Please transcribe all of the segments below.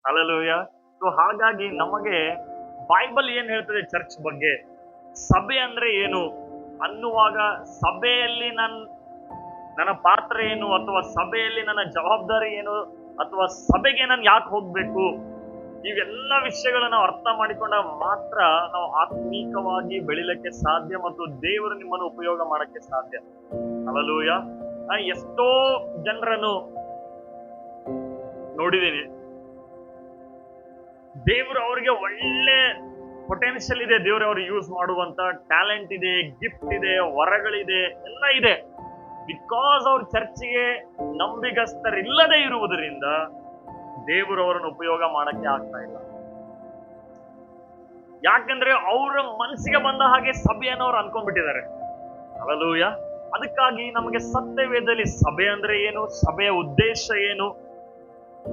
Hallelujah. So ಹಾಗಾಗಿ ನಮಗೆ Bible ಏನ್ ಹೇಳ್ತದೆ ಚರ್ಚ್ ಬಗ್ಗೆ, ಸಭೆ ಅಂದ್ರೆ ಏನು ಅನ್ನುವಾಗ, ಸಭೆಯಲ್ಲಿ ನನ್ನ ಪಾತ್ರ ಏನು, ಅಥವಾ ಸಭೆಯಲ್ಲಿ ನನ್ನ ಜವಾಬ್ದಾರಿ ಏನು, ಅಥವಾ ಸಭೆಗೆ ನಾನು ಯಾಕೆ ಹೋಗ್ಬೇಕು, ಇವೆಲ್ಲ ವಿಷಯಗಳನ್ನ ನಾವು ಅರ್ಥ ಮಾಡಿಕೊಂಡಾಗ ಮಾತ್ರ ನಾವು ಆತ್ಮೀಕವಾಗಿ ಬೆಳಿಲಿಕ್ಕೆ ಸಾಧ್ಯ ಮತ್ತು ದೇವರು ನಿಮ್ಮನ್ನು ಉಪಯೋಗ ಮಾಡಕ್ಕೆ ಸಾಧ್ಯ. ಹಲ್ಲೆಲೂಯಾ. ಎಷ್ಟೋ ಜನರನ್ನು ನೋಡಿದೀನಿ, ದೇವರು ಅವರಿಗೆ ಒಳ್ಳೆ ಪೊಟೆನ್ಷಿಯಲ್ ಇದೆ, ದೇವರು ಅವ್ರು ಯೂಸ್ ಮಾಡುವಂತ ಟ್ಯಾಲೆಂಟ್ ಇದೆ, ಗಿಫ್ಟ್ ಇದೆ, ವರಗಳಿದೆ, ಎಲ್ಲ ಇದೆ. ಬಿಕಾಸ್ ಅವ್ರ ಚರ್ಚಿಗೆ ನಂಬಿಗಸ್ತರಿಲ್ಲದೆ ಇರುವುದರಿಂದ ದೇವರು ಅವರನ್ನು ಉಪಯೋಗ ಮಾಡಕ್ಕೆ ಆಗ್ತಾ ಇಲ್ಲ. ಯಾಕಂದ್ರೆ ಅವರ ಮನಸ್ಸಿಗೆ ಬಂದ ಹಾಗೆ ಸಭೆಯನ್ನು ಅವ್ರು ಅನ್ಕೊಂಡ್ಬಿಟ್ಟಿದ್ದಾರೆ. ಹಲ್ಲೆಲೂಯಾ. ಅದಕ್ಕಾಗಿ ನಮಗೆ ಸತ್ಯವೇದದಲ್ಲಿ ಸಭೆ ಅಂದ್ರೆ ಏನು, ಸಭೆಯ ಉದ್ದೇಶ ಏನು,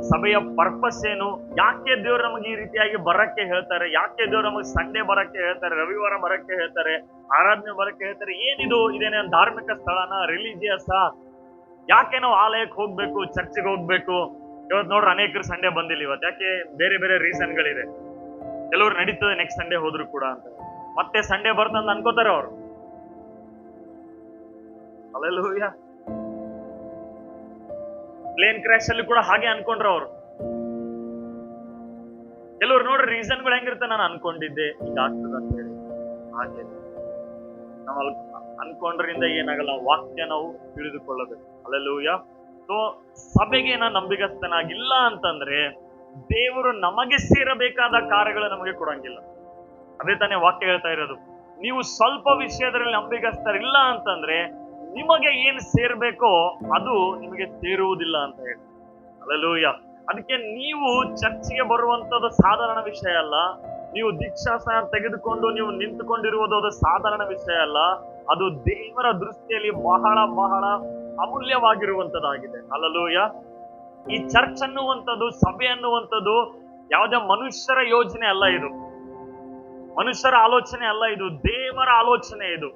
ಸಭೆಯ ಪರ್ಪಸ್ ಏನು, ಯಾಕೆ ದೇವ್ರು ನಮಗೆ ಈ ರೀತಿಯಾಗಿ ಬರಕ್ಕೆ ಹೇಳ್ತಾರೆ, ಯಾಕೆ ದೇವ್ರು ನಮಗೆ ಸಂಡೇ ಬರಕ್ಕೆ ಹೇಳ್ತಾರೆ, ರವಿವಾರ ಬರಕ್ಕೆ ಹೇಳ್ತಾರೆ, ಆರಾಧನೆ ಬರಕ್ಕೆ ಹೇಳ್ತಾರೆ, ಏನಿದು, ಇದೇನೇ ಧಾರ್ಮಿಕ ಸ್ಥಳನ, ರಿಲಿಜಿಯಸ್, ಯಾಕೆ ನಾವು ಆಲಯಕ್ಕೆ ಹೋಗ್ಬೇಕು, ಚರ್ಚಿಗೆ ಹೋಗ್ಬೇಕು? ಇವತ್ತು ನೋಡ್ರಿ ಅನೇಕರು ಸಂಡೇ ಬಂದಿಲ್ಲ ಇವತ್ತು. ಯಾಕೆ? ಬೇರೆ ಬೇರೆ ರೀಸನ್ಗಳಿದೆ. ಕೆಲವರು ನಡೀತದೆ ನೆಕ್ಸ್ಟ್ ಸಂಡೇ ಹೋದ್ರು ಕೂಡ ಅಂತ, ಮತ್ತೆ ಸಂಡೇ ಬರ್ತಂತ ಅನ್ಕೋತಾರೆ ಅವರು. ಹಲ್ಲೆಲೂಯಾ. ಪ್ಲೇನ್ ಕ್ರಾಶ್ ಅಲ್ಲಿ ಕೂಡ ಹಾಗೆ ಅನ್ಕೊಂಡ್ರ ಅವರು. ಕೆಲವ್ರು ನೋಡ್ರಿ ರೀಸನ್ಗಳು ಹೆಂಗಿರುತ್ತೆ, ನಾನು ಅನ್ಕೊಂಡಿದ್ದೆ ಹಿಂಗಾಗ್ತದ ಅಂತ ಹೇಳಿ. ಹಾಗೆ ನಾವು ಅನ್ಕೊಂಡ್ರಿಂದ ಏನಾಗಲ್ಲ, ವಾಕ್ಯ ನಾವು ತಿಳಿದುಕೊಳ್ಳಬೇಕು. ಹಲ್ಲೆಲೂಯಾ. ಸೊ ಸಭೆಗೆ ನಾನು ನಂಬಿಗಸ್ತನಾಗಿಲ್ಲ ಅಂತಂದ್ರೆ ದೇವರು ನಮಗೆ ಸೇರಬೇಕಾದ ಕಾರ್ಯಗಳು ನಮಗೆ ಕೊಡಂಗಿಲ್ಲ. ಅದೇ ತಾನೇ ವಾಕ್ಯ ಹೇಳ್ತಾ ಇರೋದು. ನೀವು ಸ್ವಲ್ಪ ವಿಷಯದಲ್ಲಿ ನಂಬಿಗಸ್ತರಿಲ್ಲ ಅಂತಂದ್ರೆ ನಿಮಗೆ ಏನ್ ಸೇರ್ಬೇಕೋ ಅದು ನಿಮಗೆ ಸೇರುವುದಿಲ್ಲ ಅಂತ ಹೇಳಿ. ಹಲ್ಲೆಲೂಯಾ. ಅದಕ್ಕೆ ನೀವು ಚರ್ಚಿಗೆ ಬರುವಂತದ್ದು ಸಾಧಾರಣ ವಿಷಯ ಅಲ್ಲ. ನೀವು ದೀಕ್ಷಾಸ್ನಾನ ತೆಗೆದುಕೊಂಡು ನೀವು ನಿಂತುಕೊಂಡಿರುವುದು ಅದು ಸಾಧಾರಣ ವಿಷಯ ಅಲ್ಲ. ಅದು ದೇವರ ದೃಷ್ಟಿಯಲ್ಲಿ ಬಹಳ ಬಹಳ ಅಮೂಲ್ಯವಾಗಿರುವಂತದ್ದಾಗಿದೆ. ಹಲ್ಲೆಲೂಯಾ. ಈ ಚರ್ಚ್ ಅನ್ನುವಂಥದ್ದು, ಸಭೆ ಅನ್ನುವಂಥದ್ದು ಯಾವುದೇ ಮನುಷ್ಯರ ಯೋಜನೆ ಅಲ್ಲ. ಇದು ಮನುಷ್ಯರ ಆಲೋಚನೆ ಅಲ್ಲ, ಇದು ದೇವರ ಆಲೋಚನೆ, ಇದು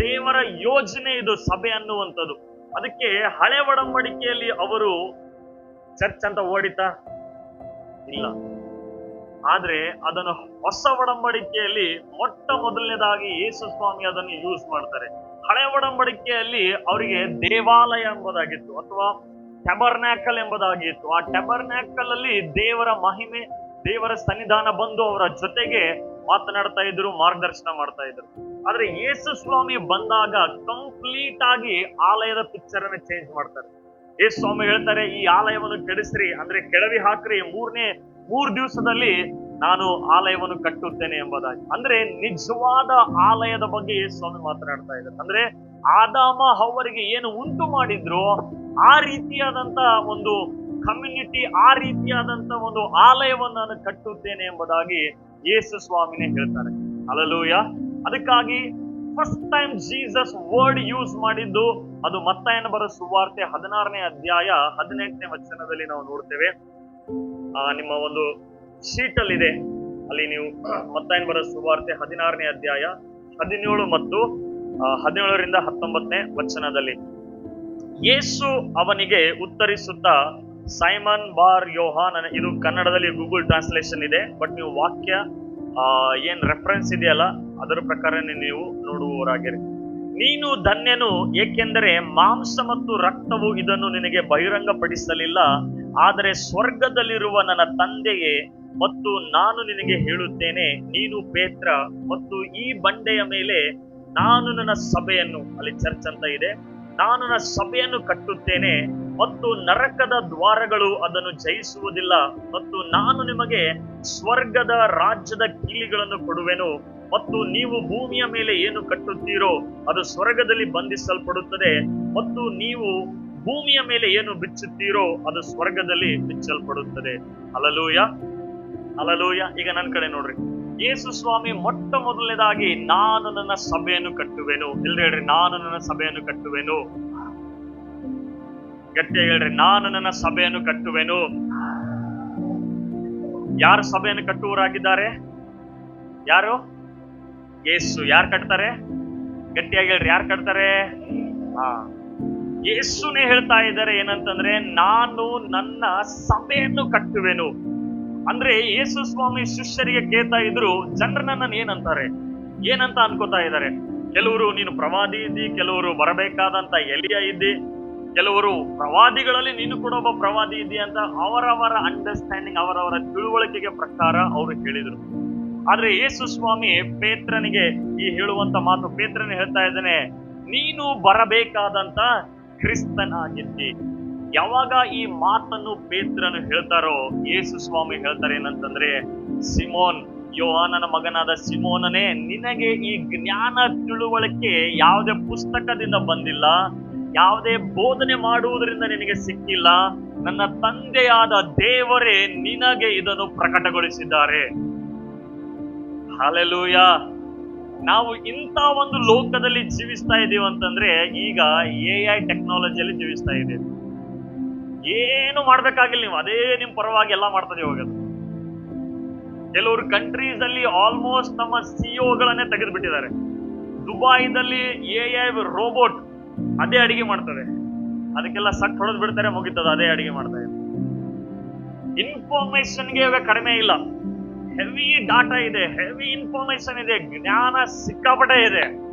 ದೇವರ ಯೋಜನೆ, ಇದು ಸಭೆ ಅನ್ನುವಂಥದ್ದು. ಅದಕ್ಕೆ ಹಳೆ ಒಡಂಬಡಿಕೆಯಲ್ಲಿ ಅವರು ಚರ್ಚ್ ಅಂತ ಓಡಿತಾ ಇಲ್ಲ, ಆದ್ರೆ ಅದನ್ನು ಹೊಸ ಒಡಂಬಡಿಕೆಯಲ್ಲಿ ಮೊಟ್ಟ ಮೊದಲನೇದಾಗಿ ಯೇಸು ಸ್ವಾಮಿ ಅದನ್ನು ಯೂಸ್ ಮಾಡ್ತಾರೆ. ಹಳೆ ಒಡಂಬಡಿಕೆಯಲ್ಲಿ ಅವರಿಗೆ ದೇವಾಲಯ ಎಂಬುದಾಗಿತ್ತು, ಅಥವಾ ಟ್ಯಾಬರ್ನ್ಯಾಕಲ್ ಎಂಬುದಾಗಿತ್ತು. ಆ ಟ್ಯಾಬರ್ನ್ಯಾಕಲ್ ಅಲ್ಲಿ ದೇವರ ಮಹಿಮೆ, ದೇವರ ಸನ್ನಿಧಾನ ಬಂದು ಅವರ ಜೊತೆಗೆ ಮಾತನಾಡ್ತಾ ಇದ್ರು, ಮಾರ್ಗದರ್ಶನ ಮಾಡ್ತಾ ಇದ್ರು. ಆದ್ರೆ ಯೇಸು ಸ್ವಾಮಿ ಬಂದಾಗ ಕಂಪ್ಲೀಟ್ ಆಗಿ ಆಲಯದ ಪಿಕ್ಚರ್ ಅನ್ನ ಚೇಂಜ್ ಮಾಡ್ತಾರೆ. ಯೇಸು ಸ್ವಾಮಿ ಹೇಳ್ತಾರೆ, ಈ ಆಲಯವನ್ನು ಕೆಡಿಸ್ರಿ, ಅಂದ್ರೆ ಕೆಡವಿ ಹಾಕ್ರಿ, 3 ದಿವಸದಲ್ಲಿ ನಾನು ಆಲಯವನ್ನು ಕಟ್ಟುತ್ತೇನೆ ಎಂಬುದಾಗಿ. ಅಂದ್ರೆ ನಿಜವಾದ ಆಲಯದ ಬಗ್ಗೆ ಯೇಸು ಸ್ವಾಮಿ ಮಾತನಾಡ್ತಾ ಇದ್ದಾರೆ. ಅಂದ್ರೆ ಆದಾಮ ಹವ್ವರಿಗೆ ಏನು ಉಂಟು ಮಾಡಿದ್ರು ಆ ರೀತಿಯಾದಂತ ಒಂದು ಕಮ್ಯುನಿಟಿ, ಆ ರೀತಿಯಾದಂತ ಒಂದು ಆಲಯವನ್ನು ನಾನು ಕಟ್ಟುತ್ತೇನೆ ಎಂಬುದಾಗಿ ಯೇಸು ಸ್ವಾಮಿನೇ ಹೇಳ್ತಾರೆ. ಹಲ್ಲೆಲೂಯಾ. ಅದಕ್ಕಾಗಿ first time Jesus word use ಮಾಡಿದ್ದು ಅದು ಮತ್ತಾಯನ ಬರೋ ಸುವಾರ್ತೆ 16ನೇ ಅಧ್ಯಾಯ 18ನೇ ವಚನದಲ್ಲಿ ನಾವು ನೋಡ್ತೇವೆ. ನಿಮ್ಮ ಒಂದು ಶೀಟ್ ಅಲ್ಲಿ ಇದೆ, ಅಲ್ಲಿ ನೀವು ಮತ್ತಾಯನ ಬರೋ ಸುವಾರ್ತೆ 16ನೇ ಅಧ್ಯಾಯ 17 ಮತ್ತು 17ರಿಂದ 19ನೇ ವಚನದಲ್ಲಿ, ಯೇಸು ಅವನಿಗೆ ಉತ್ತರಿಸುತ್ತಾ, ಸೈಮನ್ ಬಾರ್ ಯೋಹಾನ್, ಇದು ಕನ್ನಡದಲ್ಲಿ ಗೂಗಲ್ ಟ್ರಾನ್ಸ್ಲೇಷನ್ ಇದೆ, ಬಟ್ ನೀವು ವಾಕ್ಯ ಏನ್ ರೆಫರೆನ್ಸ್ ಇದೆಯಲ್ಲ ಅದರ ಪ್ರಕಾರ ನೀವು ನೋಡುವವರಾಗಿರಿ. ನೀನು ಧನ್ಯನು, ಏಕೆಂದರೆ ಮಾಂಸ ಮತ್ತು ರಕ್ತವು ಇದನ್ನು ನಿನಗೆ ಬಹಿರಂಗಪಡಿಸಲಿಲ್ಲ, ಆದರೆ ಸ್ವರ್ಗದಲ್ಲಿರುವ ನನ್ನ ತಂದೆಯೇ. ಮತ್ತು ನಾನು ನಿನಗೆ ಹೇಳುತ್ತೇನೆ, ನೀನು ಪೇತ್ರ, ಮತ್ತು ಈ ಬಂಡೆಯ ಮೇಲೆ ನಾನು ನನ್ನ ಸಭೆಯನ್ನು, ಅಲ್ಲಿ ಚರ್ಚ್ ಅಂತ ಇದೆ, ನಾನು ನನ್ನ ಸಭೆಯನ್ನು ಕಟ್ಟುತ್ತೇನೆ ಮತ್ತು ನರಕದ ದ್ವಾರಗಳು ಅದನ್ನು ಜಯಿಸುವುದಿಲ್ಲ. ಮತ್ತು ನಾನು ನಿಮಗೆ ಸ್ವರ್ಗದ ರಾಜ್ಯದ ಕೀಲಿಗಳನ್ನು ಕೊಡುವೆನು. ಮತ್ತು ನೀವು ಭೂಮಿಯ ಮೇಲೆ ಏನು ಕಟ್ಟುತ್ತೀರೋ ಅದು ಸ್ವರ್ಗದಲ್ಲಿ ಬಂಧಿಸಲ್ಪಡುತ್ತದೆ, ಮತ್ತು ನೀವು ಭೂಮಿಯ ಮೇಲೆ ಏನು ಬಿಚ್ಚುತ್ತೀರೋ ಅದು ಸ್ವರ್ಗದಲ್ಲಿ ಬಿಚ್ಚಲ್ಪಡುತ್ತದೆ. ಹಲ್ಲೆಲೂಯಾ. ಹಲ್ಲೆಲೂಯಾ. ಈಗ ನನ್ನ ಕಡೆ ನೋಡ್ರಿ, ಯೇಸು ಸ್ವಾಮಿ ಮೊಟ್ಟ ಮೊದಲನೇದಾಗಿ ನಾನು ನನ್ನ ಸಭೆಯನ್ನು ಕಟ್ಟುವೆನು. ಎಲ್ರು ಹೇಳ್ರಿ, ನಾನು ನನ್ನ ಸಭೆಯನ್ನು ಕಟ್ಟುವೆನು. ಗಟ್ಟಿಯಾಗಿ ಹೇಳ್ರಿ, ನಾನು ನನ್ನ ಸಭೆಯನ್ನು ಕಟ್ಟುವೆನು. ಯಾರು ಸಭೆಯನ್ನು ಕಟ್ಟುವರಾಗಿದ್ದಾರೆ? ಯಾರು? ಯೇಸು. ಯಾರು ಕಟ್ತಾರೆ? ಗಟ್ಟಿಯಾಗಿ ಹೇಳ್ರಿ, ಯಾರು ಕಟ್ತಾರೆ? ಯೇಸುನೇ ಹೇಳ್ತಾ ಇದ್ದಾರೆ ಏನಂತಂದ್ರೆ, ನಾನು ನನ್ನ ಸಭೆಯನ್ನು ಕಟ್ಟುವೆನು. ಅಂದ್ರೆ ಯೇಸು ಸ್ವಾಮಿ ಶಿಷ್ಯರಿಗೆ ಕೇಳ್ತಾ ಇದ್ರು, ಜನರು ನನ್ನನ್ನು ಏನಂತ ಅನ್ಕೋತಾ ಇದ್ದಾರೆ. ಕೆಲವರು ನೀನು ಪ್ರವಾದಿ ಇದ್ದಿ, ಕೆಲವರು ಬರಬೇಕಾದಂತ ಎಲಿಯ ಇದ್ದಿ, ಕೆಲವರು ಪ್ರವಾದಿಗಳಲ್ಲಿ ನೀನು ಕೂಡ ಒಬ್ಬ ಪ್ರವಾದಿ ಇದ್ದಿ ಅಂತ ಅವರವರ ಅಂಡರ್ಸ್ಟ್ಯಾಂಡಿಂಗ್, ಅವರವರ ತಿಳುವಳಿಕೆಗೆ ಪ್ರಕಾರ ಅವರು ಹೇಳಿದ್ರು. ಆದ್ರೆ ಯೇಸು ಸ್ವಾಮಿ ಪೇತ್ರನಿಗೆ ಈ ಹೇಳುವಂತ ಮಾತು, ಪೇತ್ರನಿಗೆ ಹೇಳ್ತಾ ಇದ್ದಾನೆ, ನೀನು ಬರಬೇಕಾದಂತ ಕ್ರಿಸ್ತನಾಗಿದ್ದಿ. ಯಾವಾಗ ಈ ಮಾತನ್ನು ಪೇತ್ರನು ಹೇಳ್ತಾರೋ, ಯೇಸು ಸ್ವಾಮಿ ಹೇಳ್ತಾರೆ ಏನಂತಂದ್ರೆ, ಸಿಮೋನ್, ಯೋಹಾನನ ಮಗನಾದ ಸಿಮೋನನೇ, ನಿನಗೆ ಈ ಜ್ಞಾನ ತಿಳುವಳಿಕೆ ಯಾವುದೇ ಪುಸ್ತಕದಿಂದ ಬಂದಿಲ್ಲ, ಯಾವುದೇ ಬೋಧನೆ ಮಾಡುವುದರಿಂದ ನಿನಗೆ ಸಿಕ್ಕಿಲ್ಲ, ನನ್ನ ತಂದೆಯಾದ ದೇವರೇ ನಿನಗೆ ಇದನ್ನು ಪ್ರಕಟಗೊಳಿಸಿದ್ದಾರೆ. ಹಲ್ಲೆಲೂಯ. ನಾವು ಇಂಥ ಒಂದು ಲೋಕದಲ್ಲಿ ಜೀವಿಸ್ತಾ ಇದ್ದೀವಿ ಅಂತಂದ್ರೆ, ಈಗ AI ಟೆಕ್ನಾಲಜಿಯಲ್ಲಿ ಜೀವಿಸ್ತಾ ಇದ್ದೀವಿ. ಏನು ಮಾಡ್ಬೇಕಾಗಿಲ್ಲ, ನೀವು ಅದೇ ನಿಮ್ ಪರವಾಗಿ ಎಲ್ಲ ಮಾಡ್ತದೆ ಹೋಗೋದು. ಕೆಲವರು ಕಂಟ್ರೀಸ್ ಅಲ್ಲಿ ಆಲ್ಮೋಸ್ಟ್ ನಮ್ಮ ಸಿಇಒಗಳನ್ನೇ ತೆಗೆದು ಬಿಟ್ಟಿದ್ದಾರೆ. ದುಬೈದಲ್ಲಿ AI ರೋಬೋಟ್ ಅದೇ ಅಡಿಗೆ ಮಾಡ್ತದೆ, ಅದಕ್ಕೆಲ್ಲ ಸಟ್ ಹೊಡೆದು ಬಿಡ್ತಾರೆ, ಮುಗಿತದ, ಅದೇ ಅಡಿಗೆ ಮಾಡ್ತಾ ಇದೆ. ಇನ್ಫಾರ್ಮೇಶನ್ಗೆ ಕಡಿಮೆ ಇಲ್ಲ, ಹೆವಿ ಡಾಟಾ ಇದೆ, ಹೆವಿ ಇನ್ಫಾರ್ಮೇಶನ್ ಇದೆ, ಜ್ಞಾನ ಸಿಕ್ಕಾಪಟ್ಟೆ ಇದೆ,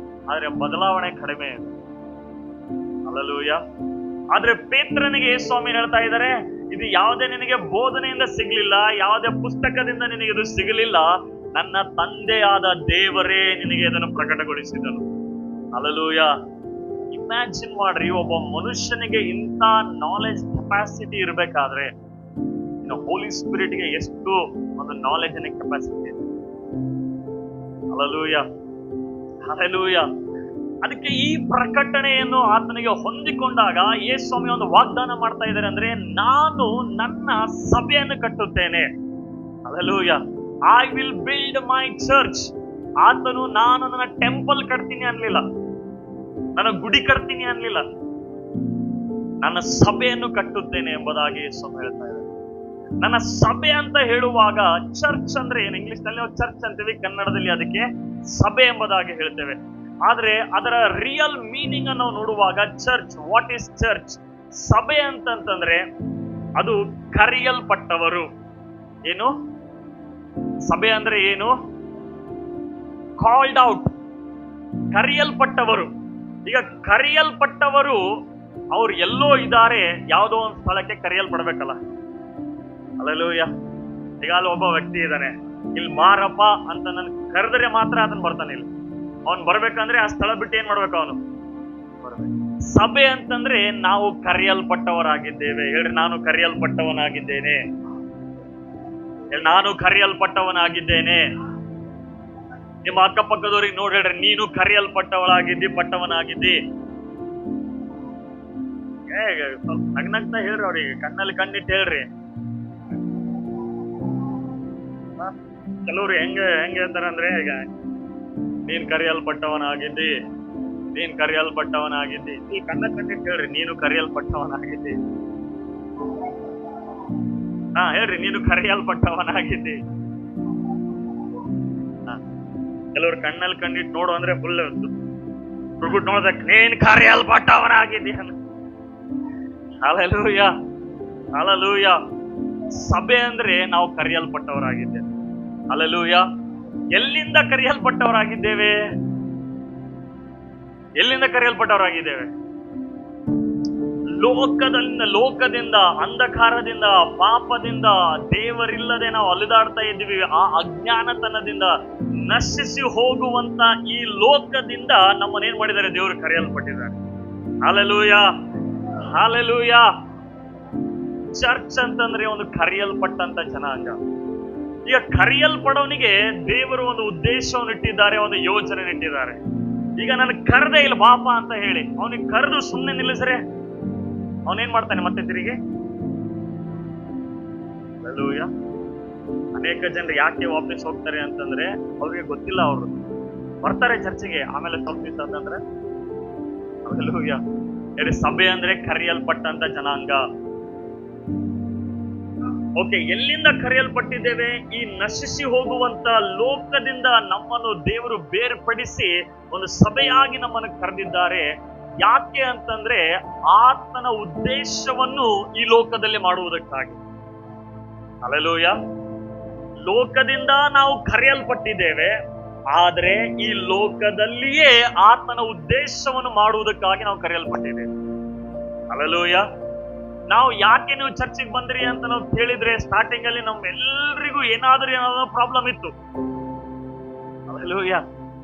ಆದ್ರೆ ಬದಲಾವಣೆ ಕಡಿಮೆ ಇದೆ. ಹಲ್ಲೆಲೂಯಾ. ಆದ್ರೆ ಪೇತ್ರನಿಗೆ ಸ್ವಾಮಿ ಹೇಳ್ತಾ ಇದ್ದಾರೆ, ಇದು ಯಾವುದೇ ನಿನಗೆ ಬೋಧನೆಯಿಂದ ಸಿಗ್ಲಿಲ್ಲ, ಯಾವುದೇ ಪುಸ್ತಕದಿಂದ ನಿನಗೆ ಇದು ಸಿಗಲಿಲ್ಲ, ನನ್ನ ತಂದೆಯಾದ ದೇವರೇ ನಿನಗೆ ಇದನ್ನು ಪ್ರಕಟಗೊಳಿಸಿದನು. ಹಲ್ಲೆಲೂಯಾ. ಇಮ್ಯಾಜಿನ್ ಮಾಡ್ರಿ, ಒಬ್ಬ ಮನುಷ್ಯನಿಗೆ ಇಂಥ ನಾಲೆಜ್ ಕೆಪಾಸಿಟಿ ಇರ್ಬೇಕಾದ್ರೆ ಹೋಲಿ ಸ್ಪಿರಿಟ್ಗೆ ಎಷ್ಟು ಒಂದು ನಾಲೆಜ್ ಅನ್ನ ಕೆಪಾಸಿಟಿ ಇದೆ. Hallelujah, hallelujah. ಅದಕ್ಕೆ ಈ ಪ್ರಕಟಣೆಯನ್ನು ಆತನಿಗೆ ಹೊಂದಿಕೊಂಡಾಗ ಯೇಸು ಸ್ವಾಮಿ ಒಂದು ವಾಗ್ದಾನ ಮಾಡ್ತಾ ಇದ್ದಾರೆ, ಅಂದ್ರೆ ನಾನು ನನ್ನ ಸಭೆಯನ್ನು ಕಟ್ಟುತ್ತೇನೆ. Hallelujah. I will build my church. ಆತನು ನಾನು ನನ್ನ ಟೆಂಪಲ್ ಕಟ್ತೀನಿ ಅನ್ಲಿಲ್ಲ, ನನ್ನ ಗುಡಿ ಕಟ್ತೀನಿ ಅನ್ಲಿಲ್ಲ, ನನ್ನ ಸಭೆಯನ್ನು ಕಟ್ಟುತ್ತೇನೆ ಎಂಬುದಾಗಿ ಯೇಸು ಹೇಳ್ತಾ ಇದ್ದಾರೆ. ನನ್ನ ಸಭೆ ಅಂತ ಹೇಳುವಾಗ ಚರ್ಚ್ ಅಂದ್ರೆ ಏನು? ಇಂಗ್ಲಿಷ್ ನಲ್ಲಿ ಚರ್ಚ್ ಅಂತೀವಿ, ಕನ್ನಡದಲ್ಲಿ ಅದಕ್ಕೆ ಸಭೆ ಎಂಬುದಾಗಿ ಹೇಳ್ತೇವೆ. ಆದ್ರೆ ಅದರ ರಿಯಲ್ ಮೀನಿಂಗ್ ಅನ್ನು ನಾವು ನೋಡುವಾಗ, ಚರ್ಚ್, ವಾಟ್ ಈಸ್ ಚರ್ಚ್? ಸಭೆ ಅಂತಂತಂದ್ರೆ ಅದು ಕರೆಯಲ್ಪಟ್ಟವರು. ಏನು ಸಭೆ ಅಂದ್ರೆ ಏನು? ಕಾಲ್ಡ್ ಔಟ್, ಕರೆಯಲ್ಪಟ್ಟವರು. ಈಗ ಕರೆಯಲ್ಪಟ್ಟವರು ಅವ್ರು ಎಲ್ಲೋ ಇದ್ದಾರೆ, ಯಾವುದೋ ಒಂದು ಸ್ಥಳಕ್ಕೆ ಕರೆಯಲ್ಪಡ್ಬೇಕಲ್ಲ. ಹಲ್ಲೆಲೂಯಾ. ಈಗ ಅಲ್ಲಿ ಒಬ್ಬ ವ್ಯಕ್ತಿ ಇದ್ದಾನೆ, ಇಲ್ಲಿ ಮಾರಪ್ಪ ಅಂತ ನನ್ ಕರೆದ್ರೆ ಮಾತ್ರ ಅದನ್ನ ಬರ್ತಾನೆ. ಇಲ್ಲಿ ಅವನ್ ಬರ್ಬೇಕಂದ್ರೆ ಆ ಸ್ಥಳ ಬಿಟ್ಟು ಏನ್ ಮಾಡ್ಬೇಕು? ಅವನು ಬರ್ಬೇಕು. ಸಭೆ ಅಂತಂದ್ರೆ ನಾವು ಕರೆಯಲ್ಪಟ್ಟವರಾಗಿದ್ದೇವೆ. ಹೇಳ್ರಿ, ನಾನು ಕರೆಯಲ್ಪಟ್ಟವನಾಗಿದ್ದೇನೆ. ನಾನು ಕರೆಯಲ್ಪಟ್ಟವನಾಗಿದ್ದೇನೆ. ನಿಮ್ಮ ಅಕ್ಕಪಕ್ಕದವ್ರಿಗೆ ನೋಡಿ ಹೇಳ್ರಿ, ನೀನು ಕರೆಯಲ್ಪಟ್ಟವಳಾಗಿದ್ದಿ, ಪಟ್ಟವನಾಗಿದ್ದಿ. ಸ್ವಲ್ಪ ನಗ್ನಗ್ತಾ ಹೇಳ್ರಿ, ಅವ್ರಿಗೆ ಕಣ್ಣಲ್ಲಿ ಕಣ್ಣಿಟ್ಟು ಹೇಳ್ರಿ. ಕೆಲವ್ರು ಹೆಂಗ ಹೇಳ್ತಾರ ಅಂದ್ರೆ, ಈಗ ನೀನ್ ಕರೆಯಲ್ಪಟ್ಟವನಾಗಿದ್ದಿ, ನೀನ್ ಕರೆಯಲ್ಪಟ್ಟವನಾಗಿದ್ದಿ. ಈ ಕಣ್ಣ ಕಣ್ಣಿಟ್ಟು ಹೇಳ್ರಿ, ನೀನು ಕರೆಯಲ್ಪಟ್ಟವನಾಗಿದ್ದಿ. ಹೇಳ್ರಿ, ನೀನು ಕರೆಯಲ್ಪಟ್ಟವನಾಗಿದ್ದಿ. ಕೆಲವ್ರು ಕಣ್ಣಲ್ಲಿ ಕಣ್ಣಿಟ್ಟು ನೋಡು ಅಂದ್ರೆ ಫುಲ್ ಹುಡುಗುಟ್ ನೋಡ್ದಕ್ ನೀನ್ ಕರೆಯಲ್ಪಟ್ಟವನಾಗಿದ್ದಿ. Hallelujah, hallelujah. ಸಭೆ ಅಂದ್ರೆ ನಾವು ಕರೆಯಲ್ಪಟ್ಟವರಾಗಿದ್ದೇವೆ. ಹಲ್ಲೆಲೂಯಾ. ಎಲ್ಲಿಂದ ಕರೆಯಲ್ಪಟ್ಟವರಾಗಿದ್ದೇವೆ? ಎಲ್ಲಿಂದ ಕರೆಯಲ್ಪಟ್ಟವರಾಗಿದ್ದೇವೆ? ಲೋಕದಿಂದ, ಅಂಧಕಾರದಿಂದ, ಪಾಪದಿಂದ, ದೇವರಿಲ್ಲದೆ ನಾವು ಅಲಿದಾಡ್ತಾ ಇದ್ದೀವಿ. ಆ ಅಜ್ಞಾನತನದಿಂದ ನಶಿಸಿ ಹೋಗುವಂತ ಈ ಲೋಕದಿಂದ ನಮ್ಮನ್ನೇನ್ ಮಾಡಿದ್ದಾರೆ? ದೇವರು ಕರೆಯಲ್ಪಟ್ಟಿದ್ದಾರೆ. Hallelujah, hallelujah. ಚರ್ಚ್ ಅಂತಂದ್ರೆ ಒಂದು ಕರೆಯಲ್ಪಟ್ಟಂತ ಜನಾಂಗ. ಈಗ ಕರೆಯಲ್ಪಡೋನಿಗೆ ದೇವರು ಒಂದು ಉದ್ದೇಶವನ್ನು ಇಟ್ಟಿದ್ದಾರೆ, ಒಂದು ಯೋಜನೆ ಇಟ್ಟಿದ್ದಾರೆ. ಈಗ ನಾನು ಕರೆದೇ ಇಲ್ಲ ಬಾಪ ಅಂತ ಹೇಳಿ ಅವನಿಗೆ ಕರೆದು ಸುಮ್ಮನೆ ನಿಲ್ಲಿಸ್ರೆ ಅವನೇನ್ ಮಾಡ್ತಾನೆ? ಮತ್ತೆ ತಿರುಗಿ. ಹಲ್ಲೆಲೂಯಾ. ಅನೇಕ ಜನರು ಯಾಕೆ ವಾಪಸ್ ಹೋಗ್ತಾರೆ ಅಂತಂದ್ರೆ ಅವ್ರಿಗೆ ಗೊತ್ತಿಲ್ಲ. ಅವರು ಬರ್ತಾರೆ ಚರ್ಚಿಗೆ, ಆಮೇಲೆ ತಪ್ಪಿತ್ತು ಅಂತಂದ್ರೆ. ಹಲ್ಲೆಲೂಯಾ. ಸಭೆ ಅಂದ್ರೆ ಕರೆಯಲ್ಪಟ್ಟಂತ ಜನಾಂಗ. ಓಕೆ, ಎಲ್ಲಿಂದ ಕರೆಯಲ್ಪಟ್ಟಿದ್ದೇವೆ? ಈ ನಶಿಸಿ ಹೋಗುವಂತ ಲೋಕದಿಂದ ನಮ್ಮನ್ನು ದೇವರು ಬೇರ್ಪಡಿಸಿ ಒಂದು ಸಭೆಯಾಗಿ ನಮ್ಮನ್ನು ಕರೆದಿದ್ದಾರೆ. ಯಾಕೆ ಅಂತಂದ್ರೆ ಆತನ ಉದ್ದೇಶವನ್ನು ಈ ಲೋಕದಲ್ಲಿ ಮಾಡುವುದಕ್ಕಾಗಿ. ಹಲ್ಲೆಲೂಯಾ. ಲೋಕದಿಂದ ನಾವು ಕರೆಯಲ್ಪಟ್ಟಿದ್ದೇವೆ, ಆದ್ರೆ ಈ ಲೋಕದಲ್ಲಿಯೇ ಆತನ ಉದ್ದೇಶವನ್ನು ಮಾಡುವುದಕ್ಕಾಗಿ ನಾವು ಕರೆಯಲ್ಪಟ್ಟಿದ್ದೇವೆ. ಹಲ್ಲೆಲೂಯ. ನಾವು ಯಾಕೆ ನೀವು ಚರ್ಚಿಗೆ ಬಂದ್ರಿ ಅಂತ ನಾವು ಕೇಳಿದ್ರೆ, ಸ್ಟಾರ್ಟಿಂಗ್ ಅಲ್ಲಿ ನಮ್ಮೆಲ್ಲರಿಗೂ ಏನಾದ್ರೂ ಪ್ರಾಬ್ಲಮ್ ಇತ್ತು. ಹಲ್ಲೆಲೂಯ.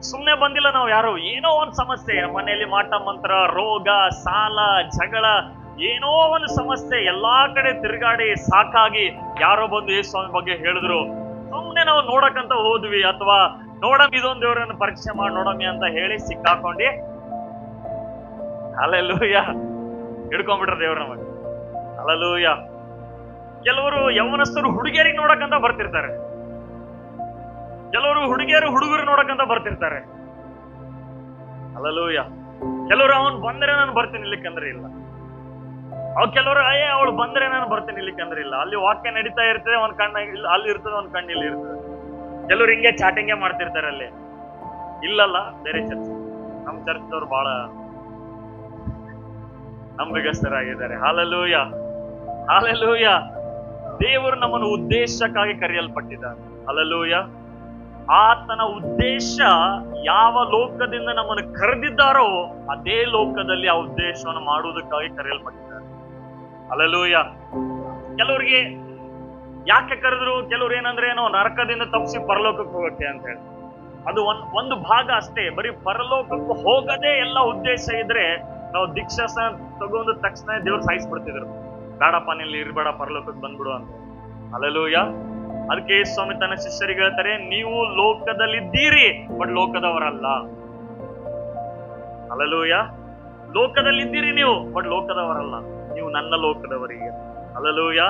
ಸುಮ್ನೆ ಬಂದಿಲ್ಲ ನಾವು ಯಾರು. ಏನೋ ಒಂದು ಸಮಸ್ಯೆ, ಮನೆಯಲ್ಲಿ ಮಾಟ ಮಂತ್ರ, ರೋಗ, ಸಾಲ, ಜಗಳ, ಏನೋ ಒಂದು ಸಮಸ್ಯೆ, ಎಲ್ಲಾ ಕಡೆ ತಿರುಗಾಡಿ ಸಾಕಾಗಿ ಯಾರೋ ಬಂದು ಯೇಸು ಸ್ವಾಮಿ ಬಗ್ಗೆ ಹೇಳಿದ್ರು. ಸುಮ್ನೆ ನಾವು ನೋಡಕ್ಕಂತ ಹೋದ್ವಿ, ಅಥವಾ ನೋಡಮ್ ಇದೊಂದು ದೇವರನ್ನು ಪರೀಕ್ಷೆ ಮಾಡಿ ನೋಡಮ್ಮಿ ಅಂತ ಹೇಳಿ ಸಿಕ್ಕಾಕೊಂಡಿ ಹಲ್ಲೆಲೂಯ ಹಿಡ್ಕೊಂಡ್ಬಿಟ್ರ ದೇವ್ರ ನಮಗೆ. ಹಲ್ಲೆಲೂಯ. ಕೆಲವರು ಯೌವನಸ್ಥರು ಹುಡುಗಿಯರಿಗೆ ನೋಡಕ್ಕಂತ ಬರ್ತಿರ್ತಾರೆ, ಕೆಲವರು ಹುಡುಗಿಯರು ಹುಡುಗರು ನೋಡಕ್ಕಂತ ಬರ್ತಿರ್ತಾರೆ. ಹಲ್ಲೆಲೂಯ. ಕೆಲವರು ಅವನ್ ಬಂದ್ರೆ ನಾನು ಬರ್ತೀನಿ ಇಲ್ಲಿಕ್ಕಂದ್ರೆ ಇಲ್ಲ. ಕೆಲವರು ಅವಳು ಬಂದ್ರೆ ನಾನು ಬರ್ತೀನಿ ಇಲ್ಲಿಕ್ಕಂದ್ರೆ ಇಲ್ಲ. ಅಲ್ಲಿ ವಾಕ್ಯ ನಡೀತಾ ಇರ್ತದೆ, ಒಂದ್ ಕಣ್ಣ ಅಲ್ಲಿ ಇರ್ತದೆ, ಒಂದ್ ಕಣ್ಣು ಇಲ್ಲಿ ಇರ್ತದೆ. ಕೆಲವ್ರು ಹಿಂಗೆ ಚಾಟಿಂಗೇ ಮಾಡ್ತಿರ್ತಾರೆ ಅಲ್ಲಿ. ಇಲ್ಲಲ್ಲ, ಬೇರೆ ಚರ್ಚ್. ನಮ್ ಚರ್ಚ್ದವ್ರು ಬಹಳ ನಂಬಿಗಸ್ತರಾಗಿದ್ದಾರೆ. ಹಲ್ಲೆಲೂಯ. ಹಲ್ಲೆಲೂಯ. ದೇವರು ನಮ್ಮನ್ನು ಉದ್ದೇಶಕ್ಕಾಗಿ ಕರೆಯಲ್ಪಟ್ಟಿದ್ದಾರೆ. ಹಲ್ಲೆಲೂಯ. ಆತನ ಉದ್ದೇಶ ಯಾವ ಲೋಕದಿಂದ ನಮ್ಮನ್ನು ಕರೆದಿದ್ದಾರೋ ಅದೇ ಲೋಕದಲ್ಲಿ ಆ ಉದ್ದೇಶವನ್ನು ಮಾಡುವುದಕ್ಕಾಗಿ ಕರೆಯಲ್ಪಟ್ಟಿದ್ದಾರೆ. ಹಲ್ಲೆಲೂಯ. ಕೆಲವರಿಗೆ ಯಾಕೆ ಕರೆದ್ರು, ಕೆಲವ್ರು ಏನಂದ್ರೆ ಏನೋ ನರಕದಿಂದ ತಪ್ಪಿಸಿ ಪರಲೋಕಕ್ಕೆ ಹೋಗಕ್ಕೆ ಅಂತ ಹೇಳಿ, ಅದು ಒಂದು ಭಾಗ ಅಷ್ಟೇ. ಬರೀ ಪರಲೋಕಕ್ಕೆ ಹೋಗದೆ ಎಲ್ಲ ಉದ್ದೇಶ ಇದ್ರೆ ನಾವು ದೀಕ್ಷಾಸನ ತಗೊಂಡು ತಕ್ಷಣ ದೇವ್ರು ಸಾಯಿಸ್ಬಿಡ್ತಿದ್ರು. ಬೇಡಪ್ಪ ನಿಲ್ಲಿ ಇರ್ಬೇಡ, ಪರಲೋಕಕ್ಕೆ ಬಂದ್ಬಿಡು ಅಂತ. ಹಲ್ಲೆಲೂಯ. ಅದಕ್ಕೆ ಸ್ವಾಮಿ ತನ್ನ ಶಿಷ್ಯರಿಗೆ ಹೇಳ್ತಾರೆ, ನೀವು ಲೋಕದಲ್ಲಿದ್ದೀರಿ ಬಟ್ ಲೋಕದವರಲ್ಲ. ಹಲ್ಲೆಲೂಯ. ಲೋಕದಲ್ಲಿದ್ದೀರಿ ನೀವು ಬಟ್ ಲೋಕದವರಲ್ಲ, ನೀವು ನನ್ನ ಲೋಕದವರಿಗೆ. ಹಲ್ಲೆಲೂಯ.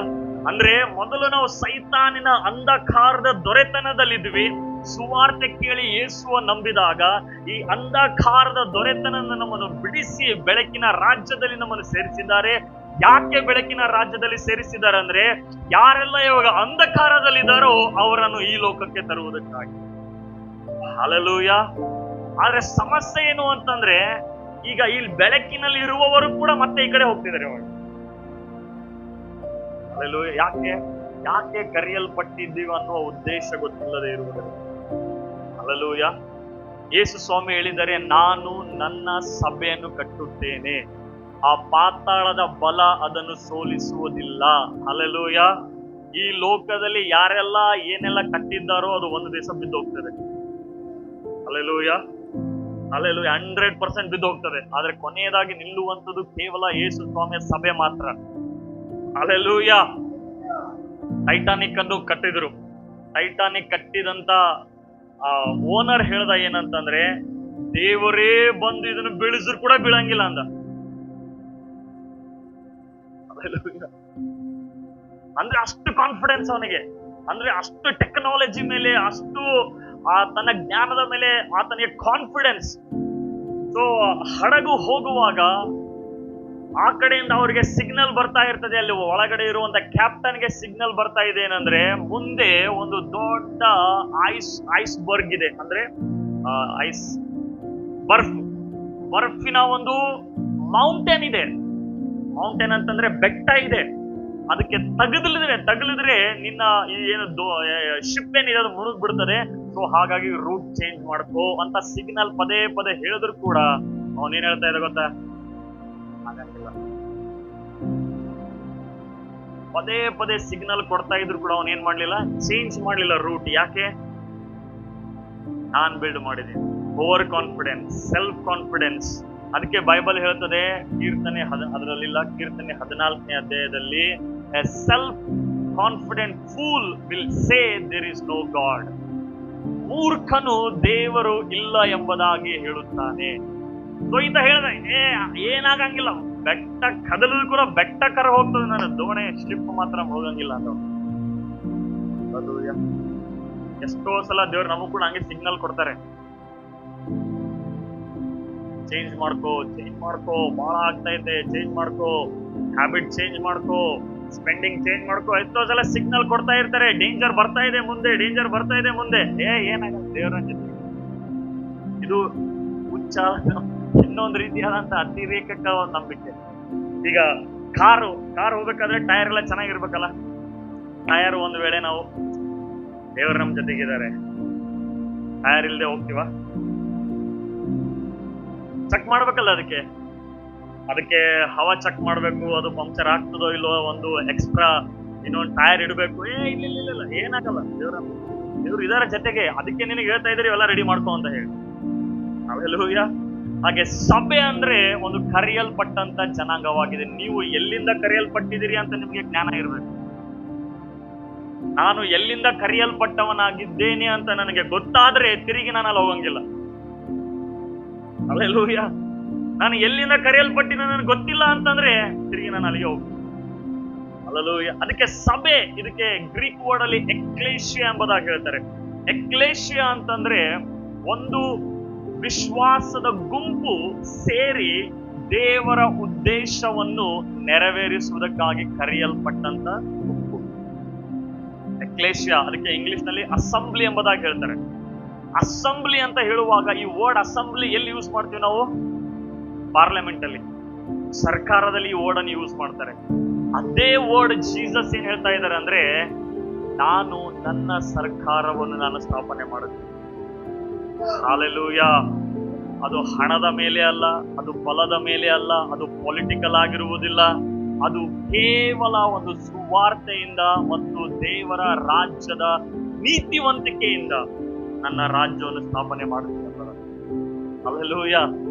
ಅಂದ್ರೆ ಮೊದಲು ನಾವು ಸೈತಾನಿನ ಅಂಧಕಾರದ ದೊರೆತನದಲ್ಲಿದ್ವಿ. ಸುವಾರ್ತೆ ಕೇಳಿ ಯೇಸುವ ನಂಬಿದಾಗ ಈ ಅಂಧಕಾರದ ದೊರೆತನ ನಮ್ಮನ್ನು ಬಿಡಿಸಿ ಬೆಳಕಿನ ರಾಜ್ಯದಲ್ಲಿ ನಮ್ಮನ್ನು ಸೇರಿಸಿದ್ದಾರೆ. ಯಾಕೆ ಬೆಳಕಿನ ರಾಜ್ಯದಲ್ಲಿ ಸೇರಿಸಿದ್ದಾರೆ ಅಂದ್ರೆ, ಯಾರೆಲ್ಲ ಇವಾಗ ಅಂಧಕಾರದಲ್ಲಿದ್ದಾರೋ ಅವರನ್ನು ಈ ಲೋಕಕ್ಕೆ ತರುವುದಕ್ಕಾಗಿ. ಹಲ್ಲೆಲೂಯ. ಆದ್ರೆ ಸಮಸ್ಯೆ ಏನು ಅಂತಂದ್ರೆ, ಈಗ ಇಲ್ಲಿ ಬೆಳಕಿನಲ್ಲಿ ಇರುವವರು ಕೂಡ ಮತ್ತೆ ಈ ಕಡೆ ಹೋಗ್ತಿದ್ದಾರೆ ಅವಾಗ. ಹಲ್ಲೆಲೂಯ. ಯಾಕೆ ಕರೆಯಲ್ಪಟ್ಟಿದ್ದೀವಿ ಅನ್ನುವ ಉದ್ದೇಶ ಗೊತ್ತಿಲ್ಲದೆ ಇರುವುದರಿಂದ. ಹಲ್ಲೆಲೂಯ. ಯೇಸು ಸ್ವಾಮಿ ಹೇಳಿದರೆ, ನಾನು ನನ್ನ ಸಭೆಯನ್ನು ಕಟ್ಟುತ್ತೇನೆ, ಆ ಪಾತಾಳದ ಬಲ ಅದನ್ನು ಸೋಲಿಸುವುದಿಲ್ಲ. ಹಲ್ಲೆಲೂಯ. ಈ ಲೋಕದಲ್ಲಿ ಯಾರೆಲ್ಲ ಏನೆಲ್ಲ ಕಟ್ಟಿದ್ದಾರೋ ಅದು ಒಂದು ದಿವಸ ಬಿದ್ದು ಹೋಗ್ತದೆ. ಹಲ್ಲೆಲೂಯ. ಹಲ್ಲೆಲೂಯ. 100% ಬಿದ್ದು ಹೋಗ್ತದೆ. ಆದ್ರೆ ಕೊನೆಯದಾಗಿ ನಿಲ್ಲುವಂಥದ್ದು ಕೇವಲ ಯೇಸು ಸ್ವಾಮಿಯ ಸಭೆ ಮಾತ್ರ. ಹಲ್ಲೆಲೂಯ. ಟೈಟಾನಿಕ್ ಅನ್ನು ಕಟ್ಟಿದ್ರು. ಟೈಟಾನಿಕ್ ಕಟ್ಟಿದಂತ ಓನರ್ ಹೇಳ್ದ ಏನಂತಂದ್ರೆ, ದೇವರೇ ಬಂದು ಇದನ್ನು ಬೀಳಿಸಿದ್ರು ಕೂಡ ಬೀಳಂಗಿಲ್ಲ ಅಂದ. ಅಂದ್ರೆ ಅಷ್ಟು ಕಾನ್ಫಿಡೆನ್ಸ್ ಅವನಿಗೆ, ಅಂದ್ರೆ ಅಷ್ಟು ಟೆಕ್ನಾಲಜಿ ಮೇಲೆ, ಅಷ್ಟು ತನ್ನ ಜ್ಞಾನದ ಮೇಲೆ ಆತನಿಗೆ ಕಾನ್ಫಿಡೆನ್ಸ್. ಸೊ ಹಡಗು ಹೋಗುವಾಗ ಆ ಕಡೆಯಿಂದ ಅವರಿಗೆ ಸಿಗ್ನಲ್ ಬರ್ತಾ ಇರ್ತದೆ. ಅಲ್ಲಿ ಒಳಗಡೆ ಇರುವಂತ ಕ್ಯಾಪ್ಟನ್ಗೆ ಸಿಗ್ನಲ್ ಬರ್ತಾ ಇದೆ ಏನಂದ್ರೆ, ಮುಂದೆ ಒಂದು ದೊಡ್ಡ ಐಸ್ಬರ್ಗ್ ಇದೆ. ಅಂದ್ರೆ ಬರ್ಫಿನ ಒಂದು ಮೌಂಟೇನ್ ಇದೆ. ಮೌಂಟೇನ್ ಅಂತಂದ್ರೆ ಬೆಟ್ಟ ಇದೆ. ಅದಕ್ಕೆ ತಗಲಿದ್ರೆ ನಿನ್ನ ಏನು ಶಿಪ್ ಏನಿದೆ ಅದು ಮುಳುಗ್ ಬಿಡ್ತದೆ. ಸೊ ಹಾಗಾಗಿ ರೂಟ್ ಚೇಂಜ್ ಮಾಡ್ಕೋ ಅಂತ ಸಿಗ್ನಲ್ ಪದೇ ಪದೇ ಹೇಳಿದ್ರು ಕೂಡ ಅವನೇನ್ ಹೇಳ್ತಾ ಇದ್ದ ಗೊತ್ತಾ, ಹಾಗಾಗಿಲ್ಲ. ಪದೇ ಪದೇ ಸಿಗ್ನಲ್ ಕೊಡ್ತಾ ಇದ್ರು ಕೂಡ ಅವನ್ ಏನ್ ಮಾಡ್ಲಿಲ್ಲ, ಚೇಂಜ್ ಮಾಡ್ಲಿಲ್ಲ ರೂಟ್. ಯಾಕೆ? ನಾನ್ ಬಿಲ್ಡ್ ಮಾಡಿದ್ದೀನಿ. Over confidence, self confidence. ಅದಕ್ಕೆ ಬೈಬಲ್ ಹೇಳ್ತದೆ, ಕೀರ್ತನೆ 14ನೇ ಅಧ್ಯಾಯದಲ್ಲಿ, a self confident fool will say there is no God. ಮೂರ್ಖನು ದೇವರು ಇಲ್ಲ ಎಂಬುದಾಗಿ ಹೇಳುತ್ತಾನೆ. ಸೊ ಇಂದ ಹೇಳಿದ ಏನಾಗಂಗಿಲ್ಲ, ಬೆಟ್ಟ ಕದಲಿದ್ರು ಕೂಡ ಬೆಟ್ಟ ಕರ ಹೋಗ್ತದೆ, ನನ್ನ ದೋಣೆ ಸ್ಲಿಪ್ ಮಾತ್ರ ಹೋಗಂಗಿಲ್ಲ ಅಂತ. ಅದು ಎಷ್ಟೋ ಸಲ ದೇವ್ರು ನಮಗ್ ಕೂಡ ಹಂಗೆ ಸಿಗ್ನಲ್ ಕೊಡ್ತಾರೆ, ಚೇಂಜ್ ಮಾಡ್ಕೋ, ಬಹಳ ಆಗ್ತಾ ಇದೆ, ಚೇಂಜ್ ಮಾಡ್ಕೋ, ಹ್ಯಾಬಿಟ್ ಚೇಂಜ್ ಮಾಡ್ಕೋ, ಸ್ಪೆಂಡಿಂಗ್ ಚೇಂಜ್ ಮಾಡ್ಕೋ. ಎಷ್ಟೋ ಸಲ ಸಿಗ್ನಲ್ ಕೊಡ್ತಾ ಇರ್ತಾರೆ, ಡೇಂಜರ್ ಬರ್ತಾ ಇದೆ ಮುಂದೆ, ಡೇಂಜರ್ ಬರ್ತಾ ಇದೆ ಮುಂದೆ. ಏನಾಗಲ್ಲ, ದೇವರ ಜೊತೆ. ಇದು ಹುಚ್ಚ, ಇನ್ನೊಂದು ರೀತಿಯಾದಂತ ಅತಿರೇಕಕ್ಕ ಒಂದು ನಂಬಿಕೆ. ಈಗ ಕಾರ್ ಹೋಗ್ಬೇಕಾದ್ರೆ ಟೈರ್ ಎಲ್ಲ ಚೆನ್ನಾಗಿರ್ಬೇಕಲ್ಲ. ಟೈರ್ ಒಂದ್ ವೇಳೆ ನಾವು ದೇವರು ನಮ್ ಜೊತೆಗಿದ್ದಾರೆ. ಟೈರ್ ಇಲ್ದೆ ಹೋಗ್ತೀವ? ಚೆಕ್ ಮಾಡ್ಬೇಕಲ್ಲ ಅದಕ್ಕೆ ಹವಾ ಚೆಕ್ ಮಾಡ್ಬೇಕು, ಅದು ಪಂಕ್ಚರ್ ಆಗ್ತದೋ ಇಲ್ಲೋ, ಒಂದು ಎಕ್ಸ್ಟ್ರಾ ಇನ್ನೊಂದು ಟೈರ್ ಇಡಬೇಕು. ಇಲ್ಲ ಏನಾಗಲ್ಲ. ದೇವ್ರು ಇದರ ಜೊತೆಗೆ. ಅದಕ್ಕೆ ನಿನಗೆ ಹೇಳ್ತಾ ಇದ್ರಿ ಎಲ್ಲ ರೆಡಿ ಮಾಡ್ಕೊ ಅಂತ ಹೇಳಿ. ಹಲ್ಲೆಲೂಯಾ. ಹಾಗೆ ಸಭೆ ಅಂದ್ರೆ ಒಂದು ಕರೆಯಲ್ಪಟ್ಟಂತ ಜನಾಂಗವಾಗಿದೆ. ನೀವು ಎಲ್ಲಿಂದ ಕರೆಯಲ್ಪಟ್ಟಿದ್ದೀರಿ ಅಂತ ನಿಮ್ಗೆ ಜ್ಞಾನ ಇರಬೇಕು. ನಾನು ಎಲ್ಲಿಂದ ಕರೆಯಲ್ಪಟ್ಟವನಾಗಿದ್ದೇನೆ ಅಂತ ನನಗೆ ಗೊತ್ತಾದ್ರೆ ತಿರುಗಿ ನಾನು ಅಲ್ಲಿ ಹೋಗಂಗಿಲ್ಲ. ಹಲ್ಲೆಲೂಯಾ. ನಾನು ಎಲ್ಲಿಂದ ಕರೆಯಲ್ಪಟ್ಟಿನ ನನಗೆ ಗೊತ್ತಿಲ್ಲ ಅಂತಂದ್ರೆ ತಿರುಗಿ ನಾನು ಅಲ್ಲಿಗೆ ಹೋಗ್ತೀನಿ. ಹಲ್ಲೆಲೂಯಾ. ಅದಕ್ಕೆ ಸಭೆ, ಇದಕ್ಕೆ ಗ್ರೀಕ್ ವರ್ಡ್ ಅಲ್ಲಿ ಎಕ್ಲೇಶಿಯಾ ಎಂಬುದಾಗಿ ಹೇಳ್ತಾರೆ. ಎಕ್ಲೇಶಿಯಾ ಅಂತಂದ್ರೆ ಒಂದು ವಿಶ್ವಾಸದ ಗುಂಪು ಸೇರಿ ದೇವರ ಉದ್ದೇಶವನ್ನು ನೆರವೇರಿಸುವುದಕ್ಕಾಗಿ ಕರೆಯಲ್ಪಟ್ಟಂತ ಗುಂಪು ಎಕ್ಲೇಶಿಯಾ. ಅದಕ್ಕೆ ಇಂಗ್ಲಿಷ್ ನಲ್ಲಿ ಅಸೆಂಬ್ಲಿ ಎಂಬುದಾಗಿ ಹೇಳ್ತಾರೆ. ಅಸೆಂಬ್ಲಿ ಅಂತ ಹೇಳುವಾಗ ಈ ವರ್ಡ್ ಅಸೆಂಬ್ಲಿ ಎಲ್ಲಿ ಯೂಸ್ ಮಾಡ್ತೀವಿ ನಾವು? ಪಾರ್ಲಿಮೆಂಟ್ ಅಲ್ಲಿ, ಸರ್ಕಾರದಲ್ಲಿ ಈ ವರ್ಡ್ ಅನ್ನು ಯೂಸ್ ಮಾಡ್ತಾರೆ. ಅದೇ ವರ್ಡ್ ಜೀಸಸ್ ಏನ್ ಹೇಳ್ತಾ ಇದ್ದಾರೆ ಅಂದ್ರೆ, ನಾನು ನನ್ನ ಸರ್ಕಾರವನ್ನು ನಾನು ಸ್ಥಾಪನೆ ಮಾಡುತ್ತೇನೆ. ಹಲ್ಲೆಲೂಯಾ. ಅದು ಹಣದ ಮೇಲೆ ಅಲ್ಲ, ಅದು ಬಲದ ಮೇಲೆ ಅಲ್ಲ, ಅದು ಪೊಲಿಟಿಕಲ್ ಆಗಿರುವುದಿಲ್ಲ. ಅದು ಕೇವಲ ಒಂದು ಸುವಾರ್ತೆಯಿಂದ ಮತ್ತು ದೇವರ ರಾಜ್ಯದ ನೀತಿವಂತಿಕೆಯಿಂದ ನನ್ನ ರಾಜ್ಯವನ್ನು ಸ್ಥಾಪನೆ ಮಾಡುತ್ತೇನೆ. ಹಲ್ಲೆಲೂಯಾ.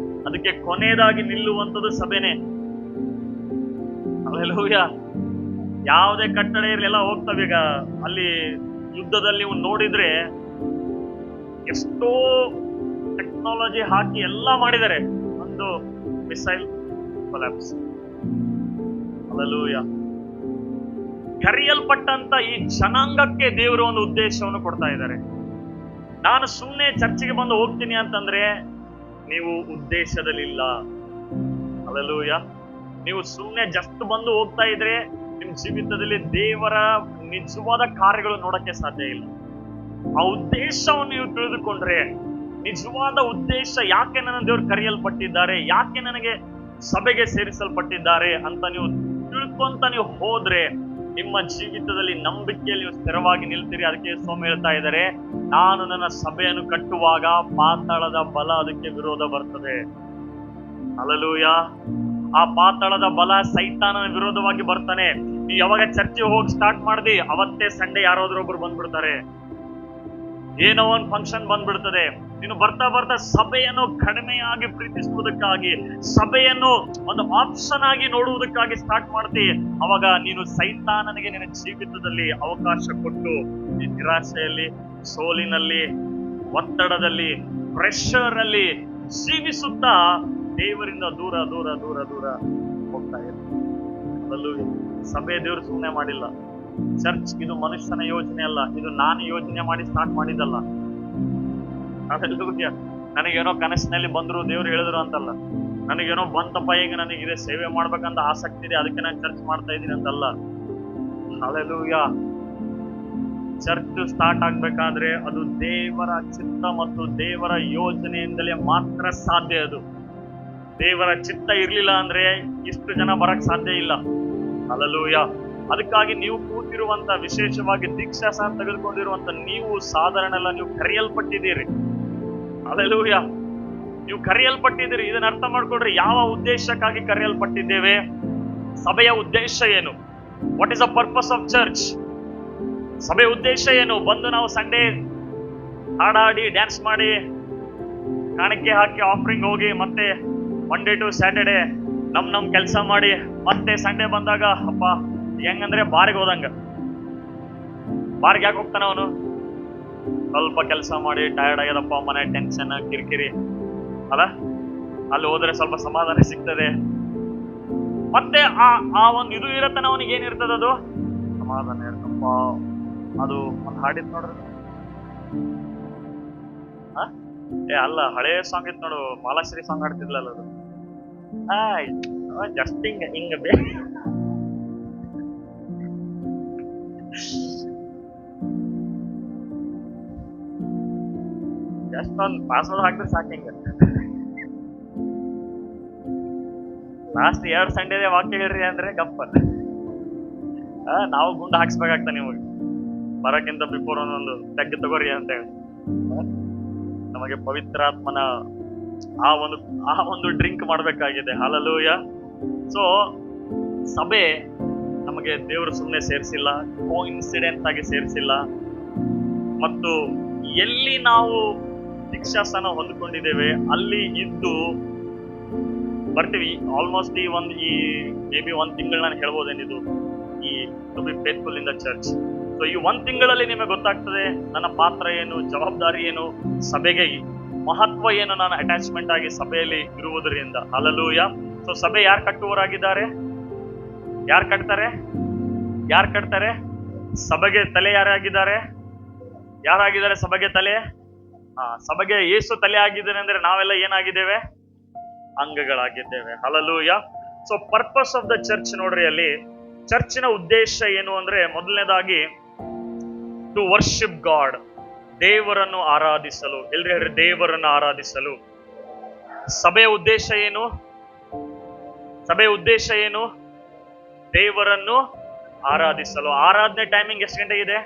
ಅದಕ್ಕೆ ಕೊನೆಯದಾಗಿ ನಿಲ್ಲುವಂಥದ್ದು ಸಭೆನೇ. ಹಲ್ಲೆಲೂಯಾ. ಯಾವುದೇ ಕಟ್ಟಡ ಇರಲಿಲ್ಲ, ಹೋಗ್ತವೆ. ಈಗ ಅಲ್ಲಿ ಯುದ್ಧದಲ್ಲಿ ನೀವು ನೋಡಿದ್ರೆ ಎಷ್ಟೋ ಟೆಕ್ನಾಲಜಿ ಹಾಕಿ ಎಲ್ಲ ಮಾಡಿದ್ದಾರೆ, ಒಂದು ಮಿಸೈಲ್ ಕೊಲ್ಯಾಪ್ಸ್. ಹಲ್ಲೆಲೂಯಾ. ಕರೆಯಲ್ಪಟ್ಟಂತ ಈ ಜನಾಂಗಕ್ಕೆ ದೇವರು ಒಂದು ಉದ್ದೇಶವನ್ನು ಕೊಡ್ತಾ ಇದ್ದಾರೆ. ನಾನು ಸುಮ್ಮನೆ ಚರ್ಚೆಗೆ ಬಂದು ಹೋಗ್ತೀನಿ ಅಂತಂದ್ರೆ ನೀವು ಉದ್ದೇಶದಲ್ಲಿಲ್ಲ. ಹಲ್ಲೆಲೂಯಾ. ನೀವು ಸುಮ್ಮನೆ ಜಸ್ಟ್ ಬಂದು ಹೋಗ್ತಾ ಇದ್ರೆ ನಿಮ್ ಜೀವಿತದಲ್ಲಿ ದೇವರ ನಿಜವಾದ ಕಾರ್ಯಗಳು ನೋಡಕ್ಕೆ ಸಾಧ್ಯ ಇಲ್ಲ. ಆ ಉದ್ದೇಶವನ್ನು ನೀವು ತಿಳಿದುಕೊಂಡ್ರೆ, ನಿಜವಾದ ಉದ್ದೇಶ, ಯಾಕೆ ನನ್ನ ದೇವರು ಕರೆಯಲ್ಪಟ್ಟಿದ್ದಾರೆ, ಯಾಕೆ ನನಗೆ ಸಭೆಗೆ ಸೇರಿಸಲ್ಪಟ್ಟಿದ್ದಾರೆ ಅಂತ ನೀವು ತಿಳ್ಕೊಂತ ನೀವು ಹೋದ್ರೆ ನಿಮ್ಮ ಜೀವಿತದಲ್ಲಿ ನಂಬಿಕೆಯಲ್ಲಿ ನೀವು ಸ್ಥಿರವಾಗಿ ನಿಲ್ತೀರಿ. ಅದಕ್ಕೆ ಸ್ವಾಮಿ ಹೇಳ್ತಾ ಇದ್ದಾರೆ, ನಾನು ನನ್ನ ಸಭೆಯನ್ನು ಕಟ್ಟುವಾಗ ಪಾತಾಳದ ಬಲ ಅದಕ್ಕೆ ವಿರೋಧ ಬರ್ತದೆ. ಹಲ್ಲೆಲೂಯಾ. ಆ ಪಾತಾಳದ ಬಲ ಸೈತಾನನ ವಿರೋಧವಾಗಿ ಬರ್ತಾನೆ. ನೀವು ಯಾವಾಗ ಚರ್ಚೆಗೆ ಹೋಗಿ ಸ್ಟಾರ್ಟ್ ಮಾಡ್ದಿ, ಅವತ್ತೇ ಸಂಡೆ ಯಾರಾದ್ರೊಬ್ರು ಬಂದ್ಬಿಡ್ತಾರೆ, ಏನೋ ಒಂದು ಫಂಕ್ಷನ್ ಬಂದ್ಬಿಡ್ತದೆ. ನೀನು ಬರ್ತಾ ಬರ್ತಾ ಸಭೆಯನ್ನು ಕಡಿಮೆಯಾಗಿ ಪ್ರೀತಿಸುವುದಕ್ಕಾಗಿ, ಸಭೆಯನ್ನು ಒಂದು ಆಪ್ಷನ್ ಆಗಿ ನೋಡುವುದಕ್ಕಾಗಿ ಸ್ಟಾರ್ಟ್ ಮಾಡ್ತಿ. ಅವಾಗ ನೀನು ಸೈತಾನನಿಗೆ ನಿನ್ನ ಜೀವಿತದಲ್ಲಿ ಅವಕಾಶ ಕೊಟ್ಟು ಈ ನಿರಾಶೆಯಲ್ಲಿ, ಸೋಲಿನಲ್ಲಿ, ಒತ್ತಡದಲ್ಲಿ, ಪ್ರೆಷರ್ ಅಲ್ಲಿ ಜೀವಿಸುತ್ತಾ ದೇವರಿಂದ ದೂರ ದೂರ ದೂರ ದೂರ ಹೋಗ್ತಾ ಇದೆ. ಅದರಲ್ಲೂ ಸಭೆ ದೇವರು ಸುಮ್ಮನೆ ಮಾಡಿಲ್ಲ. ಚರ್ಚ್ ಇದು ಮನುಷ್ಯನ ಯೋಜನೆ ಅಲ್ಲ, ಇದು ನಾನು ಯೋಜನೆ ಮಾಡಿ ಸ್ಟಾರ್ಟ್ ಮಾಡಿದಲ್ಲ. ನನಗೇನೋ ಕನಸಿನಲ್ಲಿ ಬಂದ್ರು ದೇವ್ರು ಹೇಳಿದ್ರು ಅಂತಲ್ಲ, ನನಗೇನೋ ಬಂತಪ್ಪ ಈಗ ನನಗಿದೆ ಸೇವೆ ಮಾಡ್ಬೇಕಂತ ಆಸಕ್ತಿ ಇದೆ ಅದಕ್ಕೆ ನಾನು ಚರ್ಚ್ ಮಾಡ್ತಾ ಇದ್ದೀನಿ ಅಂತಲ್ಲ. ಹಲ್ಲೆಲೂಯಾ. ಚರ್ಚ್ ಸ್ಟಾರ್ಟ್ ಆಗ್ಬೇಕಾದ್ರೆ ಅದು ದೇವರ ಚಿತ್ತ ಮತ್ತು ದೇವರ ಯೋಜನೆಯಿಂದಲೇ ಮಾತ್ರ ಸಾಧ್ಯ. ಅದು ದೇವರ ಚಿತ್ತ ಇರ್ಲಿಲ್ಲ ಅಂದ್ರೆ ಇಷ್ಟು ಜನ ಬರಕ್ ಸಾಧ್ಯ ಇಲ್ಲ. ಹಲ್ಲೆಲೂಯಾ. ಅದಕ್ಕಾಗಿ ನೀವು ಕೂತಿರುವಂತ, ವಿಶೇಷವಾಗಿ ದೀಕ್ಷಾಸ್ನಾನ ತೆಗೆದುಕೊಂಡಿರುವಂತ ನೀವು ಸಾಧಾರಣ ಅಲ್ಲ, ನೀವು ಕರೆಯಲ್ಪಟ್ಟಿದ್ದೀರಿ. ಹಲ್ಲೆಲೂಯಾ. ನೀವು ಕರೆಯಲ್ಪಟ್ಟಿದ್ದೀರಿ. ಇದನ್ನ ಅರ್ಥ ಮಾಡ್ಕೊಡ್ರಿ. ಯಾವ ಉದ್ದೇಶಕ್ಕಾಗಿ ಕರೆಯಲ್ಪಟ್ಟಿದ್ದೇವೆ? ಸಭೆಯ ಉದ್ದೇಶ ಏನು? What is the purpose of church? ಸಭೆಯ ಉದ್ದೇಶ ಏನು? ಬಂದು ನಾವು ಸಂಡೇ ಹಾಡಾಡಿ ಡ್ಯಾನ್ಸ್ ಮಾಡಿ ಕಾಣಿಕೆ ಹಾಕಿ ಆಫರಿಂಗ್ ಹೋಗಿ ಮತ್ತೆ ಮಂಡೇ ಟು ಸ್ಯಾಟರ್ಡೆ ನಮ್ ಕೆಲಸ ಮಾಡಿ ಮತ್ತೆ ಸಂಡೇ ಬಂದಾಗ ಅಪ್ಪ ಹೆಂಗಂದ್ರೆ ಬಾರಿಗೆ ಹೋದಂಗ. ಬಾರಿಗೆ ಯಾಕೆ ಹೋಗ್ತಾನ ಅವನು? ಸ್ವಲ್ಪ ಕೆಲಸ ಮಾಡಿ ಟಯರ್ಡ್ ಆಗ್ಯದಪ್ಪ, ಮನೆ ಟೆನ್ಷನ್ ಕಿರಿಕಿರಿ ಅಲ್ಲ, ಅಲ್ಲಿ ಹೋದ್ರೆ ಸ್ವಲ್ಪ ಸಮಾಧಾನ ಸಿಗ್ತದೆ. ಮತ್ತೆ ಆ ಒಂದು ಇದು ಇರತ್ತಾನ, ಅವನಿಗೆ ಏನಿರ್ತದ? ಅದು ಸಮಾಧಾನ ಇರ್ತಪ್ಪ. ಅದು ಒಂದು ಹಾಡಿತ್ ನೋಡ್ರಿ, ಅಲ್ಲ ಹಳೇ ಸಾಂಗ್ ಇತ್ತು ನೋಡು, ಮಾಲಾಶ್ರೀ ಸಾಂಗ್ ಹಾಡ್ತಿದ್ಲಲ್ಲ ಅದು. ಜಸ್ಟ್ ಹಿಂಗ ಜಸ್ಟ್ ಒಂದು ಪಾಸ್ವರ್ಡ್ ಹಾಕಿದ್ರೆ ಸಾಕು. ಹಿಂಗ ಲಾಸ್ಟ್ 2 ಸಂಡೇದೇ ವಾಕ್ಯ ಹೇಳ್ರಿ ಅಂದ್ರೆ ಗಪ್ಪ ನಾವು ಗುಂಡು ಹಾಕ್ಸ್ಬೇಕಾಗ್ತ ನಿಮಗೆ. ಬರಕ್ಕಿಂತ ಬಿಫೋರ್ ಒಂದೊಂದು ತೆಗ್ದು ತಗೋರಿ ಅಂತ ಹೇಳಿ ನಮಗೆ ಪವಿತ್ರಾತ್ಮನ ಆ ಒಂದು ಡ್ರಿಂಕ್ ಮಾಡ್ಬೇಕಾಗಿದೆ. ಹಲ್ಲೆಲೂಯಾ. ಸೊ ಸಭೆ ನಮಗೆ ದೇವರು ಸುಮ್ಮನೆ ಸೇರಿಸಿಲ್ಲ, ಕೋಇನ್ಸಿಡೆಂಟ್ ಆಗಿ ಸೇರಿಸಿಲ್ಲ. ಮತ್ತು ಎಲ್ಲಿ ನಾವು ದೀಕ್ಷಾಸ್ಥಾನ ಹೊಂದ್ಕೊಂಡಿದ್ದೇವೆ ಅಲ್ಲಿ ಇದ್ದು ಬರ್ತೀವಿ. ಆಲ್ಮೋಸ್ಟ್ ಈ ಮೇ ಬಿ 1 ತಿಂಗಳು ನಾನು ಹೇಳ್ಬೋದೇನಿದು ಈ to be faithful in the church. So ಈ 1 ತಿಂಗಳಲ್ಲಿ ನಿಮಗೆ ಗೊತ್ತಾಗ್ತದೆ ನನ್ನ ಪಾತ್ರ ಏನು, ಜವಾಬ್ದಾರಿ ಏನು, ಸಭೆಗೆ ಮಹತ್ವ ಏನು, ನಾನು ಅಟ್ಯಾಚ್ಮೆಂಟ್ ಆಗಿ ಸಭೆಯಲ್ಲಿ ಇರುವುದರಿಂದ. ಹಲ್ಲೆಲೂಯಾ. ಸೊ ಸಭೆ ಯಾರು ಕಟ್ಟುವವರಾಗಿದ್ದಾರೆ? ಯಾರು ಕಟ್ತಾರೆ? ಸಭೆಗೆ ತಲೆ ಯಾರಾಗಿದ್ದಾರೆ? ಸಭೆಗೆ ತಲೆ? ಸಭೆಗೆ ಯೇಸು ತಲೆ ಆಗಿದ್ದಾನೆ ಅಂದ್ರೆ ನಾವೆಲ್ಲ ಏನಾಗಿದ್ದೇವೆ? ಅಂಗಗಳಾಗಿದ್ದೇವೆ. Hallelujah. So purpose of the church ನೋಡ್ರಿ, ಅಲ್ಲಿ ಚರ್ಚಿನ ಉದ್ದೇಶ ಏನು ಅಂದ್ರೆ ಮೊದಲನೇದಾಗಿ ಟು ವರ್ಷಿಪ್ ಗಾಡ್, ದೇವರನ್ನು ಆರಾಧಿಸಲು. ಎಲ್ರಿ ಹೇಳ್ರಿ, ದೇವರನ್ನು ಆರಾಧಿಸಲು. ಸಭೆಯ ಉದ್ದೇಶ ಏನು? ದೇವರನ್ನು ಆರಾಧಿಸಲು. ಆರಾಧನೆ ಟೈಮಿಂಗ್ ಎಷ್ಟು ಗಂಟೆಗೆ ಇದೆ?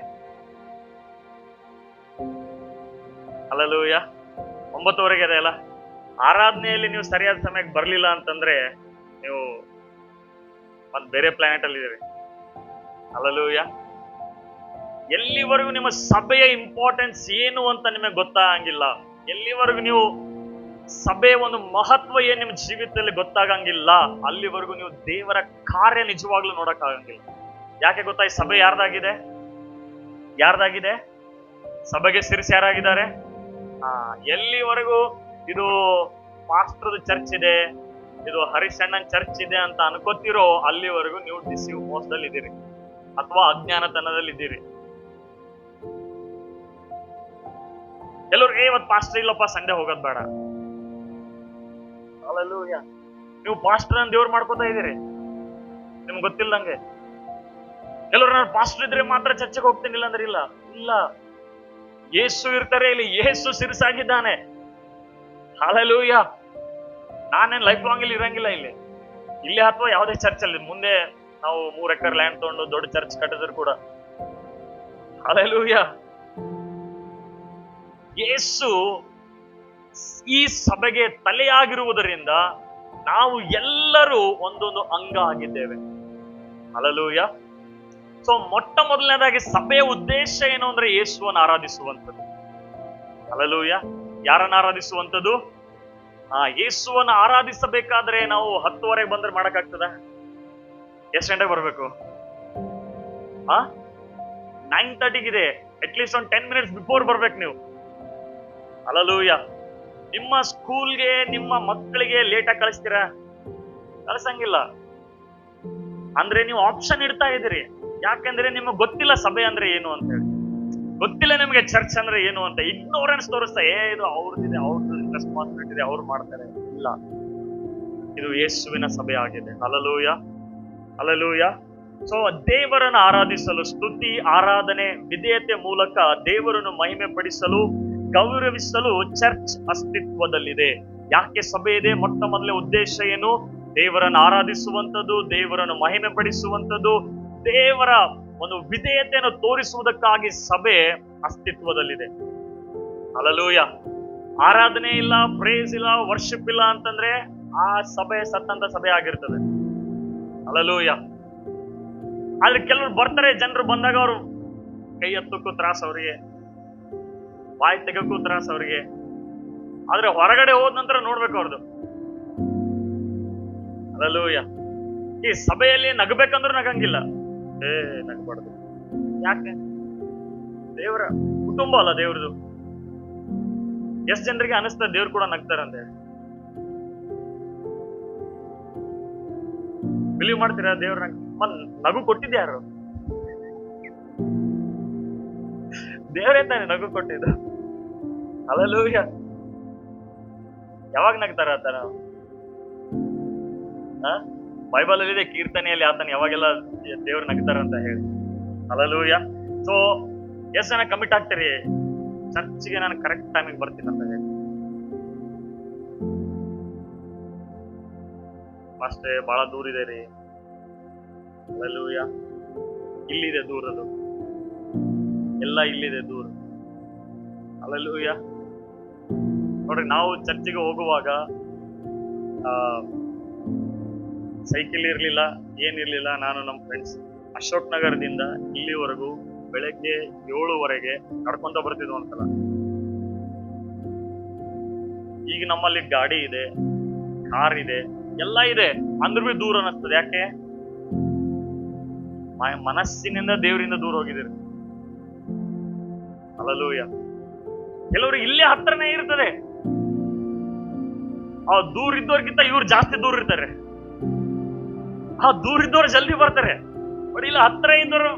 ಹಲ್ಲೆಲೂಯಾ. 9:30 ಇದೆ ಅಲ್ಲ. ಆರಾಧನೆಯಲ್ಲಿ ನೀವು ಸರಿಯಾದ ಸಮಯಕ್ಕೆ ಬರ್ಲಿಲ್ಲ ಅಂತಂದ್ರೆ ನೀವು ಮತ್ ಬೇರೆ ಪ್ಲಾನೆಟ್ ಅಲ್ಲಿ ಇದೀರಿ. ಹಲ್ಲೆಲೂಯಾ. ಎಲ್ಲಿವರೆಗೂ ನಿಮ್ಮ ಸಭೆಯ ಇಂಪಾರ್ಟೆನ್ಸ್ ಏನು ಅಂತ ನಿಮಗೆ ಗೊತ್ತಾಗಂಗಿಲ್ಲ, ಎಲ್ಲಿವರೆಗೂ ನೀವು ಸಭೆಯ ಒಂದು ಮಹತ್ವ ಏನು ನಿಮ್ಮ ಜೀವಿತದಲ್ಲಿ ಗೊತ್ತಾಗಂಗಿಲ್ಲ, ಅಲ್ಲಿವರೆಗೂ ನೀವು ದೇವರ ಕಾರ್ಯ ನಿಜವಾಗ್ಲೂ ನೋಡಕ್ ಆಗಂಗಿಲ್ಲ. ಯಾಕೆ ಗೊತ್ತಾ? ಈ ಸಭೆ ಯಾರ್ದಾಗಿದೆ? ಸಭೆಗೆ ಶಿರಸ್ ಯಾರಾಗಿದ್ದಾರೆ? ಎಲ್ಲಿವರೆಗೂ ಇದು ಪಾಸ್ಟರ್ದ ಚರ್ಚ್ ಇದೆ, ಇದು ಹರಿಶಣ್ಣನ್ ಚರ್ಚ್ ಇದೆ ಅಂತ ಅನ್ಕೋತಿರೋ ಅಲ್ಲಿವರೆಗೂ ನೀವು ಮೋಸದಲ್ಲಿ ಇದ್ದೀರಿ ಅಥವಾ ಅಜ್ಞಾನತನದಲ್ಲಿ ಇದ್ದೀರಿ. ಎಲ್ಲರೂ ಇವತ್ತು ಪಾಸ್ಟರ್ ಇಲ್ಲಪ್ಪ, ಸಂಡೆ ಹೋಗೋದ್ ಬೇಡ. ಹಲ್ಲೆಲೂಯಾ. ನೀವು ಪಾಸ್ಟರ್ ಅನ್ನು ದೇವ್ರು ಮಾಡ್ಕೋತಾ ಇದ್ದೀರಿ ನಿಮ್ಗೆ ಗೊತ್ತಿಲ್ಲದಂಗೆ. ಎಲ್ಲರೂ ನಾನು ಪಾಸ್ಟರ್ ಇದ್ರೆ ಮಾತ್ರ ಚರ್ಚೆಗೆ ಹೋಗ್ತೀನಿಲ್ಲ ಅಂದ್ರೆ ಇಲ್ಲ. ಯೇಸು ಇರ್ತಾರೆ ಇಲ್ಲಿ, ಯೇಸು ಶಿರಸಾಗಿದ್ದಾನೆ. ಹಲ್ಲೆಲೂಯಾ. ನಾನೇನ್ ಲೈಫ್ ಲಾಂಗ್ ಇಲ್ಲಿ ಇರಂಗಿಲ್ಲ, ಇಲ್ಲಿ ಅಥವಾ ಯಾವುದೇ ಚರ್ಚ್ ಅಲ್ಲಿ. ಮುಂದೆ ನಾವು 3 ಎಕರೆ ಲ್ಯಾಂಡ್ ತಗೊಂಡು ದೊಡ್ಡ ಚರ್ಚ್ ಕಟ್ಟಿದ್ರು ಕೂಡ. ಹಲ್ಲೆಲೂಯಾ. ಯೇಸು ಈ ಸಭೆಗೆ ತಲೆಯಾಗಿರುವುದರಿಂದ ನಾವು ಎಲ್ಲರೂ ಒಂದೊಂದು ಅಂಗ ಆಗಿದ್ದೇವೆ. ಹಲ್ಲೆಲೂಯಾ. ಸೊ ಮೊಟ್ಟ ಮೊದಲನೇದಾಗಿ ಸಭೆಯ ಉದ್ದೇಶ ಏನು ಅಂದ್ರೆ ಯೇಸುವನ್ನು ಆರಾಧಿಸುವಂಥದ್ದು. ಹಲ್ಲೆಲೂಯಾ. ಯಾರನ್ನ ಆರಾಧಿಸುವಂಥದ್ದು? ಯೇಸುವನ್ನು ಆರಾಧಿಸಬೇಕಾದ್ರೆ ನಾವು 10:30 ಬಂದ್ರೆ ಮಾಡಕ್ಕಾಗ್ತದ? ಎಷ್ಟು ಗಂಟೆಗೆ ಬರ್ಬೇಕು? 9:30 ಇದೆ. ಅಟ್ಲೀಸ್ಟ್ ಒಂದು 10 minutes ಬಿಫೋರ್ ಬರ್ಬೇಕು ನೀವು. ಹಲ್ಲೆಲೂಯಾ. ನಿಮ್ಮ ಸ್ಕೂಲ್ಗೆ ನಿಮ್ಮ ಮಕ್ಕಳಿಗೆ ಲೇಟಾಗಿ ಕಳಿಸ್ತೀರಾ? ಕಳಿಸಂಗಿಲ್ಲ. ಅಂದ್ರೆ ನೀವು ಆಪ್ಷನ್ ಇಡ್ತಾ ಇದ್ದೀರಿ. ಯಾಕಂದ್ರೆ ನಿಮಗೆ ಗೊತ್ತಿಲ್ಲ ಸಭೆ ಅಂದ್ರೆ ಏನು ಅಂತ ಹೇಳಿ, ಗೊತ್ತಿಲ್ಲ ನಿಮಗೆ ಚರ್ಚ್ ಅಂದ್ರೆ ಏನು ಅಂತ. ಇಗ್ನೋರೆನ್ಸ್ ತೋರಿಸ್ತಾ, ಇದು ಅವ್ರದ್ದಿದೆ, ಅವ್ರದ್ದು ರೆಸ್ಪಾನ್ಸಿಬಿಲಿಟಿ ಇದೆ, ಅವ್ರು ಮಾಡ್ತಾರೆ. ಇಲ್ಲ, ಇದು ಯೇಸುವಿನ ಸಭೆ ಆಗಿದೆ. ಹಲ್ಲೆಲೂಯಾ. ಸೊ ದೇವರನ್ನು ಆರಾಧಿಸಲು, ಸ್ತುತಿ, ಆರಾಧನೆ, ವಿಧೇಯತೆ ಮೂಲಕ ದೇವರನ್ನು ಮಹಿಮೆ ಪಡಿಸಲು, ಗೌರವಿಸಲು ಚರ್ಚ್ ಅಸ್ತಿತ್ವದಲ್ಲಿದೆ. ಯಾಕೆ ಸಭೆ ಇದೆ? ಮೊಟ್ಟ ಮೊದಲನೇ ಉದ್ದೇಶ ಏನು? ದೇವರನ್ನು ಆರಾಧಿಸುವಂಥದ್ದು, ದೇವರನ್ನು ಮಹಿಮೆ ಪಡಿಸುವಂಥದ್ದು, ದೇವರ ಒಂದು ವಿಧೇಯತೆಯನ್ನು ತೋರಿಸುವುದಕ್ಕಾಗಿ ಸಭೆ ಅಸ್ತಿತ್ವದಲ್ಲಿದೆ. ಹಲ್ಲೆಲೂಯಾ. ಆರಾಧನೆ ಇಲ್ಲ, ಪ್ರೇಸ್ ಇಲ್ಲ, ವರ್ಷಿಪ್ ಇಲ್ಲ ಅಂತಂದ್ರೆ ಆ ಸಭೆ ಸತ್ತಂತ ಸಭೆ ಆಗಿರ್ತದೆ. ಹಲ್ಲೆಲೂಯಾ. ಆದ್ರೆ ಕೆಲವರು ಬರ್ತಾರೆ, ಜನರು ಬಂದಾಗ ಅವರು ಕೈ ಎತ್ತಕ್ಕೂ ತ್ರಾಸ ಅವರಿಗೆ, ಬಾಯಿ ತೆಗಕ್ಕೂ ತ್ರಾಸ ಅವರಿಗೆ. ಆದ್ರೆ ಹೊರಗಡೆ ಹೋದ ನಂತರ ನೋಡ್ಬೇಕು ಅವ್ರದ್ದು. ಹಲ್ಲೆಲೂಯಾ. ಈ ಸಭೆಯಲ್ಲಿ ನಗಬೇಕಂದ್ರೂ ನಗಂಗಿಲ್ಲ, ನಗಬಾರ್ದು. ಯಾಕೆ? ದೇವರ ಕುಟುಂಬ ಅಲ್ಲ ದೇವ್ರದು. ಎಷ್ಟು ಜನರಿಗೆ ಅನಿಸ್ತದೆ ದೇವ್ರು ಕೂಡ ನಗ್ತಾರಂತೆ? ಬಿಲೀವ್ ಮಾಡ್ತೀರಾ ದೇವ್ರ ನಗು ಕೊಟ್ಟಿದ್ಯಾರು? ದೇವರೇ ತಾನೆ ನಗು ಕೊಟ್ಟಿದ್ದು. ಹಲ್ಲೆಲೂಯಾ. ಯಾವಾಗ ನಗ್ತಾರ ಆತನ? ಬೈಬಲ್ ಅಲ್ಲಿ ಇದೆ, ಕೀರ್ತನೆಯಲ್ಲಿ ಆತನ ಯಾವಾಗೆಲ್ಲ ದೇವ್ರು ನಗ್ತಾರ ಅಂತ ಹೇಳಿ. ಹಲ್ಲೆಲೂಯಾ. ಸೊ ಎಷ್ಟು ಜನ ಕಮಿಟ್ ಆಗ್ತೀರಿ ಚರ್ಚ್ಗೆ ನಾನು ಕರೆಕ್ಟ್ ಟೈಮಿಗೆ ಬರ್ತೀನಿ ಅಂತ ಹೇಳಿ? ಅಷ್ಟೇ, ಬಹಳ ದೂರ ಇದೆ ರೀ. ಹಲ್ಲೆಲೂಯಾ. ಇಲ್ಲಿದೆ ದೂರದು. ಎಲ್ಲ ಇಲ್ಲಿದೆ ದೂರ. ಹಲ್ಲೆಲೂಯಾ. ನೋಡ್ರಿ, ನಾವು ಚರ್ಚಿಗೆ ಹೋಗುವಾಗ ಸೈಕಲ್ ಇರ್ಲಿಲ್ಲ, ಏನಿರ್ಲಿಲ್ಲ. ನಾನು ನಮ್ಮ ಫ್ರೆಂಡ್ಸ್ ಅಶೋಕ್ ನಗರದಿಂದ ಇಲ್ಲಿವರೆಗೂ ಬೆಳಗ್ಗೆ 7:00 ನಡ್ಕೊಂತ ಬರ್ತಿದ್ವು ಅಂತಲ್ಲ. ಈಗ ನಮ್ಮಲ್ಲಿ ಗಾಡಿ ಇದೆ, ಕಾರ್ ಇದೆ, ಎಲ್ಲ ಇದೆ, ಅಂದ್ರೂ ಬಿ ದೂರ ಅನ್ನಿಸ್ತದೆ. ಯಾಕೆ? ಮನಸ್ಸಿನಿಂದ ದೇವರಿಂದ ದೂರ ಹೋಗಿದ್ದೀರಿ. ಹಲ್ಲೆಲೂಯಾ. ಕೆಲವರು ಇಲ್ಲೇ ಹತ್ರನೇ ಇರ್ತದೆ. ಆ ದೂರ ಇದ್ದವ್ರಿಗಿಂತ ಇವ್ರು ಜಾಸ್ತಿ ದೂರ ಇರ್ತಾರೆ. ಆ ದೂರ ಇದ್ದವ್ರು ಜಲ್ದಿ ಬರ್ತಾರೆ. ಬಟ್ ಇಲ್ಲ, ಹತ್ರ ಇದ್ದವರು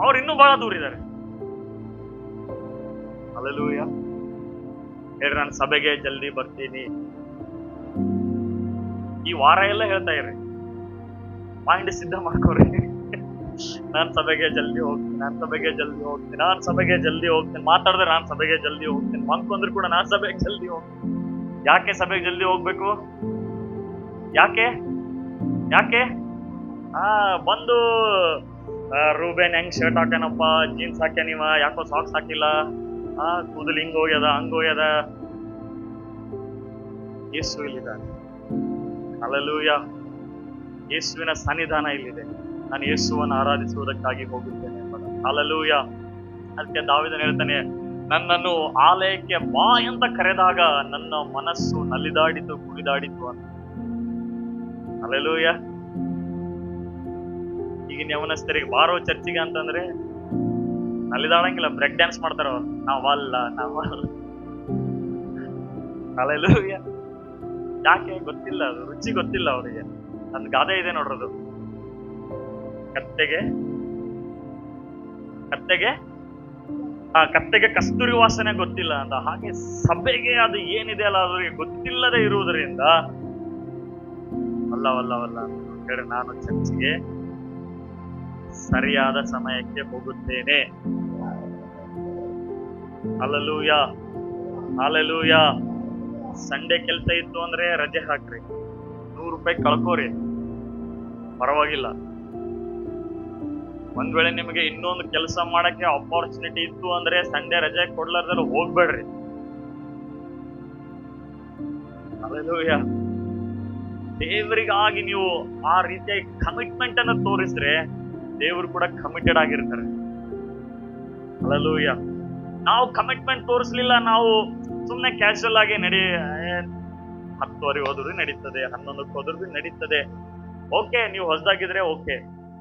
ಅವ್ರು ಇನ್ನೂ ಬಹಳ ದೂರ ಇದ್ದಾರೆ. ಹಲ್ಲೆಲೂಯಾ. ಹೇಳ್ರಿ, ನಾನು ಸಭೆಗೆ ಜಲ್ದಿ ಬರ್ತೀನಿ. ಈ ವಾರ ಎಲ್ಲ ಹೇಳ್ತಾ ಇರ್ರಿ, ಮೈಂಡ್ ಸಿದ್ಧ ಮಾಡ್ಕೋರಿ. ನಾನ್ ಸಭೆಗೆ ಜಲ್ದಿ ಹೋಗ್ತೀನಿ, ನಾನ್ ಸಭೆಗೆ ಜಲ್ದಿ ಹೋಗ್ತೀನಿ, ನಾನ್ ಸಭೆಗೆ ಜಲ್ದಿ ಹೋಗ್ತೀನಿ. ಮಾತಾಡಿದ್ರೆ ನಾನ್ ಸಭೆಗೆ ಜಲ್ದಿ ಹೋಗ್ತೀನಿ, ಮನ್ಕೊಂಡ್ರು ಕೂಡ ನಾನ್ ಸಭೆಗೆ ಜಲ್ದಿ ಹೋಗ್ತೀನಿ. ಯಾಕೆ ಸಭೆಗೆ ಜಲ್ದಿ ಹೋಗ್ಬೇಕು? ಯಾಕೆ ಯಾಕೆ ಬಂದು ರೂಬೇನ್ ಹೆಂಗ್ ಶರ್ಟ್ ಹಾಕ್ಯಾನಪ್ಪ, ಜೀನ್ಸ್ ಹಾಕ್ಯಾನಿವ, ಯಾಕೋ ಸಾಕ್ಸ್ ಹಾಕಿಲ್ಲ, ಕೂದಲು ಹಿಂಗ್ ಹೋಗ್ಯದ, ಹಂಗ್ ಹೋಗ್ಯದ. ಯೇಸು ಇಲ್ಲಿದ್ದಾನೆ. ಹಲ್ಲೆಲೂಯಾ. ಯೇಸುವಿನ ಸನ್ನಿಧಾನ ಇಲ್ಲಿದೆ. ನಾನು ಯೇಸುವನ್ನು ಆರಾಧಿಸುವುದಕ್ಕಾಗಿ ಹೋಗುತ್ತೇನೆ. ಹಲ್ಲೆಲೂಯಾ. ಅದಕ್ಕೆ ದಾವೀದನು ಹೇಳ್ತಾನೆ, ನನ್ನನ್ನು ಆಲಯಕ್ಕೆ ಬಾ ಅಂತ ಕರೆದಾಗ ನನ್ನ ಮನಸ್ಸು ನಲಿದಾಡಿತು, ಕುಣಿದಾಡಿತು ಅಂತ. ಹಲ್ಲೆಲೂಯಾ. ಈಗಿನ ಯವನಸ್ಥರಿಗೆ ಬಾರೋ ಚರ್ಚಿಗೆ ಅಂತಂದ್ರೆ ನಲಿದಾಡಂಗಿಲ್ಲ, ಬ್ರೇಕ್ ಡ್ಯಾನ್ಸ್ ಮಾಡ್ತಾರ ಅವ್ರು. ನಾವಲ್ಲ. ಹಲ್ಲೆಲೂಯಾ. ಯಾಕೆ ಗೊತ್ತಿಲ್ಲ, ಅದು ರುಚಿ ಗೊತ್ತಿಲ್ಲ ಅವರಿಗೆ. ನನ್ ಗಾದೆ ಇದೆ ನೋಡ್ರದು, ಕತ್ತೆಗೆ ಕಸ್ತೂರಿ ವಾಸನೆ ಗೊತ್ತಿಲ್ಲ ಅಂತ. ಹಾಗೆ ಸಭೆಗೆ ಅದು ಏನಿದೆ ಅಲ್ಲ, ಅವರಿಗೆ ಗೊತ್ತಿಲ್ಲದೆ ಇರುವುದರಿಂದ ಅಲ್ಲ ಹೇಳಿ, ನಾನು ಚರ್ಚಿಗೆ ಸರಿಯಾದ ಸಮಯಕ್ಕೆ ಹೋಗುತ್ತೇನೆ. ಹಲ್ಲೆಲೂಯಾ. ಹಲ್ಲೆಲೂಯಾ. ಸಂಡೇ ಕೆಲ್ಸ ಇತ್ತು ಅಂದ್ರೆ ರಜೆ ಹಾಕ್ರಿ, ₹100 ಕಳ್ಕೋರಿ, ಪರವಾಗಿಲ್ಲ. ಒಂದ್ ವೇಳೆ ನಿಮಗೆ ಇನ್ನೊಂದು ಕೆಲಸ ಮಾಡಕ್ಕೆ ಆಪರ್ಚುನಿಟಿ ಇತ್ತು ಅಂದ್ರೆ ಸಂಡೇ ರಜೆ ಕೊಡ್ಲಾರ್ದಲ್ಲಿ ಹೋಗ್ಬೇಡ್ರಿ. ಹಲ್ಲೆಲೂಯಾ. ದೇವರಿಗಾಗಿ ನೀವು ಆ ರೀತಿಯ ಕಮಿಟ್ಮೆಂಟ್ ಅನ್ನು ತೋರಿಸಿದ್ರೆ ದೇವರು ಕೂಡ ಕಮಿಟೆಡ್ ಆಗಿರ್ತಾರೆ. ಹಲ್ಲೆಲೂಯಾ. ನಾವು ಕಮಿಟ್ಮೆಂಟ್ ತೋರಿಸ್ಲಿಲ್ಲ, ನಾವು ಸುಮ್ನೆ ಕ್ಯಾಶುವಲ್ ಆಗಿ 10:00 ಹೋದ್ರು ನಡೀತದೆ, 11ಕ್ಕೆ ಹೋದ್ರು ನಡೀತದೆ. ಓಕೆ, ನೀವು ಹೊಸದಾಗಿದ್ರೆ ಓಕೆ,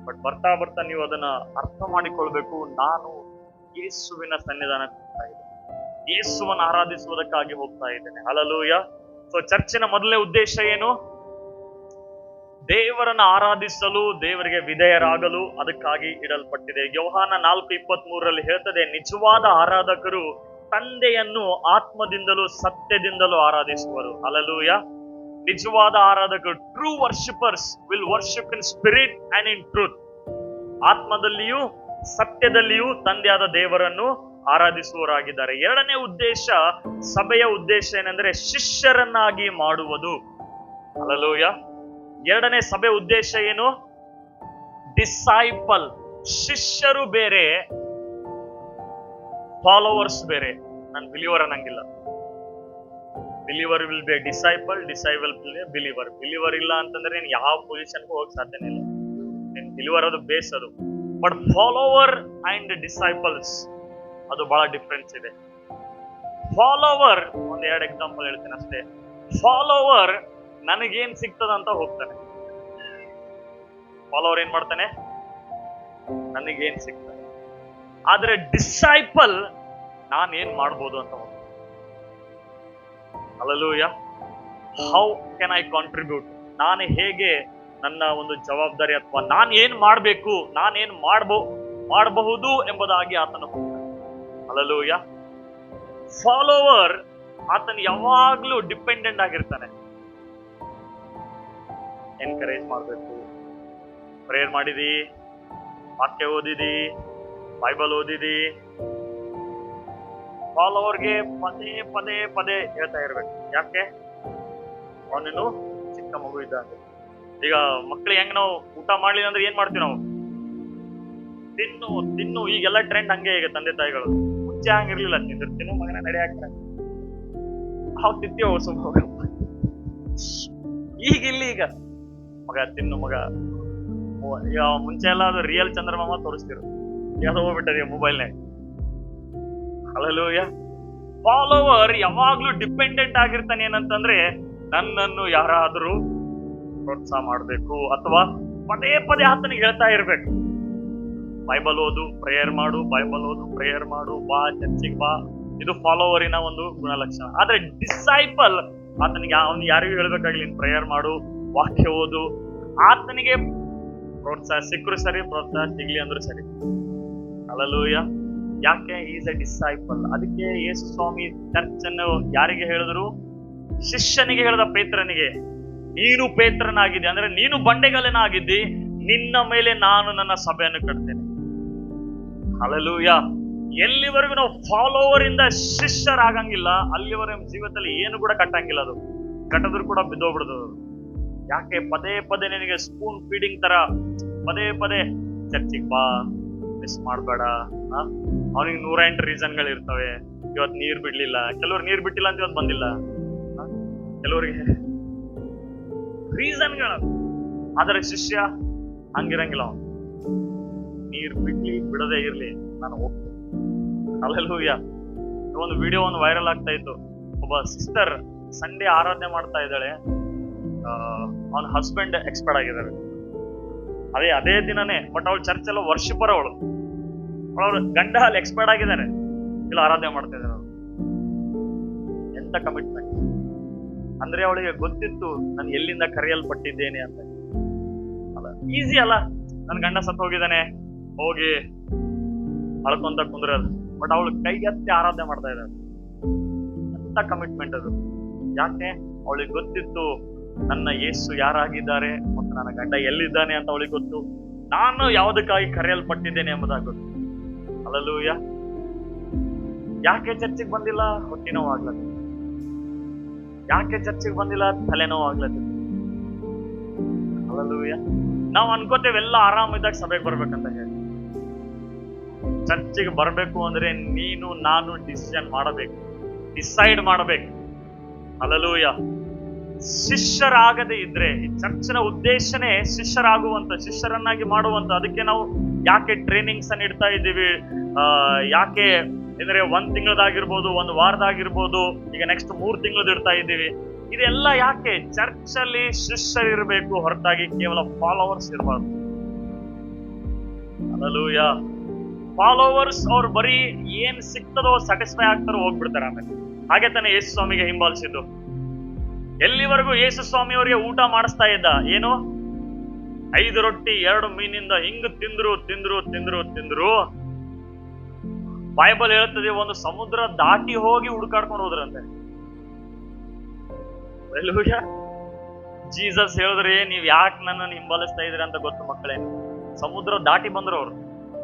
ಬಟ್ ಬರ್ತಾ ಬರ್ತಾ ನೀವು ಅದನ್ನ ಅರ್ಥ ಮಾಡಿಕೊಳ್ಬೇಕು. ನಾನು ಯೇಸುವಿನ ಸನ್ನಿಧಾನಕ್ಕೆ ಹೋಗ್ತಾ ಇದ್ದೇನೆ, ಯೇಸುವನ್ನು ಆರಾಧಿಸುವುದಕ್ಕಾಗಿ ಹೋಗ್ತಾ ಇದ್ದೇನೆ. ಹಲ್ಲೆಲೂಯಾ. ಸೊ ಚರ್ಚಿನ ಮೊದಲನೇ ಉದ್ದೇಶ ಏನು? ದೇವರನ್ನ ಆರಾಧಿಸಲು, ದೇವರಿಗೆ ವಿಧೇಯರಾಗಲು ಅದಕ್ಕಾಗಿ ಇಡಲ್ಪಟ್ಟಿದೆ. ಯೋಹಾನ 4:23 ಹೇಳ್ತದೆ, ನಿಜವಾದ ಆರಾಧಕರು ತಂದೆಯನ್ನು ಆತ್ಮದಿಂದಲೂ ಸತ್ಯದಿಂದಲೂ ಆರಾಧಿಸುವರು. ಹಲ್ಲೆಲೂಯಾ. ನಿಜವಾದ ಆರಾಧಕರು, true worshippers will worship in spirit and in truth. ಆತ್ಮದಲ್ಲಿಯೂ ಸತ್ಯದಲ್ಲಿಯೂ ತಂದೆಯಾದ ದೇವರನ್ನು ಆರಾಧಿಸುವವರಾಗಿದ್ದಾರೆ. ಎರಡನೇ ಉದ್ದೇಶ, ಸಭೆಯ ಉದ್ದೇಶ ಏನೆಂದ್ರೆ ಶಿಷ್ಯರನ್ನಾಗಿ ಮಾಡುವುದು. ಹಲ್ಲೆಲೂಯಾ. ಎರಡನೇ ಸಭೆ ಉದ್ದೇಶ ಏನು? ಡಿಸೈಪಲ್. ಶಿಷ್ಯರು ಬೇರೆ, ಫಾಲೋವರ್ಸ್ ಬೇರೆ. ನಾನು ಬಿಲಿವರ್ ಅನ್ನಂಗಿಲ್ಲ. Believer will be disciple, disciple will be believer. Believer ಇಲ್ಲ ಅಂತಂದ್ರೆ ನೀನು ಯಾವ ಪೊಸಿಷನ್ಗೂ ಹೋಗಕ್ ಸಾಧ್ಯನೇ ಇಲ್ಲ. ನೀನ್ ಬಿಲಿವರ್ ಅದು ಬೇಸ್ ಅದು. ಬಟ್ ಫಾಲೋವರ್ ಅಂಡ್ ಡಿಸೈಪಲ್ಸ್ ಅದು ಬಹಳ ಡಿಫ್ರೆನ್ಸ್ ಇದೆ. ಫಾಲೋವರ್, ಒಂದ್ 2 ಎಕ್ಸಾಂಪಲ್ ಹೇಳ್ತೇನೆ ಅಷ್ಟೇ. ಫಾಲೋವರ್ ನನಗೇನ್ ಸಿಗ್ತದಂತ ಹೋಗ್ತಾನೆ. ಫಾಲೋವರ್ ಏನ್ ಮಾಡ್ತಾನೆ? ನನಗೇನ್ ಸಿಗ್ತದೆ. ಆದ್ರೆ ಡಿಸೈಪಲ್ ನಾನ್ ಏನ್ ಮಾಡ್ಬೋದು ಅಂತ ಹೋಗ್ತಾನೆ. Hallelujah. How can I contribute? ನಾನು ಹೇಗೆ ನನ್ನ ಒಂದು ಜವಾಬ್ದಾರಿ ಅಥವಾ ನಾನು ಏನ್ ಮಾಡ್ಬೇಕು, ನಾನೇನ್ ಮಾಡಬಹುದು ಎಂಬುದಾಗಿ ಆತನ ಹೋಗ್ತಾನೆ. ಹಲ್ಲೆಲೂಯಾ. ಫಾಲೋವರ್ ಆತನ ಯಾವಾಗ್ಲೂ ಡಿಪೆಂಡೆಂಟ್ ಆಗಿರ್ತಾನೆ. ಎನ್ಕರೇಜ್ ಮಾಡ್ಬೇಕು, ಪ್ರೇಯರ್ ಮಾಡಿದಿ, ವಾಕ್ಯ ಓದಿದಿ, ಬೈಬಲ್ ಓದಿದಿ. ಫಾಲೋವರ್ಗೆ ಪದೇ ಪದೇ ಪದೇ ಹೇಳ್ತಾ ಇರ್ಬೇಕು. ಯಾಕೆ? ಅವನಿನ್ನು ಚಿಕ್ಕ ಮಗು ಇದ್ದಾಗ. ಈಗ ಮಕ್ಳು ಹೆಂಗ್ ನಾವು ಊಟ ಮಾಡ್ಲಿಲ್ಲ ಅಂದ್ರೆ ಏನ್ ಮಾಡ್ತೀವಿ ನಾವು? ತಿನ್ನು ತಿನ್ನು. ಈಗೆಲ್ಲ ಟ್ರೆಂಡ್ ಹಂಗೆ ಈಗ ತಂದೆ ತಾಯಿಗಳು. ಮುಂಚೆ ಹಂಗಿರ್ಲಿಲ್ಲ, ತಿನ್ನು ಮಗನ ನಡೆ ಹಾಕ್ತಾರೆ, ಅವ್ ತಿಂತೀವ ಸುಮ್ಮ. ಈಗಿಲ್ಲಿ ಈಗ ಮಗ ತಿನ್ನು ಮಗ. ಮುಂಚೆ ಎಲ್ಲ ಅದು ರಿಯಲ್ ಚಂದ್ರಮಾಮ ತೋರಿಸ್ತಿರು, ಯಾವ್ದೋ ಹೋಗ್ಬಿಟ್ಟದೆ ಮೊಬೈಲ್ನಾಗ. ಹಲ್ಲೆಲೂಯಾ. ಫಾಲೋವರ್ ಯಾವಾಗ್ಲೂ ಡಿಪೆಂಡೆಂಟ್ ಆಗಿರ್ತಾನೆ ಏನಂತಂದ್ರೆ, ನನ್ನನ್ನು ಯಾರಾದ್ರೂ ಪ್ರೋತ್ಸಾಹ ಮಾಡ್ಬೇಕು ಅಥವಾ ಪದೇ ಪದೇ ಆತನಿಗೆ ಹೇಳ್ತಾ ಇರ್ಬೇಕು, ಬೈಬಲ್ ಓದು, ಪ್ರೇಯರ್ ಮಾಡು, ಬೈಬಲ್ ಓದು, ಪ್ರೇಯರ್ ಮಾಡು, ಬಾ ಚರ್ಚಿಗೆ ಬಾ. ಇದು ಫಾಲೋವರಿನ ಒಂದು ಗುಣಲಕ್ಷಣ. ಆದ್ರೆ ಡಿಸೈಪಲ್ ಆತನಿಗೆ ಅವನು ಯಾರಿಗೂ ಹೇಳ್ಬೇಕಾಗ್ಲಿ, ಪ್ರೇಯರ್ ಮಾಡು, ವಾಕ್ಯ ಓದು. ಆತನಿಗೆ ಪ್ರೋತ್ಸಾಹ ಸಿಕ್ಕರು ಸರಿ, ಪ್ರೋತ್ಸಾಹ ಸಿಗ್ಲಿ ಅಂದ್ರು ಸರಿ. ಹಲ್ಲೆಲೂಯಾ. ಯಾಕೆ? Is A disciple. ಅದಕ್ಕೆ ಯೇಸು ಸ್ವಾಮಿ ಚರ್ಚ್ ಅನ್ನು ಯಾರಿಗೆ ಹೇಳಿದ್ರು? ಶಿಷ್ಯನಿಗೆ ಹೇಳಿದ, ಪೇತ್ರನಿಗೆ. ನೀನು ಪೇತ್ರನಾಗಿದ್ದೆ ಅಂದ್ರೆ ನೀನು ಬಂಡೆಗಲ್ಲನಾಗಿದ್ದಿ, ನಿನ್ನ ಮೇಲೆ ನಾನು ನನ್ನ ಸಭೆಯನ್ನು ಕಟ್ತೇನೆ. ಹಲ್ಲೆಲೂಯಾ. ಎಲ್ಲಿವರೆಗೂ ನಾವು ಫಾಲೋವರ್ ಇಂದ ಶಿಷ್ಯರಾಗಂಗಿಲ್ಲ, ಅಲ್ಲಿವರೆಗೂ ಜೀವಿತದಲ್ಲಿ ಏನು ಕೂಡ ಕಟ್ಟಂಗಿಲ್ಲ. ಅದು ಕಟ್ಟದ್ರು ಕೂಡ ಬಿದ್ದೋಗ್ಬಿಡುದು. ಯಾಕೆ? ಪದೇ ಪದೇ ನಿನಗೆ ಸ್ಪೂನ್ ಫೀಡಿಂಗ್ ತರ ಪದೇ ಪದೇ ಚರ್ಚಿಗೆ ಬಾ, ಮಿಸ್ ಮಾಡ್ಬೇಡ. ಅವನಿಗೆ 108 ರೀಸನ್ಗಳು ಇರ್ತವೆ. ಇವತ್ತು ನೀರ್ ಬಿಡ್ಲಿಲ್ಲ, ಕೆಲವ್ರು ನೀರ್ ಬಿಟ್ಟಿಲ್ಲ ಅಂತ ಇವತ್ತು ಬಂದಿಲ್ಲ, ಕೆಲವರಿಗೆ ರೀಸನ್ಗಳು. ಆದ್ರೆ ಶಿಷ್ಯ ಹಂಗಿರಂಗಿಲ್ಲ. ಅವನು ನೀರ್ ಬಿಡ್ಲಿ ಬಿಡದೇ ಇರ್ಲಿ, ನಾನು ಹೋಗ್ತೇನೆ. ಹಲ್ಲೆಲೂಯಾ. ಒಂದು ವಿಡಿಯೋ ಒಂದು ವೈರಲ್ ಆಗ್ತಾ ಇತ್ತು. ಒಬ್ಬ ಸಿಸ್ಟರ್ ಸಂಡೇ ಆರಾಧನೆ ಮಾಡ್ತಾ ಇದ್ದಾಳೆ, ಅವನ ಹಸ್ಬೆಂಡ್ ಎಕ್ಸ್ಪೈರ್ಡ್ ಆಗಿದ್ದಾರೆ ಅದೇ ದಿನನೇ. ಬಟ್ ಅವಳು ಚರ್ಚ್ ಎಲ್ಲ ವರ್ಷಿಪರ್, ಅವಳು ಗಂಡ ಅಲ್ಲಿ ಎಕ್ಸ್ಪೈರ್ಡ್ ಆಗಿದ್ದಾನೆ, ಇಲ್ಲ ಆರಾಧನೆ ಮಾಡ್ತಾ ಇದ್ದಾರೆ. ಎಂತ ಕಮಿಟ್ಮೆಂಟ್ ಅಂದ್ರೆ, ಅವಳಿಗೆ ಗೊತ್ತಿತ್ತು ನಾನು ಎಲ್ಲಿಂದ ಕರೆಯಲ್ಪಟ್ಟಿದ್ದೇನೆ ಅಂತ. ಅಲ್ಲ ಈಸಿ ಅಲ್ಲ, ನನ್ ಗಂಡ ಸತ್ತು ಹೋಗಿದ್ದಾನೆ ಹೋಗಿ ಅಳ್ಕೊಂತ ಕುಂದ್ರದು. ಬಟ್ ಅವಳು ಕೈಗೆತ್ತಿ ಆರಾಧನೆ ಮಾಡ್ತಾ ಇದ್ದಾಳೆ. ಎಂತ ಕಮಿಟ್ಮೆಂಟ್ ಅದು. ಯಾಕೆ? ಅವಳಿಗೆ ಗೊತ್ತಿತ್ತು ನನ್ನ ಯೇಸು ಯಾರಾಗಿದ್ದಾರೆ ಮತ್ತು ನನ್ನ ಗಂಡ ಎಲ್ಲಿದ್ದಾನೆ ಅಂತ ಅವಳಿಗೆ ಗೊತ್ತು. ನಾನು ಯಾವುದಕ್ಕಾಗಿ ಕರೆಯಲ್ಪಟ್ಟಿದ್ದೇನೆ ಎಂಬುದಾಗಿ ಗೊತ್ತು. ಹಲ್ಲೆಲೂಯಾ. ಯಾಕೆ ಚರ್ಚಿಗೆ ಬಂದಿಲ್ಲ? ಹೊಟ್ಟೆ ನೋವು ಆಗ್ಲತ್ತ. ಯಾಕೆ ಚರ್ಚಿಗೆ ಬಂದಿಲ್ಲ? ತಲೆನೋವು ಆಗ್ಲತ್ತ. ಹಲ್ಲೆಲೂಯಾ. ನಾವು ಅನ್ಕೋತೇವೆ ಎಲ್ಲ ಆರಾಮಿದ್ದಾಗ ಸಭೆಗೆ ಬರ್ಬೇಕಂತ ಹೇಳಿ. ಚರ್ಚಿಗೆ ಬರ್ಬೇಕು ಅಂದ್ರೆ ನೀನು ನಾನು ಡಿಸಿಷನ್ ಮಾಡಬೇಕು, ಡಿಸೈಡ್ ಮಾಡಬೇಕು. ಹಲ್ಲೆಲೂಯಾ. ಶಿಷ್ಯರಾಗದೆ ಇದ್ರೆ, ಈ ಚರ್ಚಿನ ಉದ್ದೇಶನೇ ಶಿಷ್ಯರನ್ನಾಗಿ ಮಾಡುವಂತ. ಅದಕ್ಕೆ ನಾವು ಯಾಕೆ ಟ್ರೈನಿಂಗ್ಸ್ ಅನ್ನು ಇಡ್ತಾ ಇದ್ದೀವಿ? ಯಾಕೆ ಅಂದ್ರೆ 1 ತಿಂಗಳದಾಗಿರ್ಬೋದು, 1 ವಾರದಾಗಿರ್ಬೋದು, ಈಗ ನೆಕ್ಸ್ಟ್ 3 ತಿಂಗಳದ ಇಡ್ತಾ ಇದ್ದೀವಿ. ಇದೆಲ್ಲ ಯಾಕೆ? ಚರ್ಚ್ ಅಲ್ಲಿ ಶಿಷ್ಯರಿರ್ಬೇಕು, ಹೊರತಾಗಿ ಕೇವಲ ಫಾಲೋವರ್ಸ್ ಇರಬಾರ್ದು. ಹಲ್ಲೆಲೂಯಾ. ಫಾಲೋವರ್ಸ್ ಅವ್ರು ಬರೀ ಏನ್ ಸಿಗ್ತದೋ ಸ್ಯಾಟಿಸ್ಫೈ ಆಗ್ತಾರೋ ಹೋಗ್ಬಿಡ್ತಾರೆ. ಆಮೇಲೆ ಹಾಗೆ ತಾನೆ ಯೇಸು ಸ್ವಾಮಿಗೆ ಹಿಂಬಾಲಿಸಿದ್ದು. ಎಲ್ಲಿವರೆಗೂ ಯೇಸು ಸ್ವಾಮಿ ಅವರಿಗೆ ಊಟ ಮಾಡಿಸ್ತಾ ಇದ್ದ? ಏನು? 5 ರೊಟ್ಟಿ 2 ಮೀನಿಂದ ಹಿಂಗ್ ತಿಂದ್ರು. ಬೈಬಲ್ ಹೇಳ್ತದೆ, ಒಂದು ಸಮುದ್ರ ದಾಟಿ ಹೋಗಿ ಹುಡುಕಾಡ್ಕೊಂಡು ಹೋದ್ರಂತೆ. ಜೀಸಸ್ ಹೇಳಿದ್ರೆ, ನೀವ್ ಯಾಕೆ ನನ್ನನ್ನು ಹಿಂಬಾಲಿಸ್ತಾ ಇದ್ರಿ ಅಂತ ಗೊತ್ತು ಮಕ್ಕಳೇ. ಸಮುದ್ರ ದಾಟಿ ಬಂದ್ರು ಅವ್ರು.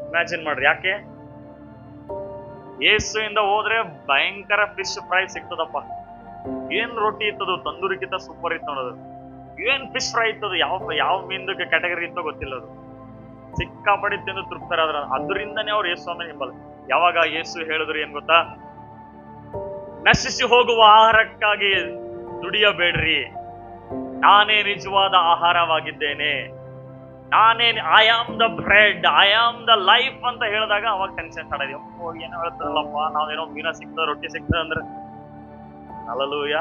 ಇಮ್ಯಾಜಿನ್ ಮಾಡ್ರಿ. ಯಾಕೆ? ಯೇಸು ಇಂದ ಹೋದ್ರೆ ಭಯಂಕರ ಫಿಶ್ ಫ್ರೈ ಸಿಗ್ತದಪ್ಪ. ಏನ್ ರೊಟ್ಟಿ ಇತ್ತದು, ತಂದೂರಿಗಿಂತ ಸೂಪರ್ ಇತ್ತು ನೋಡೋದು. ಏನ್ ಫಿಶ್ ಫ್ರೈ ಇತ್ತದು, ಯಾವ ಮೀನ್ದಕ್ಕೆ ಕ್ಯಾಟಗರಿ ಇತ್ತೋ ಗೊತ್ತಿಲ್ಲ. ಅದು ಸಿಕ್ಕಾಪಡಿ ತಿಂದು ತೃಪ್ತರಾದ್ರ. ಅದರಿಂದನೇ ಅವ್ರು ಯೇಸು ಸ್ವಾಮಿ ಹಿಂಬಾಲ. ಯಾವಾಗ ಯೇಸು ಹೇಳಿದ್ರು ಏನ್ ಗೊತ್ತಾ? ನಶಿಸಿ ಹೋಗುವ ಆಹಾರಕ್ಕಾಗಿ ದುಡಿಯಬೇಡ್ರಿ, ನಾನೇ ನಿಜವಾದ ಆಹಾರವಾಗಿದ್ದೇನೆ, I am the bread, I am the life ಅಂತ ಹೇಳಿದಾಗ ಅವಾಗ ಟೆನ್ಷನ್ ಸ್ಟಾರ್ಟ್ ಆಗಿದೆ. ಏನೋ ಹೇಳ್ತಾರಲ್ಲಪ್ಪ, ನಾವೇನೋ ಮೀನ ಸಿಗ್ತದ, ರೊಟ್ಟಿ ಸಿಗ್ತದ ಅಂದ್ರೆ. ಹಲ್ಲೆಲೂಯಾ.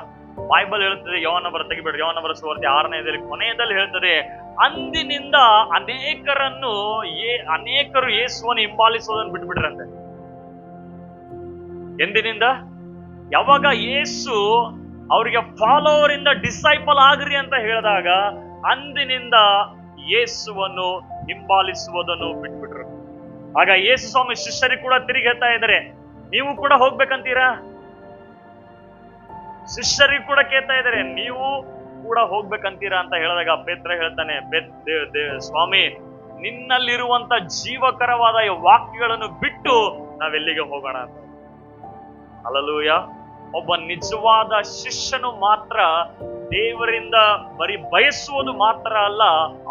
ಬೈಬಲ್ ಹೇಳ್ತದೆ, ಯೋಹಾನಬರ ತೆಗಿಬೇಡ್ರಿ, ಯೋಹಾನಬರ ಸುವಾರ್ತೆ 6ನೇ ಕೊನೆಯದಲ್ಲಿ ಹೇಳ್ತದೆ, ಅಂದಿನಿಂದ ಅನೇಕರು ಯೇಸುವನ್ನು ಹಿಂಬಾಲಿಸೋದನ್ನು ಬಿಟ್ಬಿಟ್ರಂತೆ. ಎಂದಿನಿಂದ? ಯಾವಾಗ ಯೇಸು ಅವರಿಗೆ ಫಾಲೋವರ್ ಇಂದ ಡಿಸೈಪಲ್ ಆಗ್ರಿ ಅಂತ ಹೇಳಿದಾಗ, ಅಂದಿನಿಂದ ಯೇಸುವನ್ನು ಹಿಂಬಾಲಿಸುವುದನ್ನು ಬಿಟ್ಬಿಟ್ರು. ಆಗ ಯೇಸು ಸ್ವಾಮಿ ಶಿಷ್ಯರಿಗೆ ಕೂಡ ತಿರುಗಿ ಹೇಳ್ತಾ ಇದ್ದಾರೆ, ನೀವು ಕೂಡ ಹೋಗ್ಬೇಕಂತೀರಾ? ಶಿಷ್ಯರಿಗೆ ಕೂಡ ಕೇಳ್ತಾ ಇದ್ದಾರೆ, ನೀವು ಕೂಡ ಹೋಗ್ಬೇಕಂತೀರಾ ಅಂತ ಹೇಳಿದಾಗ ಪೇತ್ರ ಹೇಳ್ತಾನೆ, ಸ್ವಾಮಿ, ನಿನ್ನಲ್ಲಿರುವಂತ ಜೀವಕರವಾದ ವಾಕ್ಯಗಳನ್ನು ಬಿಟ್ಟು ನಾವೆಲ್ಲಿಗೆ ಹೋಗೋಣ ಅಂತ. ಹಲ್ಲೆಲೂಯಾ. ಒಬ್ಬ ನಿಜವಾದ ಶಿಷ್ಯನು ಮಾತ್ರ ದೇವರಿಂದ ಬರೀ ಬಯಸುವುದು ಮಾತ್ರ ಅಲ್ಲ,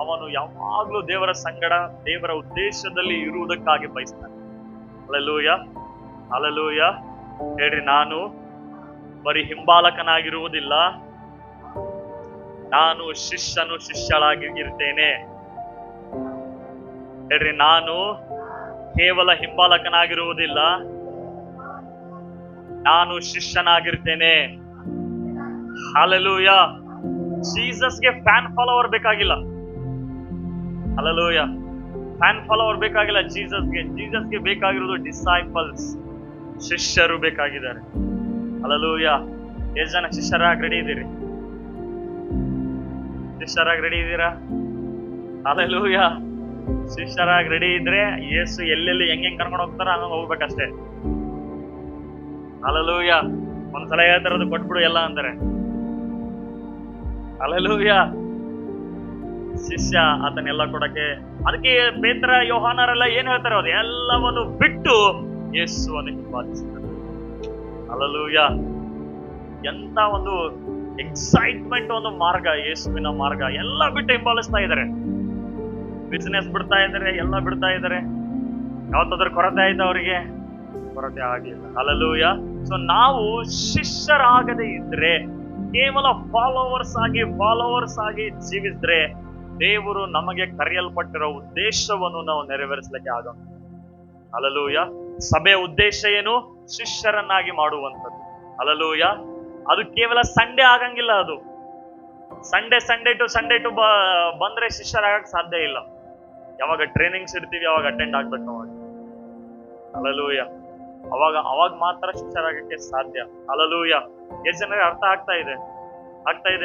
ಅವನು ಯಾವಾಗ್ಲೂ ದೇವರ ಸಂಗಡ ದೇವರ ಉದ್ದೇಶದಲ್ಲಿ ಇರುವುದಕ್ಕಾಗಿ ಬಯಸ್ತಾನೆ. Hallelujah, hallelujah. ಹೇಳ್ರಿ, ನಾನು ಬರೀ ಹಿಂಬಾಲಕನಾಗಿರುವುದಿಲ್ಲ, ನಾನು ಶಿಷ್ಯಳಾಗಿ ಇರ್ತೇನೆ. ಹೇಳ್ರಿ, ನಾನು ಕೇವಲ ಹಿಂಬಾಲಕನಾಗಿರುವುದಿಲ್ಲ, ನಾನು ಶಿಷ್ಯನಾಗಿರ್ತೇನೆ. ಹಲ್ಲೆಲೂಯಾ. ಜೀಸಸ್ಗೆ ಫ್ಯಾನ್ ಫಾಲೋವರ್ ಬೇಕಾಗಿಲ್ಲ. ಹಲ್ಲೆಲೂಯಾ. ಫ್ಯಾನ್ ಫಾಲೋವರ್ ಬೇಕಾಗಿಲ್ಲ ಜೀಸಸ್ಗೆ ಬೇಕಾಗಿರೋದು ಡಿಸೈಪಲ್ಸ್, ಶಿಷ್ಯರು ಬೇಕಾಗಿದ್ದಾರೆ. ಹಲ್ಲೆಲೂಯಾ. ಎಷ್ಟು ಜನ ಶಿಷ್ಯರಾಗಿ ರೆಡಿ ಇದ್ದೀರಿ? ಶಿಷ್ಯರಾಗಿ ರೆಡಿ ಇದ್ದೀರಾ? ಹಲ್ಲೆಲೂಯಾ. ಶಿಷ್ಯರಾಗಿ ರೆಡಿ ಇದ್ರೆ ಯೇಸು ಎಲ್ಲೆಲ್ಲಿ ಹೆಂಗ್ ಕರ್ಕೊಂಡು ಹೋಗ್ತಾರ ಹಂಗ ಹೋಗ್ಬೇಕಷ್ಟೇ. ಹಲ್ಲೆಲೂಯಾ. ಒಂದ್ಸಲ ಹೇಳ್ತಾರದು ಕೊಟ್ಬಿಡು ಎಲ್ಲ ಅಂತಾರೆ. ಹಲ್ಲೆಲೂಯಾ. ಶಿಷ್ಯ ಆತನೆಲ್ಲ ಕೊಡಕ್ಕೆ, ಅದಕ್ಕೆ ಪೇತ್ರ ಯೋಹಾನರೆಲ್ಲ ಏನ್ ಹೇಳ್ತಾರೆ, ಅದು ಎಲ್ಲವನ್ನು ಬಿಟ್ಟು ಯೇಸುವನ್ನು ಹಿಂಬಾಲಿಸ್ತಾರೆ. ಹಲ್ಲೆಲೂಯಾ. ಎಂತ ಒಂದು ಎಕ್ಸೈಟ್ಮೆಂಟ್, ಒಂದು ಮಾರ್ಗ, ಯೇಸುವಿನ ಮಾರ್ಗ. ಎಲ್ಲ ಬಿಟ್ಟು ಹಿಂಬಾಲಿಸ್ತಾ ಇದ್ದಾರೆ. ಬಿಸಿನೆಸ್ ಬಿಡ್ತಾ ಇದ್ದಾರೆ, ಎಲ್ಲ ಬಿಡ್ತಾ ಇದ್ದಾರೆ. ಯಾವತ್ತಾದ್ರೂ ಕೊರತೆ ಆಯ್ತು ಅವರಿಗೆ? ಕೊರತೆ ಆಗಿಲ್ಲ. ಹಲ್ಲೆಲೂಯಾ. ಸೊ ನಾವು ಶಿಷ್ಯರಾಗದೆ ಇದ್ರೆ, ಕೇವಲ ಫಾಲೋವರ್ಸ್ ಆಗಿ ಜೀವಿಸಿದ್ರೆ, ದೇವರು ನಮಗೆ ಕರೆಯಲ್ಪಟ್ಟಿರೋ ಉದ್ದೇಶವನ್ನು ನಾವು ನೆರವೇರಿಸಲಿಕ್ಕೆ ಆಗಲ್ಲ. ಹಲ್ಲೆಲೂಯಾ. ಸಭೆಯ ಉದ್ದೇಶ ಏನು? ಶಿಷ್ಯರನ್ನಾಗಿ ಮಾಡುವಂಥದ್ದು. ಹಲ್ಲೆಲೂಯಾ. ಅದು ಕೇವಲ ಸಂಡೇ ಆಗಂಗಿಲ್ಲ. ಅದು ಸಂಡೇ ಟು ಬಂದ್ರೆ ಶಿಷ್ಯರಾಗಕ್ಕೆ ಸಾಧ್ಯ ಇಲ್ಲ. ಯಾವಾಗ ಟ್ರೈನಿಂಗ್ಸ್ ಇರ್ತೀವಿ ಅವಾಗ ಅಟೆಂಡ್ ಆಗ್ಬೇಕು ಅವಾಗ. ಹಲ್ಲೆಲೂಯಾ. ಅವಾಗ ಮಾತ್ರ ಶಿಷ್ಯರಾಗಕ್ಕೆ ಸಾಧ್ಯ. ಹಲ್ಲೆಲೂಯಾ. ಎಷ್ಟು ಜನರಿಗೆ ಅರ್ಥ ಆಗ್ತಾ ಇದೆ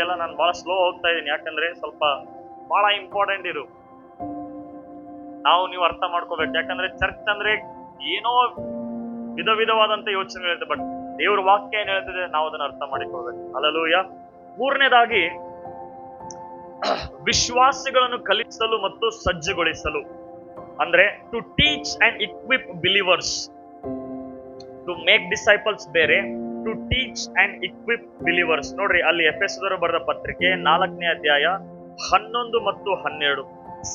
ಅಲ್ಲ? ನಾನು ಬಹಳ ಸ್ಲೋ ಹೋಗ್ತಾ ಇದ್ದೀನಿ, ಯಾಕಂದ್ರೆ ಸ್ವಲ್ಪ ಬಹಳ ಇಂಪಾರ್ಟೆಂಟ್ ಇದು. ನೀವು ಅರ್ಥ ಮಾಡ್ಕೋಬೇಕು. ಯಾಕಂದ್ರೆ ಚರ್ಚ್ ಅಂದ್ರೆ ಏನೋ ವಿಧವಾದಂತ ಯೋಚನೆ ಇರುತ್ತೆ, ಬಟ್ ದೇವ್ರ ವಾಕ್ಯ ಏನ್ ಹೇಳ್ತಿದೆ ನಾವು ಅದನ್ನ ಅರ್ಥ ಮಾಡಿಕೊಳ್ಬೇಕು. ಹಲ್ಲೆಲೂಯಾ. ಮೂರನೇದಾಗಿ, ವಿಶ್ವಾಸಿಗಳನ್ನು ಕಲಿಸಲು ಮತ್ತು ಸಜ್ಜುಗೊಳಿಸಲು, ಅಂದ್ರೆ to teach and equip believers. To make disciples ಬೇರೆ, to teach and equip believers. ನೋಡ್ರಿ, ಅಲ್ಲಿ ಎಫೆಸದವರು ಬರೆದ ಪತ್ರಿಕೆ 4ನೇ ಅಧ್ಯಾಯ 11 ಮತ್ತು 12.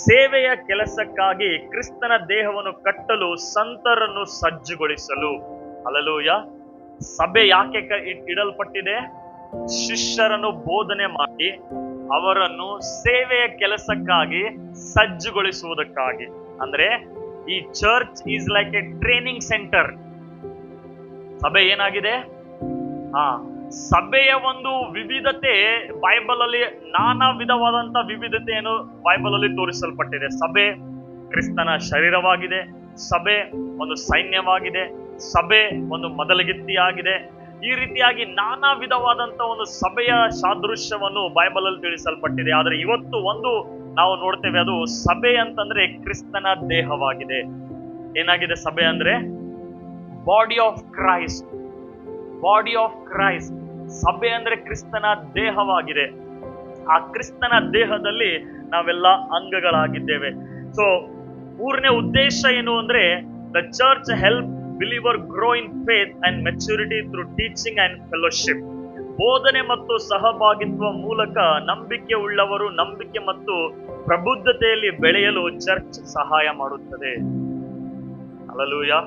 ಸೇವೆಯ ಕೆಲಸಕ್ಕಾಗಿ ಕ್ರಿಸ್ತನ ದೇಹವನ್ನು ಕಟ್ಟಲು ಸಂತರನ್ನು ಸಜ್ಜುಗೊಳಿಸಲು. ಹಲ್ಲೆಲೂಯಾ. ಸಭೆ ಯಾಕೆ ಇಡಲ್ಪಟ್ಟಿದೆ? ಶಿಷ್ಯರನ್ನು ಬೋಧನೆ ಮಾಡಿ ಅವರನ್ನು ಸೇವೆಯ ಕೆಲಸಕ್ಕಾಗಿ ಸಜ್ಜುಗೊಳಿಸುವುದಕ್ಕಾಗಿ. ಅಂದ್ರೆ ಈ church is like A training centre. ಸಭೆ ಏನಾಗಿದೆ? ಸಭೆಯ ಒಂದು ವಿವಿಧತೆ ಬೈಬಲ್ ಅಲ್ಲಿ, ನಾನಾ ವಿಧವಾದಂತ ವಿವಿಧತೆಯನ್ನು ಬೈಬಲ್ ಅಲ್ಲಿ ತೋರಿಸಲ್ಪಟ್ಟಿದೆ. ಸಭೆ ಕ್ರಿಸ್ತನ ಶರೀರವಾಗಿದೆ, ಸಭೆ ಒಂದು ಸೈನ್ಯವಾಗಿದೆ, ಸಭೆ ಒಂದು ಮೊದಲಗಿತ್ತಿಯಾಗಿದೆ. ಈ ರೀತಿಯಾಗಿ ನಾನಾ ವಿಧವಾದಂತ ಒಂದು ಸಭೆಯ ಸಾದೃಶ್ಯವನ್ನು ಬೈಬಲ್ ಅಲ್ಲಿ ತಿಳಿಸಲ್ಪಟ್ಟಿದೆ. ಆದ್ರೆ ಇವತ್ತು ಒಂದು ನಾವು ನೋಡ್ತೇವೆ, ಅದು ಸಭೆ ಅಂತಂದ್ರೆ ಕ್ರಿಸ್ತನ ದೇಹವಾಗಿದೆ. ಏನಾಗಿದೆ ಸಭೆ ಅಂದ್ರೆ? Body of Christ. Body of Christ. ಸಭೆ ಅಂದ್ರೆ ಕ್ರಿಸ್ತನ ದೇಹವಾಗಿದೆ. ಆ ಕ್ರಿಸ್ತನ ದೇಹದಲ್ಲಿ ನಾವೆಲ್ಲ ಅಂಗಗಳಾಗಿದ್ದೇವೆ. ಸೊ ಮೂರನೇ ಉದ್ದೇಶ ಏನು ಅಂದ್ರೆ, the church help believer grow in faith and maturity through teaching and fellowship. ಬೋಧನೆ ಮತ್ತು ಸಹಭಾಗಿತ್ವ ಮೂಲಕ ನಂಬಿಕೆ ಉಳ್ಳವರು ನಂಬಿಕೆ ಮತ್ತು ಪ್ರಬುದ್ಧತೆಯಲ್ಲಿ ಬೆಳೆಯಲು ಚರ್ಚ್ ಸಹಾಯ ಮಾಡುತ್ತದೆ. Hallelujah,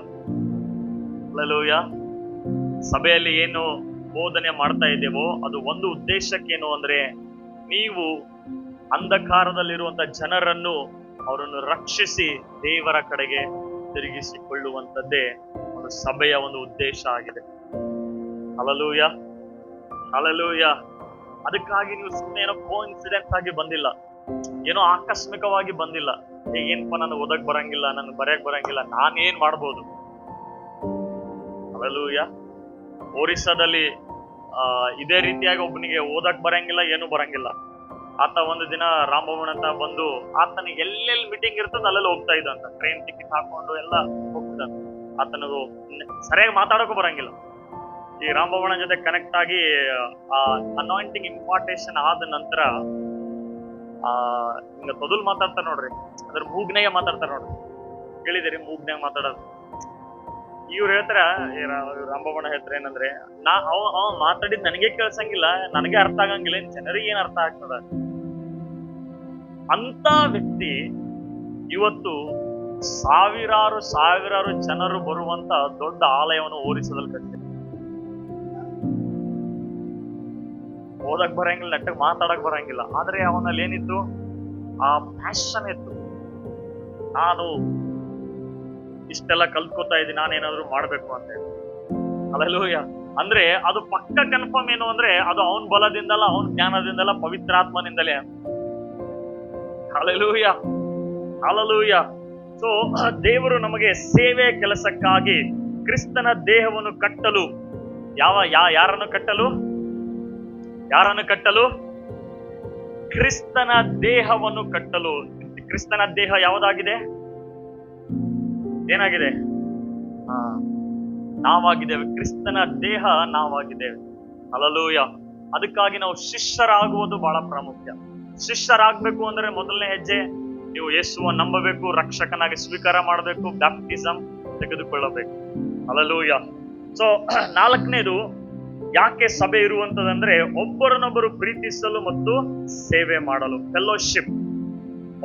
hallelujah. ಸಭೆಯಲ್ಲಿ ಏನು ಬೋಧನೆ ಮಾಡ್ತಾ ಇದ್ದೇವೋ ಅದು ಒಂದು ಉದ್ದೇಶಕ್ಕೇನು ಅಂದ್ರೆ, ನೀವು ಅಂಧಕಾರದಲ್ಲಿರುವಂತ ಜನರನ್ನು ಅವರನ್ನು ರಕ್ಷಿಸಿ ದೇವರ ಕಡೆಗೆ ತಿರುಗಿಸಿಕೊಳ್ಳುವಂಥದ್ದೇ ಒಂದು ಸಭೆಯ ಒಂದು ಉದ್ದೇಶ ಆಗಿದೆ. Hallelujah, hallelujah. ಅದಕ್ಕಾಗಿ ನೀವು ಸುಮ್ಮನೆ ಏನೋ ಕೋಇನ್ಸಿಡೆನ್ಸ್ ಆಗಿ ಬಂದಿಲ್ಲ, ಏನೋ ಆಕಸ್ಮಿಕವಾಗಿ ಬಂದಿಲ್ಲ. ಏನಪ್ಪ ನಾನು ಓದಕ್ ಬರಂಗಿಲ್ಲ, ನನ್ ಬರೆಯಕ್ ಬರಂಗಿಲ್ಲ, ನಾನೇನ್ ಮಾಡ್ಬೋದು? ಹಲ್ಲೆಲೂಯಾ. ಒರಿಸ್ಸಾದಲ್ಲಿ ಇದೇ ರೀತಿಯಾಗಿ ಒಬ್ಬನಿಗೆ ಓದಕ್ ಬರಂಗಿಲ್ಲ, ಏನು ಬರಂಗಿಲ್ಲ. ಆತ ಒಂದು ದಿನ ರಾಮಭವನ್ ಅಂತ ಬಂದು, ಆತನಿಗೆ ಎಲ್ಲೆಲ್ಲಿ ಮೀಟಿಂಗ್ ಇರ್ತದೆ ಅಲ್ಲೆಲ್ಲ ಹೋಗ್ತಾ ಇದ್ದಂತ. ಟ್ರೈನ್ ಟಿಕೆಟ್ ಹಾಕೊಂಡು ಎಲ್ಲ ಹೋಗ್ತಿದ್ದಂತ. ಆತನಿಗೂ ಸರಿಯಾಗಿ ಮಾತಾಡೋಕು ಬರಂಗಿಲ್ಲ. ಈ ರಾಮಭವನ ಜೊತೆ ಕನೆಕ್ಟ್ ಆಗಿ ಅನಾಯಿಂಟಿಂಗ್ ಇಂಪಾರ್ಟೇಷನ್ ಆದ ನಂತರ ಹಿಂಗ ತೊದಲ್ ಮಾತಾಡ್ತಾರೆ ನೋಡ್ರಿ, ಅದ್ರ ಮೂಗ್ನೆಗೆ ಮಾತಾಡ್ತಾರೆ ನೋಡ್ರಿ. ಕೇಳಿದಿರಿ ಮೂಗ್ನಾಗ ಮಾತಾಡೋದು? ಇವ್ರು ಹೇಳ್ತಾರ, ರಂಭವಣ ಹೇಳ್ತಾರ ಏನಂದ್ರೆ, ಅವ ಮಾತಾಡಿದ್ ನನಗೆ ಕೇಳ್ಸಂಗಿಲ್ಲ, ನನಗೆ ಅರ್ಥ ಆಗಂಗಿಲ್ಲ, ಜನರಿಗೆ ಏನ್ ಅರ್ಥ ಆಗ್ತದ? ಅಂತ ವ್ಯಕ್ತಿ ಇವತ್ತು ಸಾವಿರಾರು ಜನರು ಬರುವಂತ ದೊಡ್ಡ ಆಲಯವನ್ನು ಓಡಿಸೋದಲ್ಲಿ ಕಟ್ಟಿದೆ. ಓದಕ್ ಬರಂಗಿಲ್ಲ, ನೆಟ್ಟಗ್ ಮಾತಾಡಕ್ ಬರಂಗಿಲ್ಲ, ಆದ್ರೆ ಅವನಲ್ಲಿ ಏನಿತ್ತು? ಆ ಪ್ಯಾಷನ್ ಇತ್ತು. ನಾನು ಇಷ್ಟೆಲ್ಲ ಕಲ್ತ್ಕೋತಾ ಇದ್ದೀನಿ, ನಾನೇನಾದ್ರೂ ಮಾಡ್ಬೇಕು ಅಂತ ಹೇಳಿ. ಹಲ್ಲೆಲೂಯ. ಅಂದ್ರೆ ಅದು ಪಕ್ಕ ಕನ್ಫರ್ಮ್ ಏನು ಅಂದ್ರೆ, ಅದು ಅವನ ಬಲದಿಂದಲ್ಲ, ಅವನ ಜ್ಞಾನದಿಂದಲ್ಲ, ಪವಿತ್ರಾತ್ಮನಿಂದಲೇ. Hallelujah, hallelujah. ಸೊ ದೇವರು ನಮಗೆ ಸೇವೆ ಕೆಲಸಕ್ಕಾಗಿ ಕ್ರಿಸ್ತನ ದೇಹವನ್ನು ಕಟ್ಟಲು, ಯಾರನ್ನು ಕಟ್ಟಲು? ಕ್ರಿಸ್ತನ ದೇಹವನ್ನು ಕಟ್ಟಲು. ಕ್ರಿಸ್ತನ ದೇಹ ಯಾವುದಾಗಿದೆ? ಏನಾಗಿದೆ? ನಾವಾಗಿದ್ದೇವೆ. ಕ್ರಿಸ್ತನ ದೇಹ ನಾವಾಗಿದ್ದೇವೆ. ಹಲ್ಲೆಲೂಯ. ಅದಕ್ಕಾಗಿ ನಾವು ಶಿಷ್ಯರಾಗುವುದು ಬಹಳ ಪ್ರಾಮುಖ್ಯ. ಶಿಷ್ಯರಾಗಬೇಕು ಅಂದ್ರೆ ಮೊದಲನೇ ಹೆಜ್ಜೆ, ನೀವು ಯೇಸುವನ್ನು ನಂಬಬೇಕು, ರಕ್ಷಕನಾಗಿ ಸ್ವೀಕಾರ ಮಾಡಬೇಕು, ಬ್ಯಾಪ್ಟಿಸಮ್ ತೆಗೆದುಕೊಳ್ಳಬೇಕು. ಹಲ್ಲೆಲೂಯ. ಸೊ ನಾಲ್ಕನೇದು, ಯಾಕೆ ಸಭೆ ಇರುವಂತದಂದ್ರೆ, ಒಬ್ಬರನ್ನೊಬ್ಬರು ಪ್ರೀತಿಸಲು ಮತ್ತು ಸೇವೆ ಮಾಡಲು. ಫೆಲೋಶಿಪ್,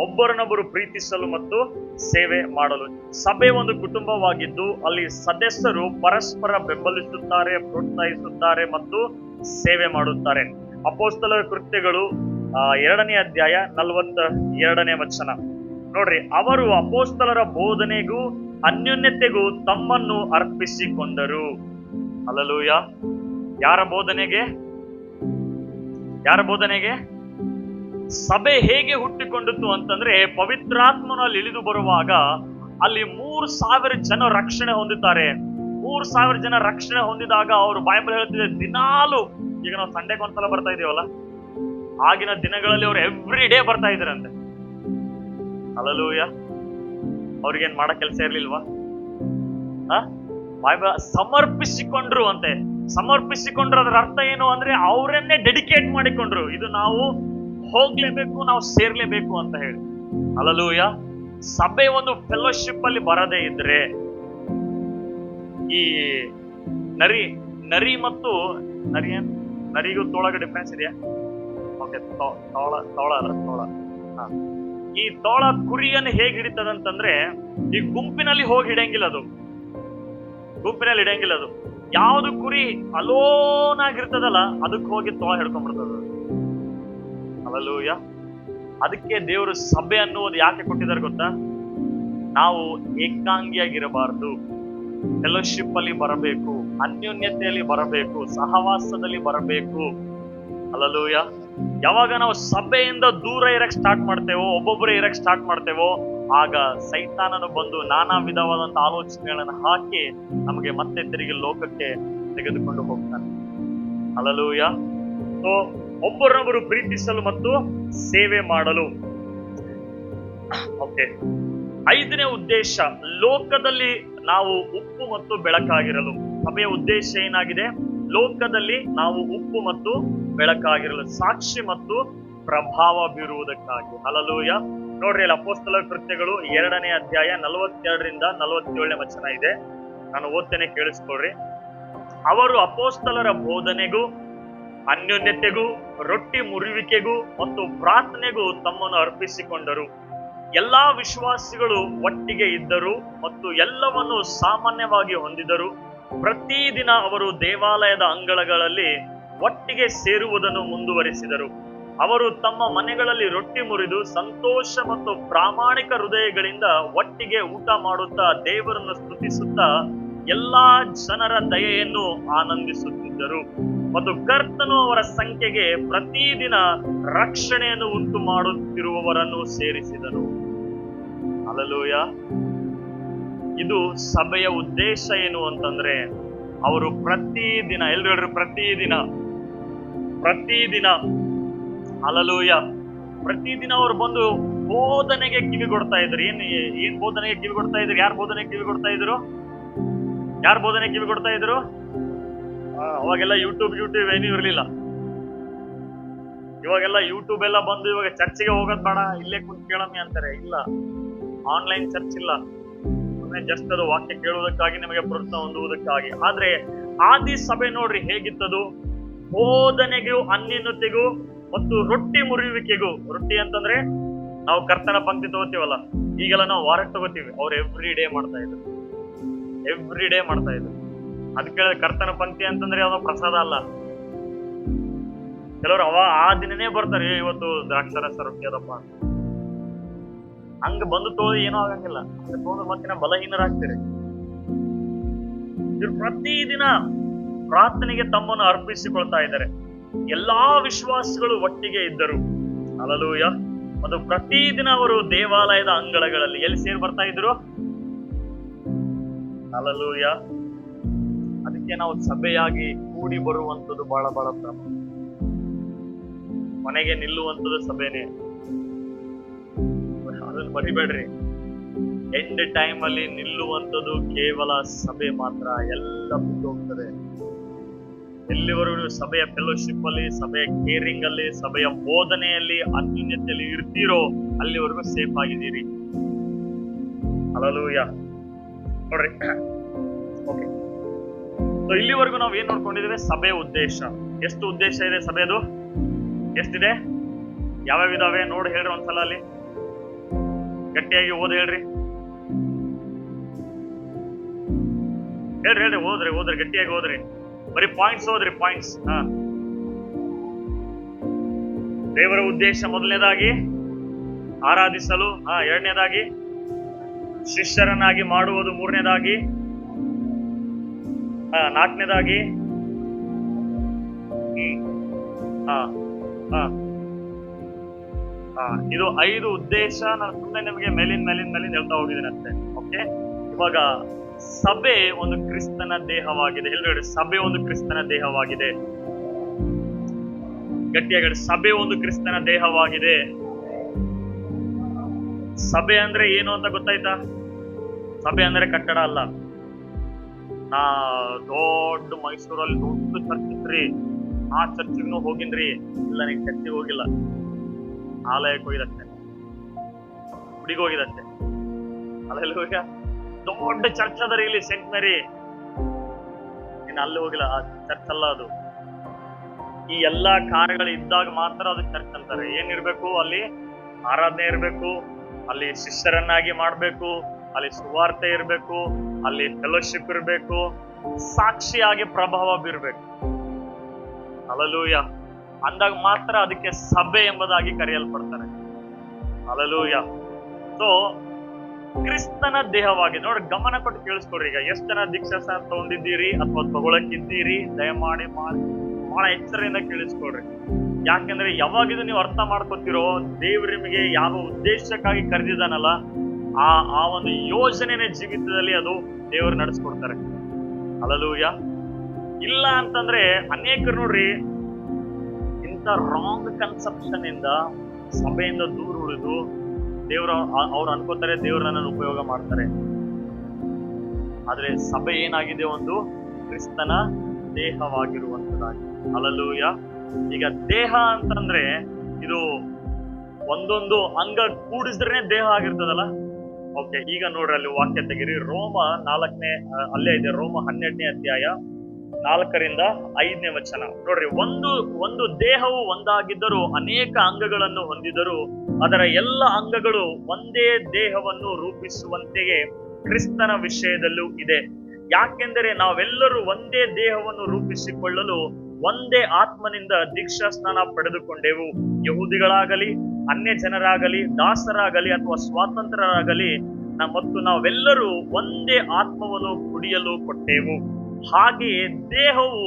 ಒಬ್ಬರನ್ನೊಬ್ಬರು ಪ್ರೀತಿಸಲು ಮತ್ತು ಸೇವೆ ಮಾಡಲು. ಸಭೆ ಒಂದು ಕುಟುಂಬವಾಗಿದ್ದು, ಅಲ್ಲಿ ಸದಸ್ಯರು ಪರಸ್ಪರ ಬೆಂಬಲಿಸುತ್ತಾರೆ, ಪ್ರೋತ್ಸಾಹಿಸುತ್ತಾರೆ ಮತ್ತು ಸೇವೆ ಮಾಡುತ್ತಾರೆ. ಅಪೊಸ್ತಲರ ಕೃತ್ಯಗಳು 2ನೇ ಅಧ್ಯಾಯ 42ನೇ ವಚನ ನೋಡ್ರಿ. ಅವರು ಅಪೊಸ್ತಲರ ಬೋಧನೆಗೂ ಅನ್ಯೋನ್ಯತೆಗೂ ತಮ್ಮನ್ನು ಅರ್ಪಿಸಿಕೊಂಡರು. ಹಲ್ಲೆಲೂಯ. ಯಾರ ಬೋಧನೆಗೆ? ಸಭೆ ಹೇಗೆ ಹುಟ್ಟಿಕೊಂಡಿತು ಅಂತಂದ್ರೆ, ಪವಿತ್ರಾತ್ಮನಲ್ಲಿ ಇಳಿದು ಬರುವಾಗ ಅಲ್ಲಿ 3,000 ಜನ ರಕ್ಷಣೆ ಹೊಂದುತ್ತಾರೆ. 3,000 ಜನ ರಕ್ಷಣೆ ಹೊಂದಿದಾಗ ಅವರು, ಬೈಬಲ್ ಹೇಳ್ತಿದೆ, ದಿನಾಲು, ಈಗ ನಾವು ಸಂಡೆಗೆ ಒಂದ್ಸಲ ಬರ್ತಾ ಇದೀವಲ್ಲ, ಆಗಿನ ದಿನಗಳಲ್ಲಿ ಅವರು ಎವ್ರಿ ಡೇ ಬರ್ತಾ ಇದ್ರಂತೆ. ಹಲ್ಲೆಲೂಯ. ಅವ್ರಿಗೇನ್ ಮಾಡೋ ಕೆಲಸ ಇರ್ಲಿಲ್ವಾ? ಬೈಬಲ್ ಸಮರ್ಪಿಸಿಕೊಂಡ್ರು ಅಂತೆ. ಸಮರ್ಪಿಸಿಕೊಂಡ್ರು ಅದರ ಅರ್ಥ ಏನು ಅಂದ್ರೆ, ಅವರನ್ನೇ ಡೆಡಿಕೇಟ್ ಮಾಡಿಕೊಂಡ್ರು. ಇದು ನಾವು ಹೋಗ್ಲೇಬೇಕು, ನಾವು ಸೇರ್ಲೇಬೇಕು ಅಂತ ಹೇಳಿ. ಹಲ್ಲೆಲೂಯ. ಸಭೆ ಒಂದು ಫೆಲೋಶಿಪ್ ಅಲ್ಲಿ ಬರದೇ ಇದ್ರೆ, ಈ ನರಿ ಮತ್ತು ನರಿಗೂ ತೋಳಗೆ ಡಿಫ್ರೆನ್ಸ್ ಇದೆಯಾ? ಓಕೆ, ತೋಳ. ಈ ತೋಳ ಕುರಿಯನ್ನು ಹೇಗೆ ಹಿಡಿತದಂತಂದ್ರೆ, ಈ ಗುಂಪಿನಲ್ಲಿ ಹೋಗಿ ಹಿಡಿಯಂಗಿಲ್ಲ ಅದು. ಯಾವ್ದು ಕುರಿ ಅಲೋನ್ ಆಗಿರ್ತದಲ್ಲ, ಅದಕ್ಕೆ ಹೋಗಿ ತೋಳ ಹಿಡ್ಕೊಂಡ್ಬಿಡ್ತದ. ಹಲ್ಲೆಲೂಯ. ಅದಕ್ಕೆ ದೇವರು ಸಭೆ ಅನ್ನುವುದು ಯಾಕೆ ಕೊಟ್ಟಿದ್ದಾರೆ ಗೊತ್ತಾ? ನಾವು ಏಕಾಂಗಿಯಾಗಿರಬಾರ್ದು, ಫೆಲೋಶಿಪ್ ಅಲ್ಲಿ ಬರಬೇಕು, ಅನ್ಯೋನ್ಯತೆಯಲ್ಲಿ ಬರಬೇಕು, ಸಹವಾಸದಲ್ಲಿ ಬರಬೇಕು. ಹಲ್ಲೆಲೂಯ. ಯಾವಾಗ ನಾವು ಸಭೆಯಿಂದ ದೂರ ಇರಕ್ ಸ್ಟಾರ್ಟ್ ಮಾಡ್ತೇವೋ, ಒಬ್ಬೊಬ್ಬರೇ ಇರಕ್ ಸ್ಟಾರ್ಟ್ ಮಾಡ್ತೇವೋ, ಆಗ ಸೈತಾನನು ಬಂದು ನಾನಾ ವಿಧವಾದಂತ ಆಲೋಚನೆಗಳನ್ನು ಹಾಕಿ ನಮಗೆ ಮತ್ತೆ ತಿರುಗಿ ಲೋಕಕ್ಕೆ ತೆಗೆದುಕೊಂಡು ಹೋಗ್ತಾನೆ. ಹಲ್ಲೆಲೂಯ. ಸೊ ಒಬ್ಬರನ್ನೊಬ್ಬರು ಪ್ರೀತಿಸಲು ಮತ್ತು ಸೇವೆ ಮಾಡಲು. ಓಕೆ, 5ನೇ ಉದ್ದೇಶ, ಲೋಕದಲ್ಲಿ ನಾವು ಉಪ್ಪು ಮತ್ತು ಬೆಳಕಾಗಿರಲು. ಸಭೆಯ ಉದ್ದೇಶ ಏನಾಗಿದೆ? ಲೋಕದಲ್ಲಿ ನಾವು ಉಪ್ಪು ಮತ್ತು ಬೆಳಕಾಗಿರಲು, ಸಾಕ್ಷಿ ಮತ್ತು ಪ್ರಭಾವ ಬೀರುವುದಕ್ಕಾಗಿ. ಹಲ್ಲೆಲೂಯ. ನೋಡ್ರಿ, ಅಲ್ಲಿ ಅಪೊಸ್ತಲರ ಕೃತ್ಯಗಳು 2ನೇ ಅಧ್ಯಾಯ 42ರಿಂದ 47ನೇ ವಚನ ಇದೆ. ನಾನು ಓದ್ತೇನೆ, ಕೇಳಿಸ್ಕೊಳ್ರಿ. ಅವರು ಅಪೊಸ್ತಲರ ಬೋಧನೆಗೂ ಅನ್ಯೋನ್ಯತೆಗೂ ರೊಟ್ಟಿ ಮುರಿಯುವಿಕೆಗೂ ಮತ್ತು ಪ್ರಾರ್ಥನೆಗೂ ತಮ್ಮನ್ನು ಅರ್ಪಿಸಿಕೊಂಡರು. ಎಲ್ಲಾ ವಿಶ್ವಾಸಿಗಳು ಒಟ್ಟಿಗೆ ಇದ್ದರು ಮತ್ತು ಎಲ್ಲವನ್ನು ಸಾಮಾನ್ಯವಾಗಿ ಹೊಂದಿದರು. ಪ್ರತಿದಿನ ಅವರು ದೇವಾಲಯದ ಅಂಗಳಗಳಲ್ಲಿ ಒಟ್ಟಿಗೆ ಸೇರುವುದನ್ನು ಮುಂದುವರಿಸಿದರು. ಅವರು ತಮ್ಮ ಮನೆಗಳಲ್ಲಿ ರೊಟ್ಟಿ ಮುರಿದು ಸಂತೋಷ ಮತ್ತು ಪ್ರಾಮಾಣಿಕ ಹೃದಯಗಳಿಂದ ಒಟ್ಟಿಗೆ ಊಟ ಮಾಡುತ್ತಾ ದೇವರನ್ನು ಸ್ತುತಿಸುತ್ತಾ ಎಲ್ಲಾ ಜನರ ದಯೆಯನ್ನು ಆನಂದಿಸುತ್ತಿದ್ದರು. ಮತ್ತು ಕರ್ತನು ಅವರ ಸಂಖ್ಯೆಗೆ ಪ್ರತಿದಿನ ರಕ್ಷಣೆಯನ್ನು ಉಂಟು ಮಾಡುತ್ತಿರುವವರನ್ನು ಸೇರಿಸಿದನು. ಹಲ್ಲೆಲೂಯ. ಇದು ಸಭೆಯ ಉದ್ದೇಶ ಏನು ಅಂತಂದ್ರೆ, ಅವರು ಪ್ರತಿದಿನ, ಎಲ್ರು ಹೇಳ್ರಿ, ಪ್ರತಿದಿನ ಹಲ್ಲೆಲೂಯ, ಪ್ರತಿದಿನ ಅವ್ರು ಬಂದು ಬೋಧನೆಗೆ ಕಿವಿ ಕೊಡ್ತಾ ಇದ್ರು. ಏನ್ ಬೋಧನೆಗೆ ಕಿವಿ ಕೊಡ್ತಾ ಇದ್ರು? ಯಾರು ಬೋಧನೆಗೆ ಕಿವಿ ಕೊಡ್ತಾ ಇದ್ರು? ಅವಾಗೆಲ್ಲ ಯೂಟ್ಯೂಬ್ ಏನೂ ಇರಲಿಲ್ಲ. ಇವಾಗೆಲ್ಲ ಯೂಟ್ಯೂಬ್ ಎಲ್ಲ ಬಂದು, ಇವಾಗ ಚರ್ಚಿಗೆ ಹೋಗೋದ್ ಬೇಡ, ಇಲ್ಲೇ ಕುಂತ್ ಕೇಳಮ್ಮಿ ಅಂತಾರೆ. ಇಲ್ಲ, ಆನ್ಲೈನ್ ಚರ್ಚ್ ಇಲ್ಲ. ಜಸ್ಟ್ ಅದು ವಾಕ್ಯ ಕೇಳುವುದಕ್ಕಾಗಿ, ನಿಮಗೆ ಪ್ರೋತ್ಸಾಹ ಹೊಂದುವುದಕ್ಕಾಗಿ. ಆದ್ರೆ ಆದಿ ಸಭೆ ನೋಡ್ರಿ ಹೇಗಿತ್ತದು. ಬೋಧನೆಗೂ, ಅನ್ಯೋನ್ಯತೆಗೂ ಮತ್ತು ರೊಟ್ಟಿ ಮುರಿಯುವಿಕೆಗೂ. ರೊಟ್ಟಿ ಅಂತಂದ್ರೆ ನಾವು ಕರ್ತನ ಪಂಕ್ತಿ ತಗೋತೀವಲ್ಲ, ಈಗೆಲ್ಲ ನಾವು ವಾರಕ್ಕೆ ತಗೋತೀವಿ. ಅವ್ರು ಎವ್ರಿ ಡೇ ಮಾಡ್ತಾ ಇದ್ರು. ಅದಕ್ಕೆ ಕರ್ತನ ಪಂಕ್ತಿ ಅಂತಂದ್ರೆ ಯಾವ್ದೋ ಪ್ರಸಾದ ಅಲ್ಲ. ಕೆಲವರು ಆ ದಿನನೇ ಬರ್ತಾರೆ, ಇವತ್ತು ದ್ರಾಕ್ಷಾರಸ ರೊಟ್ಟಿ ಅದಪ್ಪ. ಹಂಗ ಬಂದು ತೋಳಿ ಏನೂ ಆಗಂಗಿಲ್ಲ. ತೋದು ಮತ್ತಿನ ಬಲಹೀನರಾಗ್ತೀರಿ. ಇವ್ರು ಪ್ರತಿದಿನ ಪ್ರಾರ್ಥನೆಗೆ ತಮ್ಮನ್ನು ಅರ್ಪಿಸಿಕೊಳ್ತಾ ಇದ್ದಾರೆ. ಎಲ್ಲಾ ವಿಶ್ವಾಸಿಗಳು ಒಟ್ಟಿಗೆ ಇದ್ದರು. ಹಲ್ಲೆಲೂಯಾ. ಮತ್ತು ಪ್ರತಿದಿನ ಅವರು ದೇವಾಲಯದ ಅಂಗಳಗಳಲ್ಲಿ ಎಲ್ಲಿ ಸೇರಿ ಬರ್ತಾ ಇದ್ರು? ಹಲ್ಲೆಲೂಯಾ. ಅದಕ್ಕೆ ನಾವು ಸಭೆಯಾಗಿ ಕೂಡಿ ಬರುವಂತದ್ದು ಬಹಳ ಪ್ರಮುಖ. ಮನೆಗೆ ನಿಲ್ಲುವಂತದ್ದು ಸಭೆನೇ, ಅದನ್ನ ಬರಿಬೇಡ್ರಿ. ಎಂಡ್ ಟೈಮ್ ಅಲ್ಲಿ ನಿಲ್ಲುವಂತದ್ದು ಕೇವಲ ಸಭೆ ಮಾತ್ರ. ಎಲ್ಲ ಬಿಟ್ಟು ಹೋಗ್ತದೆ. ಎಲ್ಲಿವರೆಗೂ ಸಭೆಯ ಫೆಲೋಶಿಪ್ ಅಲ್ಲಿ, ಸಭೆಯ ಕೇರಿಂಗ್ ಅಲ್ಲಿ, ಸಭೆಯ ಬೋಧನೆಯಲ್ಲಿ, ಅನ್ಯೋನ್ಯತೆಯಲ್ಲಿ ಇರ್ತೀರೋ ಅಲ್ಲಿವರೆಗೂ ಸೇಫ್ ಆಗಿದ್ದೀರಿ. ಹಲ್ಲೆಲೂಯಾ. ನೋಡ್ರಿ, ಓಕೆ. ಸೊ ಇಲ್ಲಿವರೆಗೂ ನಾವು ಏನ್ ನೋಡ್ಕೊಂಡಿದ್ದೇವೆ? ಸಭೆಯ ಉದ್ದೇಶ. ಎಷ್ಟು ಉದ್ದೇಶ ಇದೆ ಸಭೆದು? ಎಷ್ಟಿದೆ? ಯಾವ್ಯಾವ ಇದಾವೆ ನೋಡಿ ಹೇಳ್ರಿ ಒಂದ್ಸಲ. ಅಲ್ಲಿ ಗಟ್ಟಿಯಾಗಿ ಹೇಳ್ರಿ ಓದ್ರಿ ಗಟ್ಟಿಯಾಗಿ ಓದ್ರಿ. ಬರೀ ಪಾಯಿಂಟ್ಸ್ ಓದ್ರಿ, ಪಾಯಿಂಟ್ಸ್. ದೇವರ ಉದ್ದೇಶ ಮೊದಲನೇದಾಗಿ ಆರಾಧಿಸಲು, ಎರಡನೇದಾಗಿ ಶಿಷ್ಯರನ್ನಾಗಿ ಮಾಡುವುದು, ಮೂರನೇದಾಗಿ, ನಾಲ್ಕನೇದಾಗಿ ಇದು 5 ಉದ್ದೇಶ. ನಾನು ಸುಮ್ಮನೆ ನಿಮಗೆ ಮೇಲಿನ ಹೇಳ್ತಾ ಹೋಗಿದ್ದೀನಿ ಅಷ್ಟೇ. ಓಕೆ. ಇವಾಗ ಸಭೆ ಒಂದು ಕ್ರಿಸ್ತನ ದೇಹವಾಗಿದೆ. ಎಲ್ಲರೂ ಸಭೆ ಒಂದು ಕ್ರಿಸ್ತನ ದೇಹವಾಗಿದೆ. ಗಟ್ಟಿಯಾಗಿ, ಸಭೆ ಒಂದು ಕ್ರಿಸ್ತನ ದೇಹವಾಗಿದೆ. ಸಭೆ ಅಂದ್ರೆ ಏನು ಅಂತ ಗೊತ್ತಾಯ್ತಾ? ಸಭೆ ಅಂದ್ರೆ ಕಟ್ಟಡ ಅಲ್ಲ. ದೊಡ್ಡ ಮೈಸೂರಲ್ಲಿ ದೊಡ್ಡ ಚರ್ಚ್ ಇತ್ರಿ, ಆ ಚರ್ಚಿಗೂ ಹೋಗಿನ್ರಿ. ಇಲ್ಲ, ನೀನ್ ಚರ್ಚಿಗೆ ಹೋಗಿಲ್ಲ, ಆಲಯಕ್ಕೆ ಹೋಗಿದಷ್ಟೇ, ಗುಡಿಗೆ ಹೋಗಿದಷ್ಟೇ. ಅಲ್ಲೆಲ್ಲ ದೊಡ್ಡ ಚರ್ಚ್ ಅದರಿ ಇಲ್ಲಿ, ಸೆಂಟ್ ಮೇರಿ. ನೀನ್ ಅಲ್ಲಿ ಹೋಗಿಲ್ಲ, ಆ ಚರ್ಚ್ ಅಲ್ಲ ಅದು. ಈ ಎಲ್ಲಾ ಕಾರ್ಯಗಳು ಇದ್ದಾಗ ಮಾತ್ರ ಅದು ಚರ್ಚ್ ಅಂತಾರೆ. ಏನಿರ್ಬೇಕು ಅಲ್ಲಿ? ಆರಾಧನೆ ಇರ್ಬೇಕು, ಅಲ್ಲಿ ಶಿಷ್ಯರನ್ನಾಗಿ ಮಾಡ್ಬೇಕು, ಅಲ್ಲಿ ಸುವಾರ್ತೆ ಇರ್ಬೇಕು, ಅಲ್ಲಿ ಫೆಲೋಶಿಪ್ ಇರ್ಬೇಕು, ಸಾಕ್ಷಿಯಾಗಿ ಪ್ರಭಾವ ಬೀರ್ಬೇಕು. ಹಲ್ಲೆಲೂಯಾ. ಅಂದಾಗ ಮಾತ್ರ ಅದಕ್ಕೆ ಸಭೆ ಎಂಬುದಾಗಿ ಕರೆಯಲ್ಪಡ್ತಾರೆ. ಹಲ್ಲೆಲೂಯಾ. ಸೊ ಕ್ರಿಸ್ತನ ದೇಹವಾಗಿದೆ. ನೋಡಿ, ಗಮನ ಕೊಟ್ಟು ಕೇಳಿಸ್ಕೊಡ್ರಿ. ಈಗ ಎಷ್ಟು ಜನ ದೀಕ್ಷಾಸ್ನಾನ ತಗೊಂಡಿದ್ದೀರಿ ಅಥವಾ ತಗೊಳಕ್ಕಿದ್ದೀರಿ? ದಯಮಾಡಿ ಬಹಳ ಎಚ್ಚರಿಕೆಯಿಂದ ಕೇಳಿಸ್ಕೊಡ್ರಿ. ಯಾಕೆಂದ್ರೆ ಯಾವಾಗಿದು ನೀವು ಅರ್ಥ ಮಾಡ್ಕೊತಿರೋ, ದೇವ್ರ ನಿಮಗೆ ಯಾವ ಉದ್ದೇಶಕ್ಕಾಗಿ ಕರೆದಿದ್ದಾನಲ್ಲ, ಆ ಒಂದು ಯೋಜನೆನೇ ಜೀವಿತದಲ್ಲಿ ಅದು ದೇವರು ನಡೆಸ್ಕೊಡ್ತಾರೆ. ಹಲ್ಲೆಲೂಯಾ. ಇಲ್ಲ ಅಂತಂದ್ರೆ ಅನೇಕರು ನೋಡ್ರಿ, ಇಂಥ ರಾಂಗ್ ಕನ್ಸೆಪ್ಷನ್ ಇಂದ ಸಭೆಯಿಂದ ದೂರ ಉಳಿದು ಅವ್ರು ಅನ್ಕೋತಾರೆ ದೇವ್ರನ್ನ ಉಪಯೋಗ ಮಾಡ್ತಾರೆ. ಆದ್ರೆ ಸಭೆ ಏನಾಗಿದೆ? ಒಂದು ಕ್ರಿಸ್ತನ ದೇಹವಾಗಿರುವಂತದಾಗಿ. ಹಲ್ಲೆಲೂಯಾ. ಈಗ ದೇಹ ಅಂತಂದ್ರೆ ಇದು ಒಂದೊಂದು ಅಂಗ ಕೂಡಿಸಿದ್ರೆ ದೇಹ ಆಗಿರ್ತದಲ್ಲ. ಓಕೆ, ಈಗ ನೋಡ್ರಿ, ಅಲ್ಲಿ ವಾಕ್ಯ ತೆಗಿರಿ. ರೋಮ 4ನೇ ಅಲ್ಲೇ ಇದೆ. ರೋಮ 12ನೇ ಅಧ್ಯಾಯ 4ರಿಂದ 5ನೇ ವಚನ ನೋಡ್ರಿ. ಒಂದು ದೇಹವು ಒಂದಾಗಿದ್ದರೂ ಅನೇಕ ಅಂಗಗಳನ್ನು ಹೊಂದಿದರೂ ಅದರ ಎಲ್ಲ ಅಂಗಗಳು ಒಂದೇ ದೇಹವನ್ನು ರೂಪಿಸುವಂತೆಯೇ ಕ್ರಿಸ್ತನ ವಿಷಯದಲ್ಲೂ ಇದೆ. ಯಾಕೆಂದರೆ ನಾವೆಲ್ಲರೂ ಒಂದೇ ದೇಹವನ್ನು ರೂಪಿಸಿಕೊಳ್ಳಲು ಒಂದೇ ಆತ್ಮನಿಂದ ದೀಕ್ಷಾ ಸ್ನಾನ ಪಡೆದುಕೊಂಡೆವು. ಯಹೂದಿಗಳಾಗಲಿ, ಅನ್ಯ ಜನರಾಗಲಿ, ದಾಸರಾಗಲಿ ಅಥವಾ ಸ್ವಾತಂತ್ರ್ಯರಾಗಲಿ, ಮತ್ತು ನಾವೆಲ್ಲರೂ ಒಂದೇ ಆತ್ಮವನ್ನು ಕುಡಿಯಲು ಕೊಟ್ಟೆವು. ಹಾಗೆಯೇ ದೇಹವು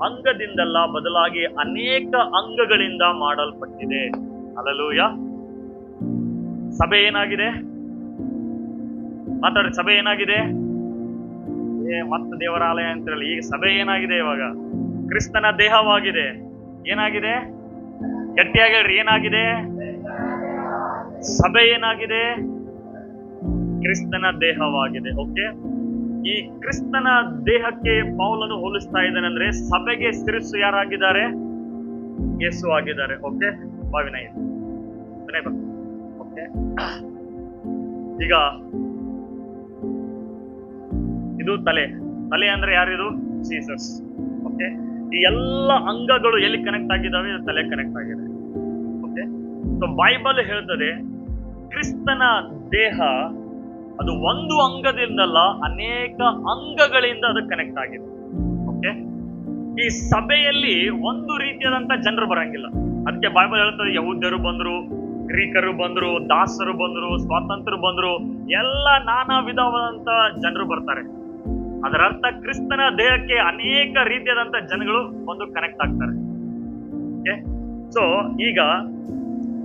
ಅಂಗದಿಂದಲ್ಲ, ಬದಲಾಗಿ ಅನೇಕ ಅಂಗಗಳಿಂದ ಮಾಡಲ್ಪಟ್ಟಿದೆ. ಹಲ್ಲೆಲೂಯಾ. ಸಭೆ ಏನಾಗಿದೆ? ಮಾತಾಡಿ. ಸಭೆ ಏನಾಗಿದೆ? ಮತ್ತೆ ದೇವರ ಆಲಯ ಅಂತ ಹೇಳಿ. ಈಗ ಸಭೆ ಏನಾಗಿದೆ? ಇವಾಗ ಕ್ರಿಸ್ತನ ದೇಹವಾಗಿದೆ. ಏನಾಗಿದೆ? ಗಟ್ಟಿಯಾಗಿ ಹೇಳ್ರಿ, ಏನಾಗಿದೆ? ಸಭೆ ಏನಾಗಿದೆ? ಕ್ರಿಸ್ತನ ದೇಹವಾಗಿದೆ. ಓಕೆ. ಈ ಕ್ರಿಸ್ತನ ದೇಹಕ್ಕೆ ಪೌಲನು ಹೋಲಿಸ್ತಾ ಇದ್ದಾನೆ ಅಂದ್ರೆ ಸಭೆಗೆ ಶಿರಸ್ಸು ಯಾರಾಗಿದ್ದಾರೆ? ಯೇಸು ಆಗಿದ್ದಾರೆ. ಓಕೆ. ಭಾವಿನಯ ಓಕೆ. ಈಗ ಇದು ತಲೆ. ತಲೆ ಅಂದ್ರೆ ಯಾರಿದು? ಜೀಸಸ್. ಓಕೆ, ಈ ಎಲ್ಲ ಅಂಗಗಳು ಎಲ್ಲಿ ಕನೆಕ್ಟ್ ಆಗಿದ್ದಾವೆ? ಇದು ತಲೆ ಕನೆಕ್ಟ್ ಆಗಿದೆ. ಓಕೆ, ಸೊ ಬೈಬಲ್ ಹೇಳ್ತದೆ ಕ್ರಿಸ್ತನ ದೇಹ ಅದು ಒಂದು ಅಂಗದಿಂದಲ್ಲ, ಅನೇಕ ಅಂಗಗಳಿಂದ ಅದು ಕನೆಕ್ಟ್ ಆಗಿದೆ. ಓಕೆ, ಈ ಸಭೆಯಲ್ಲಿ ಒಂದು ರೀತಿಯಾದಂತ ಜನರು ಬರಂಗಿಲ್ಲ. ಅದಕ್ಕೆ ಬೈಬಲ್ ಹೇಳ್ತದೆ ಯಹೂದ್ಯರು ಬಂದ್ರು, ಗ್ರೀಕರು ಬಂದ್ರು, ದಾಸರು ಬಂದ್ರು, ಸ್ವಾತಂತ್ರ್ಯರು ಬಂದ್ರು, ಎಲ್ಲ ನಾನಾ ವಿಧವಾದಂತ ಜನರು ಬರ್ತಾರೆ. ಅದರ ಅರ್ಥ ಕ್ರಿಸ್ತನ ದೇಹಕ್ಕೆ ಅನೇಕ ರೀತಿಯಾದಂತ ಜನಗಳು ಬಂದು ಕನೆಕ್ಟ್ ಆಗ್ತಾರೆ. ಓಕೆ, ಸೊ ಈಗ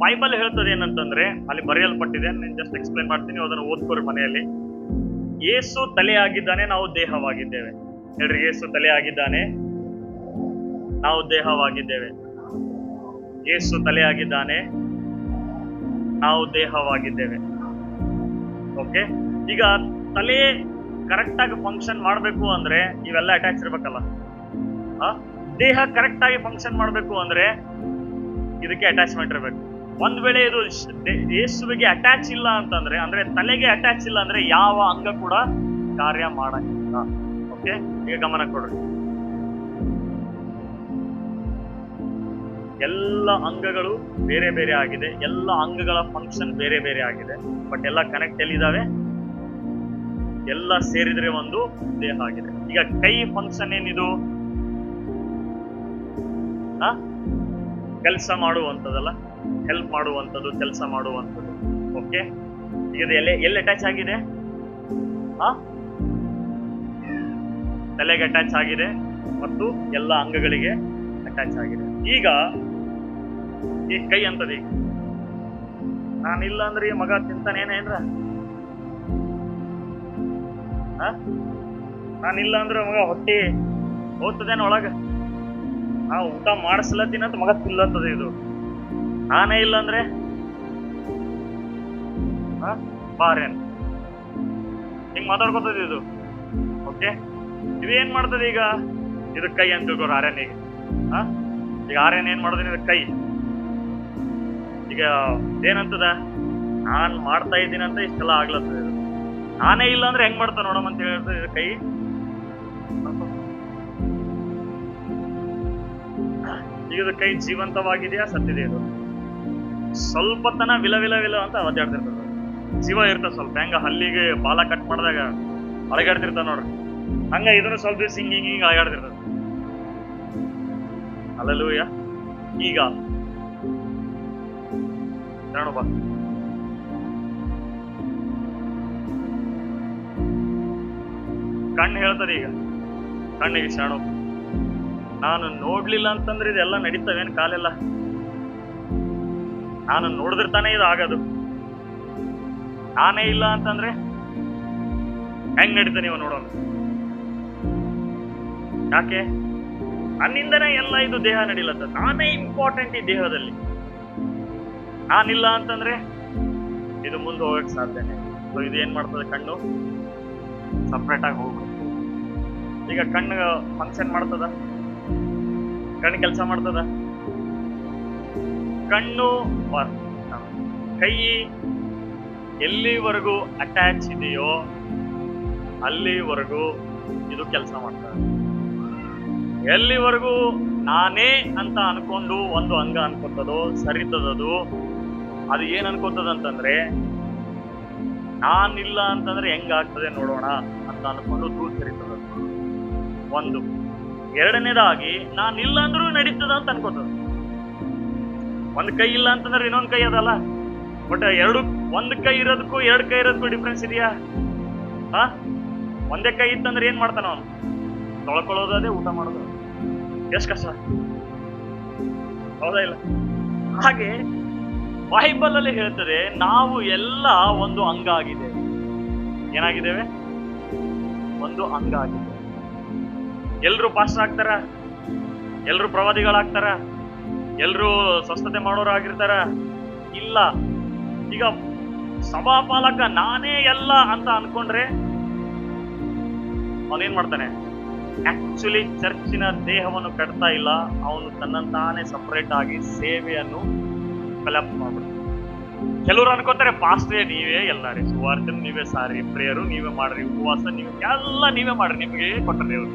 ಬೈಬಲ್ ಹೇಳ್ತದೆ ಏನಂತಂದ್ರೆ, ಅಲ್ಲಿ ಬರೆಯಲ್ಪಟ್ಟಿದೆ, ನಾನು ಜಸ್ಟ್ ಎಕ್ಸ್ಪ್ಲೇನ್ ಮಾಡ್ತೀನಿ, ಅದನ್ನು ಓದ್ಕೋರಿ ಮನೆಯಲ್ಲಿ. ಯೇಸು ತಲೆಯಾಗಿದ್ದಾನೆ, ನಾವು ದೇಹವಾಗಿದ್ದೇವೆ. ಹೇಳ್ರಿ, ಯೇಸು ತಲೆಯಾಗಿದ್ದಾನೆ, ನಾವು ದೇಹವಾಗಿದ್ದೇವೆ. ಯೇಸು ತಲೆಯಾಗಿದ್ದಾನೆ, ನಾವು ದೇಹವಾಗಿದ್ದೇವೆ. ಓಕೆ, ಈಗ ತಲೆ ಕರೆಕ್ಟ್ ಆಗಿ ಫಂಕ್ಷನ್ ಮಾಡ್ಬೇಕು ಅಂದ್ರೆ ಇವೆಲ್ಲ ಅಟ್ಯಾಚ್ ಇರ್ಬೇಕಲ್ಲ. ದೇಹ ಕರೆಕ್ಟ್ ಆಗಿ ಫಂಕ್ಷನ್ ಮಾಡ್ಬೇಕು ಅಂದ್ರೆ ಇದಕ್ಕೆ ಅಟ್ಯಾಚ್ಮೆಂಟ್ ಇರ್ಬೇಕು. ಒಂದ್ ವೇಳೆ ಇದು ಯೇಸುವಿಗೆ ಅಟ್ಯಾಚ್ ಇಲ್ಲ ಅಂತಂದ್ರೆ, ಅಂದ್ರೆ ತಲೆಗೆ ಅಟ್ಯಾಚ್ ಇಲ್ಲ ಅಂದ್ರೆ ಯಾವ ಅಂಗ ಕೂಡ ಕಾರ್ಯ ಮಾಡಂಗಿಲ್ಲ. ಓಕೆ, ಈಗ ಗಮನ ಕೊಡ್ರಿ. ಎಲ್ಲ ಅಂಗಗಳು ಬೇರೆ ಬೇರೆ ಆಗಿದೆ, ಎಲ್ಲ ಅಂಗಗಳ ಫಂಕ್ಷನ್ ಬೇರೆ ಬೇರೆ ಆಗಿದೆ, ಬಟ್ ಎಲ್ಲ ಕನೆಕ್ಟ್ ಎಲ್ಲಿದ್ದಾವೆ? ಎಲ್ಲ ಸೇರಿದ್ರೆ ಒಂದು ದೇಹ ಆಗಿದೆ. ಈಗ ಕೈ ಫಂಕ್ಷನ್ ಏನಿದು? ಕೆಲಸ ಮಾಡುವಂಥದ್ದಲ್ಲ, ಹೆಲ್ಪ್ ಮಾಡುವಂಥದ್ದು, ಕೆಲಸ ಮಾಡುವಂಥದ್ದು. ಓಕೆ, ಈಗ ಎಲ್ಲಿ ಅಟ್ಯಾಚ್ ಆಗಿದೆ? ತಲೆಗೆ ಅಟ್ಯಾಚ್ ಆಗಿದೆ ಮತ್ತು ಎಲ್ಲ ಅಂಗಗಳಿಗೆ ಅಟ್ಯಾಚ್ ಆಗಿದೆ. ಈಗ ಈ ಕೈ ಅಂತದ, ಈಗ ನಾನಿಲ್ಲ ಅಂದ್ರೆ ಈ ಮಗ ತಿಂತಾನೇನೇನ್ರ? ನಾನಿಲ್ಲ ಅಂದ್ರೆ ಮಗ ಹೊಟ್ಟಿ ಹೋಗ್ತದೇನ ಒಳಗ? ಊಟ ಮಾಡಿಸ್ಲತ್ತೀನಂತ ಮಗ ತಿಲ್ಲತ್ತದ. ಇದು ನಾನೇ ಇಲ್ಲ ಅಂದ್ರೆ ಬಾರೇನ್ ಹಿಂಗ್ ಮಾತಾಡ್ಕೊತದ ಇದು. ಓಕೆ, ಇದು ಏನ್ ಮಾಡ್ತದೆ? ಈಗ ಇದು ಕೈ ಅಂತ ತಿಳ್ಕೊರ ಆರ್ಯನಿಗೆ. ಈಗ ಆರ್ಯನ್ ಏನ್ ಮಾಡೋದು? ಇದು ಕೈ. ಈಗ ಏನಂತದ? ನಾನ್ ಮಾಡ್ತಾ ಇದ್ದೀನಿ ಅಂತ ಇಷ್ಟೆಲ್ಲ ಆಗ್ಲತ್ತದ. ಇದು ನಾನೇ ಇಲ್ಲ ಅಂದ್ರೆ ಹೆಂಗ್ ಮಾಡ್ತಾವ ನೋಡಮ್ ಅಂತ ಹೇಳಿದ್ರೆ ಇದು ಕೈ. ಈಗ ಇದು ಕೈ ಜೀವಂತವಾಗಿದೆಯಾ ಸತ್ತಿದೆ? ಇದು ಸ್ವಲ್ಪ ತನ ವಿಲ ವಿಲ ವಿಲ ಅಂತ ಒದ್ದಾಡ್ತಿರ್ತದ. ಜೀವ ಇರ್ತದ ಸ್ವಲ್ಪ, ಹೆಂಗ ಹಲ್ಲಿಗೆ ಬಾಲ ಕಟ್ ಮಾಡಿದಾಗ ಅಳಗಾಡ್ತಿರ್ತಾವ ನೋಡ್ರಿ, ಹಂಗ ಇದನ್ನು ಸ್ವಲ್ಪ ದಿವಸ ಹಿಂಗ ಅಳಗಾಡ್ತಿರ್ತದ. ಹಲ್ಲೆಲೂಯಾ. ಈಗ ಬಾ, ಕಣ್ಣು ಹೇಳ್ತದೆ. ಈಗ ಕಣ್ಣಿಗೆ ಶಾಣು, ನಾನು ನೋಡ್ಲಿಲ್ಲ ಅಂತಂದ್ರೆ ಇದೆಲ್ಲ ನಡೀತವೇನು? ಕಾಲೆಲ್ಲ ನಾನು ನೋಡಿದಿರ್ತಾನೆ ಇದು ಆಗೋದು. ನಾನೇ ಇಲ್ಲ ಅಂತಂದ್ರೆ ಹೆಂಗ್ ನಡೀತ? ನೀವು ನೋಡೋಣ. ಯಾಕೆ? ನನ್ನಿಂದನೇ ಎಲ್ಲ ಇದು ದೇಹ ನಡೀಲತ್ತ. ನಾನೇ ಇಂಪಾರ್ಟೆಂಟ್ ಈ ದೇಹದಲ್ಲಿ. ನಾನಿಲ್ಲ ಅಂತಂದ್ರೆ ಇದು ಮುಂದೆ ಹೋಗಕ್ ಸಾಧ್ಯನೇ. ಸೊ ಇದು ಏನ್ ಮಾಡ್ತದೆ? ಕಣ್ಣು ಸಪ್ರೇಟ್ ಆಗಿ ಹೋಗ್ಬೇಕು. ಈಗ ಕಣ್ಣು ಫಂಕ್ಷನ್ ಮಾಡ್ತದ? ಕಣ್ಣು ಕೆಲಸ ಮಾಡ್ತದ? ಕಣ್ಣು ಕೈ ಎಲ್ಲಿವರೆಗೂ ಅಟ್ಯಾಚ್ ಇದೆಯೋ ಅಲ್ಲಿವರೆಗೂ ಇದು ಕೆಲಸ ಮಾಡ್ತದೆ. ಎಲ್ಲಿವರೆಗೂ ನಾನೇ ಅಂತ ಅನ್ಕೊಂಡು ಒಂದು ಅಂಗ ಅನ್ಕೋತದೋ ಸರಿತದದು, ಅದು ಏನ್ ಅನ್ಕೋತದಂತಂದ್ರೆ ನಾನಿಲ್ಲ ಅಂತಂದ್ರೆ ಹೆಂಗಾಗ್ತದೆ ನೋಡೋಣ ಅಂತ ಅನ್ಕೊಂಡು ದೂರ ಸರಿತದ ಒಂದು. ಎರಡನೇದಾಗಿ ನಾನಿಲ್ಲ ಅಂದ್ರೂ ನಡೀತದ ಅಂತ ಅನ್ಕೋತದ. ಒಂದ್ ಕೈ ಇಲ್ಲ ಅಂತಂದ್ರೆ ಇನ್ನೊಂದ್ ಕೈ ಅದಲ್ಲ, ಬಟ್ ಒಂದ್ ಕೈ ಇರೋದಕ್ಕೂ ಎರಡ್ ಕೈ ಇರೋದಕ್ಕೂ ಡಿಫ್ರೆನ್ಸ್ ಇದೆಯಾ? ಒಂದೇ ಕೈ ಇತ್ತಂದ್ರೆ ಏನ್ ಮಾಡ್ತಾನ ಅವನು? ತೊಳ್ಕೊಳ್ಳೋದು ಅದೇ, ಊಟ ಮಾಡೋದು. ಎಷ್ಟ್ ಕಷ್ಟ, ಹೌದಾ ಇಲ್ಲ? ಹಾಗೆ ಬೈಬಲ್ ಅಲ್ಲಿ ಹೇಳ್ತದೆ ನಾವು ಎಲ್ಲ ಒಂದು ಅಂಗ ಆಗಿದೆ. ಏನಾಗಿದ್ದೇವೆ? ಒಂದು ಅಂಗ ಆಗಿದೆ. ಎಲ್ರು ಪಾಸ್ಟರ್ ಆಗ್ತಾರ? ಎಲ್ರು ಪ್ರವಾದಿಗಳಾಗ್ತಾರ? ಎಲ್ರು ಸ್ವಸ್ಥತೆ ಮಾಡೋರು ಆಗಿರ್ತಾರ? ಇಲ್ಲ. ಈಗ ಸಭಾಪಾಲಕ ನಾನೇ ಎಲ್ಲ ಅಂತ ಅನ್ಕೊಂಡ್ರೆ ಅವನೇನ್ ಮಾಡ್ತಾನೆ? ಆಕ್ಚುಲಿ ಚರ್ಚಿನ ದೇಹವನ್ನು ಕಟ್ತಾ ಇಲ್ಲ, ಅವನು ತನ್ನಂತಾನೆ ಸಪರೇಟ್ ಆಗಿ ಸೇವೆಯನ್ನು ಕಲೆಕ್ಟ್ ಮಾಡ್ಬಿಡ್ತಾನೆ. ಕೆಲವರು ಅನ್ಕೋತಾರೆ ಪಾಸ್ಟ್ರೇ ನೀವೇ ಎಲ್ಲಾರಿ, ಸುವಾರ್ತೆ ನೀವೇ ಸಾರಿ, ಪ್ರೇಯರು ನೀವೇ ಮಾಡ್ರಿ, ಉಪವಾಸ ನೀವೇ, ಎಲ್ಲ ನೀವೇ ಮಾಡ್ರಿ, ನಿಮಗೆ ಕೊಟ್ಟ ದೇವರು.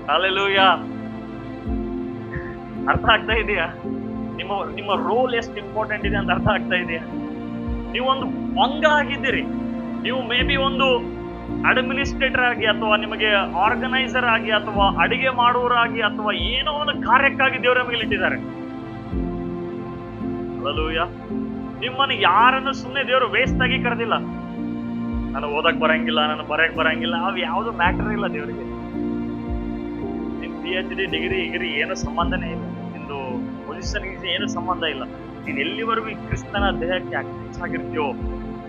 ಹಾಲೆಲೂಯಾ. ಅರ್ಥ ಆಗ್ತಾ ಇದೆಯಾ? ನಿಮ್ಮ ನಿಮ್ಮ ರೋಲ್ ಎಷ್ಟು ಇಂಪಾರ್ಟೆಂಟ್ ಇದೆ ಅಂತ ಅರ್ಥ ಆಗ್ತಾ ಇದೆಯಾ? ನೀವೊಂದು ಅಂಗ ಆಗಿದ್ದೀರಿ. ನೀವು ಮೇ ಬಿ ಒಂದು ಅಡ್ಮಿನಿಸ್ಟ್ರೇಟರ್ ಆಗಿ, ಅಥವಾ ನಿಮಗೆ ಆರ್ಗನೈಸರ್ ಆಗಿ, ಅಥವಾ ಅಡಿಗೆ ಮಾಡುವವರಾಗಿ, ಅಥವಾ ಏನೋ ಒಂದು ಕಾರ್ಯಕ್ಕಾಗಿ ದೇವರ ಮೇಲೆ ಇಟ್ಟಿದ್ದಾರೆ. ಹಲ್ಲೆಲೂಯಾ. ನಿಮ್ಮನ್ನು ಯಾರನ್ನು ಸುಮ್ಮನೆ ದೇವರು ವೇಸ್ಟ್ ಆಗಿ ಕರೆದಿಲ್ಲ. ನಾನು ಓದಕ್ ಬರಂಗಿಲ್ಲ, ನಾನು ಬರಕ್ ಬರಂಗಿಲ್ಲ, ಅವು ಯಾವ್ದು ಮ್ಯಾಟರ್ ಇಲ್ಲ ದೇವರಿಗೆ. ನಿನ್ PhD ಡಿಗ್ರಿ ಏನು ಸಂಬಂಧನೇ ಇಲ್ಲ, ನಿಂದು ಪೊಸಿಷನ್ ಏನು ಸಂಬಂಧ ಇಲ್ಲ. ನೀನ್ ಎಲ್ಲಿವರೆಗೂ ಈ ಕ್ರಿಸ್ತನ ದೇಹಕ್ಕೆ ಅಟ್ಯಾಚ್ ಆಗಿರ್ತೀಯೋ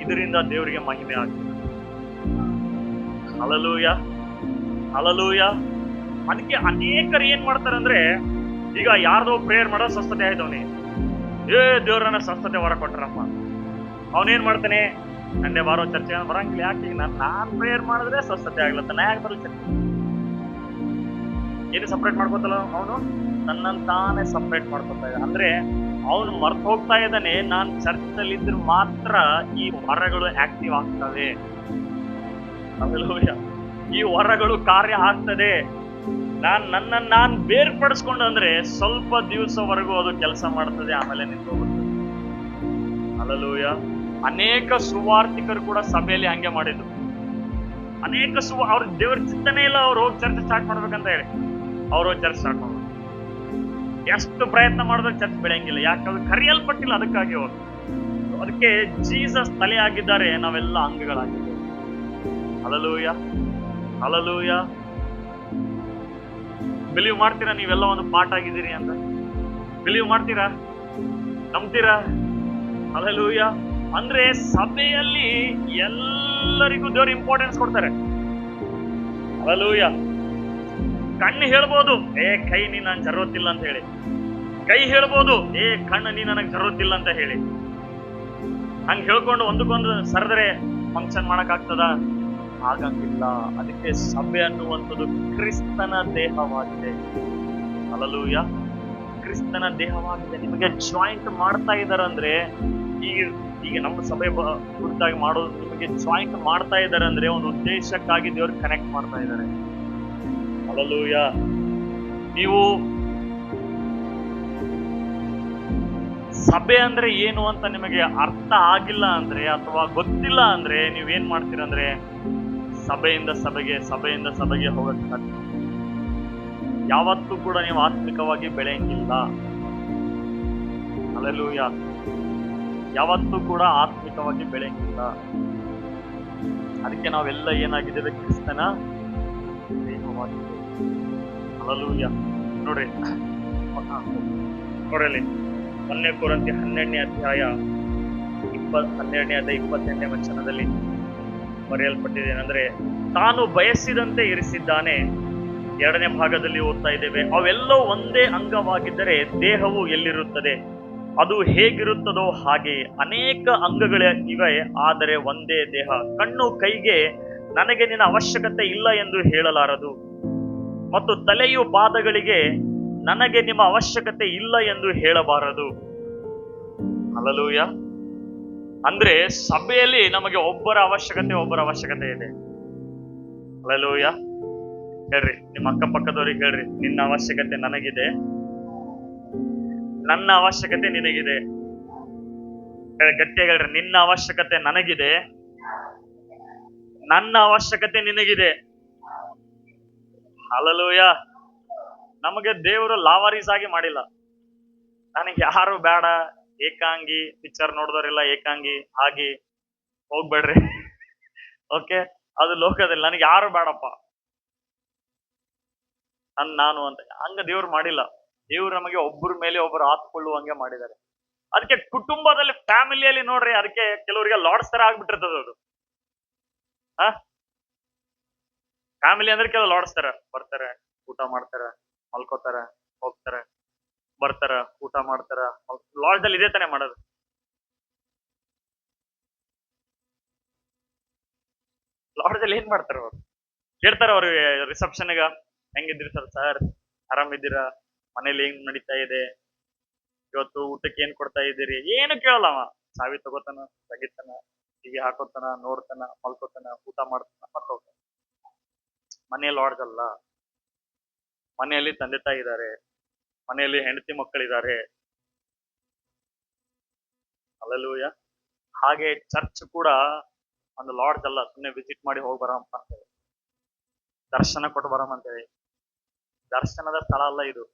ಇದರಿಂದ ದೇವರಿಗೆ ಮಹಿಮೆ ಆಗ್ತದೆ. Hallelujah, hallelujah. ಅದಕ್ಕೆ ಅನೇಕರು ಏನ್ ಮಾಡ್ತಾರೆ ಅಂದ್ರೆ, ಈಗ ಯಾರ್ದೋ ಪ್ರೇಯರ್ ಮಾಡೋ ಸ್ವಸ್ಥತೆ ಆಯ್ತವನಿ, ದೇವ್ರನ್ನ ಸ್ವಸ್ಥತೆ ಹೊರ ಕೊಟ್ರಪ್ಪ, ಅವನೇನ್ ಮಾಡ್ತಾನೆ, ಸಂಡೆ ಬಾರೋ ಚರ್ಚೆ ಬರಂಗಿಲ್ಲ. ಯಾಕೆ? ನಾನ್ ಪ್ರೇಯರ್ ಮಾಡಿದ್ರೆ ಸ್ವಸ್ಥತೆ ಆಗ್ಲತ್ತ, ನಾ ಯಾಕೆ ಬರಲ್ಲ ಚರ್ಚೆ? ಏನು ಸಪ್ರೇಟ್ ಮಾಡ್ಕೋತಲ್ಲ ಅವನು, ನನ್ನನ್ನು ತಾನೇ ಸಪ್ರೇಟ್ ಮಾಡ್ಕೊತಾ ಇದ್ದ. ಅಂದ್ರೆ ಅವನು ಮರ್ತು ಹೋಗ್ತಾ ಇದ್ದಾನೆ, ನಾನ್ ಚರ್ಚ್ ಅಲ್ಲಿ ಇದ್ರೆ ಮಾತ್ರ ಈ ವರಗಳು ಆಕ್ಟಿವ್ ಆಗ್ತವೆ. ಈ ವರಗಳು ಕಾರ್ಯ ಆಗ್ತದೆ. ನಾನ್ ಬೇರ್ಪಡಿಸ್ಕೊಂಡು ಅಂದ್ರೆ ಸ್ವಲ್ಪ ದಿವಸವರೆಗೂ ಅದು ಕೆಲಸ ಮಾಡ್ತದೆ, ಆಮೇಲೆ ನಿಂತೋಗುತ್ತೆ. ಹಲ್ಲೆಲೂಯಾ. ಅನೇಕ ಸುವಾರ್ತಿಕರು ಕೂಡ ಸಭೆಯಲ್ಲಿ ಹಂಗೆ ಮಾಡಿದ್ರು. ಅನೇಕ ಅವ್ರ ದೇವ್ರ ಚಿಂತನೆ ಇಲ್ಲ, ಅವ್ರು ಹೋಗಿ ಚರ್ಚ್ ಸ್ಟಾರ್ಟ್ ಮಾಡ್ಬೇಕಂತ ಹೇಳಿ ಅವ್ರು ಹೋಗಿ ಚರ್ಚ್ ಸ್ಟಾರ್ಟ್ ಮಾಡ್ಬೇಕು. ಎಷ್ಟು ಪ್ರಯತ್ನ ಮಾಡಿದ್ರೆ ಚರ್ಚ್ ಬೆಳೆಯಂಗಿಲ್ಲ. ಯಾಕಂದ್ರೆ ಕರೆಯಲ್ಪಟ್ಟಿಲ್ಲ ಅದಕ್ಕಾಗಿ ಅವರು. ಅದಕ್ಕೆ ಜೀಸಸ್ ತಲೆ ಆಗಿದ್ದಾರೆ, ನಾವೆಲ್ಲ ಅಂಗಗಳಾಗಿದ್ದೇವೆ. Hallelujah, hallelujah. ಬಿಲೀವ್ ಮಾಡ್ತೀರಾ ನೀವೆಲ್ಲ ಒಂದು ಪಾಠ ಆಗಿದ್ದೀರಿ ಅಂತ? ಬಿಲೀವ್ ಮಾಡ್ತೀರಾ? ನಂಬ್ತೀರಾ? ಹಲ್ಲೆಲೂಯಾ. ಅಂದ್ರೆ ಸಭೆಯಲ್ಲಿ ಎಲ್ಲರಿಗೂ ದೇವರು ಇಂಪಾರ್ಟೆನ್ಸ್ ಕೊಡ್ತಾರೆ. ಹಲ್ಲೆಲೂಯಾ. ಕಣ್ಣು ಹೇಳ್ಬೋದು, ಕೈ ನೀ ನಾನು ಜರೋತಿಲ್ಲ ಅಂತ ಹೇಳಿ. ಕೈ ಹೇಳ್ಬೋದು, ಕಣ್ಣು ನೀ ನನಗೆ ಜರೋತಿಲ್ಲ ಅಂತ ಹೇಳಿ. ಹಂಗೆ ಹೇಳ್ಕೊಂಡು ಒಂದಕ್ಕೊಂದು ಸರದರೆ ಫಂಕ್ಷನ್ ಮಾಡಕ್ ಆಗ್ತದ? ಆಗಂಗಿಲ್ಲ. ಅದಕ್ಕೆ ಸಭೆ ಅನ್ನುವಂಥದ್ದು ಕ್ರಿಸ್ತನ ದೇಹವಾಗಿದೆ. ಹಲ್ಲೆಲೂಯಾ. ಕ್ರಿಸ್ತನ ದೇಹವಾಗಿದೆ. ನಿಮಗೆ ಜಾಯಿಂಟ್ ಮಾಡ್ತಾ ಇದಾರಂದ್ರೆ, ಈಗ ನಮ್ಮ ಸಭೆ ಕುರಿತಾಗಿ ಮಾಡೋದು, ನಿಮಗೆ ಜಾಯಿಂಟ್ ಮಾಡ್ತಾ ಇದ್ದಾರೆ ಅಂದ್ರೆ ಒಂದು ಉದ್ದೇಶಕ್ಕಾಗಿ ದೇವರು ಕನೆಕ್ಟ್ ಮಾಡ್ತಾ ಇದ್ದಾರೆ. ಹಲ್ಲೆಲೂಯಾ. ನೀವು ಸಭೆ ಅಂದ್ರೆ ಏನು ಅಂತ ನಿಮಗೆ ಅರ್ಥ ಆಗಿಲ್ಲ ಅಂದ್ರೆ, ಅಥವಾ ಗೊತ್ತಿಲ್ಲ ಅಂದ್ರೆ, ನೀವೇನ್ ಮಾಡ್ತೀರಂದ್ರೆ ಸಭೆಯಿಂದ ಸಭೆಗೆ ಹೋಗಕ್ಕೆ ಸಾಧ್ಯ. ಯಾವತ್ತೂ ಕೂಡ ನೀವು ಆತ್ಮಿಕವಾಗಿ ಬೆಳೆಯಂಗಿಲ್ಲ. ಹಲ್ಲೆಲೂಯಾ. ಯಾವತ್ತೂ ಕೂಡ ಆತ್ಮಿಕವಾಗಿ ಬೆಳೆಯಂಗಿಲ್ಲ. ಅದಕ್ಕೆ ನಾವೆಲ್ಲ ಏನಾಗಿದ್ದೇವೆ? ಕ್ರಿಸ್ತನ ದೇಹವಾಗಿದೆ. ಹಲ್ಲೆಲೂಯಾ. ನೋಡ್ರಿ ನೋಡ್ರಿ 1 ಕೊರಿಂಥಿ 12ನೇ ಅಧ್ಯಾಯ 28ನೇ ವಚನದಲ್ಲಿ ಬರೆಯಲ್ಪಟ್ಟಿದೆ ಏನಂದ್ರೆ, ತಾನು ಬಯಸಿದಂತೆ ಇರಿಸಿದ್ದಾನೆ. 2ನೇ ಭಾಗದಲ್ಲಿ ಓದ್ತಾ ಇದ್ದೇವೆ, ಅವೆಲ್ಲವೂ ಒಂದೇ ಅಂಗವಾಗಿದ್ದರೆ ದೇಹವು ಎಲ್ಲಿರುತ್ತದೆ? ಅದು ಹೇಗಿರುತ್ತದೋ ಹಾಗೆ ಅನೇಕ ಅಂಗಗಳೇ ಇವೆ, ಆದರೆ ಒಂದೇ ದೇಹ. ಕಣ್ಣು ಕೈಗೆ ನನಗೆ ನಿನ್ನ ಅವಶ್ಯಕತೆ ಇಲ್ಲ ಎಂದು ಹೇಳಲಾರದು, ಮತ್ತು ತಲೆಯು ಪಾದಗಳಿಗೆ ನನಗೆ ನಿಮ್ಮ ಅವಶ್ಯಕತೆ ಇಲ್ಲ ಎಂದು ಹೇಳಬಾರದು. ಹಲ್ಲೆಲೂಯಾ. ಅಂದ್ರೆ ಸಭೆಯಲ್ಲಿ ನಮಗೆ ಒಬ್ಬರ ಅವಶ್ಯಕತೆ ಇದೆ. ಹಲ್ಲೆಲೂಯಾ. ಹೇಳ್ರಿ, ನಿಮ್ಮ ಅಕ್ಕಪಕ್ಕದವ್ರಿಗೆ ಹೇಳ್ರಿ, ನಿನ್ನ ಅವಶ್ಯಕತೆ ನನಗಿದೆ, ನನ್ನ ಅವಶ್ಯಕತೆ ನಿನಗಿದೆ. ಗಟ್ಟಿಯಾಗಿ ಹೇಳ್ರಿ, ನಿನ್ನ ಅವಶ್ಯಕತೆ ನನಗಿದೆ, ನನ್ನ ಅವಶ್ಯಕತೆ ನಿನಗಿದೆ. ಹಲ್ಲೆಲೂಯಾ. ನಮಗೆ ದೇವರು ಲಾವಾರೀಸ್ ಆಗಿ ಮಾಡಿಲ್ಲ. ನನಗೆ ಯಾರು ಬೇಡ, ಏಕಾಂಗಿ. ಪಿಕ್ಚರ್ ನೋಡಿದವರೆಲ್ಲ ಏಕಾಂಗಿ ಆಗಿ ಹೋಗ್ಬೇಡ್ರಿ. ಓಕೆ, ಅದು ಲೋಕದಲ್ಲಿ ನನಗೆ ಯಾರು ಬೇಡಪ್ಪ, ನಾನು ಅಂತ ಹಂಗ ದೇವ್ರು ಮಾಡಿಲ್ಲ. ದೇವ್ರು ನಮಗೆ ಒಬ್ಬರ ಮೇಲೆ ಒಬ್ಬರು ಹಾತ್ಕೊಳ್ಳುವಂಗೆ ಮಾಡಿದ್ದಾರೆ. ಅದಕ್ಕೆ ಕುಟುಂಬದಲ್ಲಿ, ಫ್ಯಾಮಿಲಿಯಲ್ಲಿ ನೋಡ್ರಿ, ಅದಕ್ಕೆ ಕೆಲವರಿಗೆ ಲಾರ್ಡ್ಸ್ ತರ ಆಗ್ಬಿಟ್ಟಿರ್ತದ ಅದು. ಫ್ಯಾಮಿಲಿ ಅಂದ್ರೆ ಕೆಲವು ಲಾರ್ಡ್ಸ್ ತರ ಬರ್ತಾರೆ, ಊಟ ಮಾಡ್ತಾರ, ಮಲ್ಕೋತಾರ, ಹೋಗ್ತಾರ, ಬರ್ತಾರ, ಊಟ ಮಾಡ್ತಾರ. ಲಾಡ್ಜ್ ಅಲ್ಲಿ ಇದೇ ತಾನೇ ಮಾಡೋದು. ಲಾಡ್ಜ್ ಅಲ್ಲಿ ಏನ್ ಮಾಡ್ತಾರ ಅವ್ರು? ಕೇಳ್ತಾರ ಅವ್ರಿಗೆ ರಿಸೆಪ್ಷನ್ಗ, ಹೆಂಗಿದ್ರಿ ಸರ್ ಆರಾಮಿದ್ದೀರಾ? ಮನೇಲಿ ಹೆಂಗ್ ನಡೀತಾ ಇದೆ? ಇವತ್ತು ಊಟಕ್ಕೆ ಏನ್ ಕೊಡ್ತಾ ಇದ್ದೀರಿ? ಏನು ಕೇಳಲ್ಲ ಅವ. ಚಾವಿ ತಗೋತಾನ, ತೆಗಿತಾನ, ಟಿವಿ ಹಾಕೋತಾನ, ನೋಡ್ತಾನ, ಮಲ್ಕೋತಾನ, ಊಟ ಮಾಡ್ತಾನ, ಮತ್ತೆ ಹೋಗ್ತಾನ. ಮನೆಯಲ್ಲಿ ಹೊಡ್ದಲ್ಲ. ಮನೆಯಲ್ಲಿ ತಂದೆ ತಾಯಿ ಇದ್ದಾರೆ, ಮನೆಯಲ್ಲಿ ಹೆಂಡತಿ ಮಕ್ಕಳಿದ್ದಾರೆ. ಅಲ್ಲೆಲ್ಲೂಯ. ಹಾಗೆ ಚರ್ಚ್ ಕೂಡ ಒಂದು ಲಾಡ್ಜ್ ಅಲ್ಲ, ಸುಮ್ಮನೆ ವಿಸಿಟ್ ಮಾಡಿ ಹೋಗಿ ಬರಂ ಅಂತೇಳಿ, ದರ್ಶನ ಕೊಟ್ಟು ಬರಂ ಅಂತೇಳಿ. ದರ್ಶನದ ಸ್ಥಳ ಅಲ್ಲ ಇದು.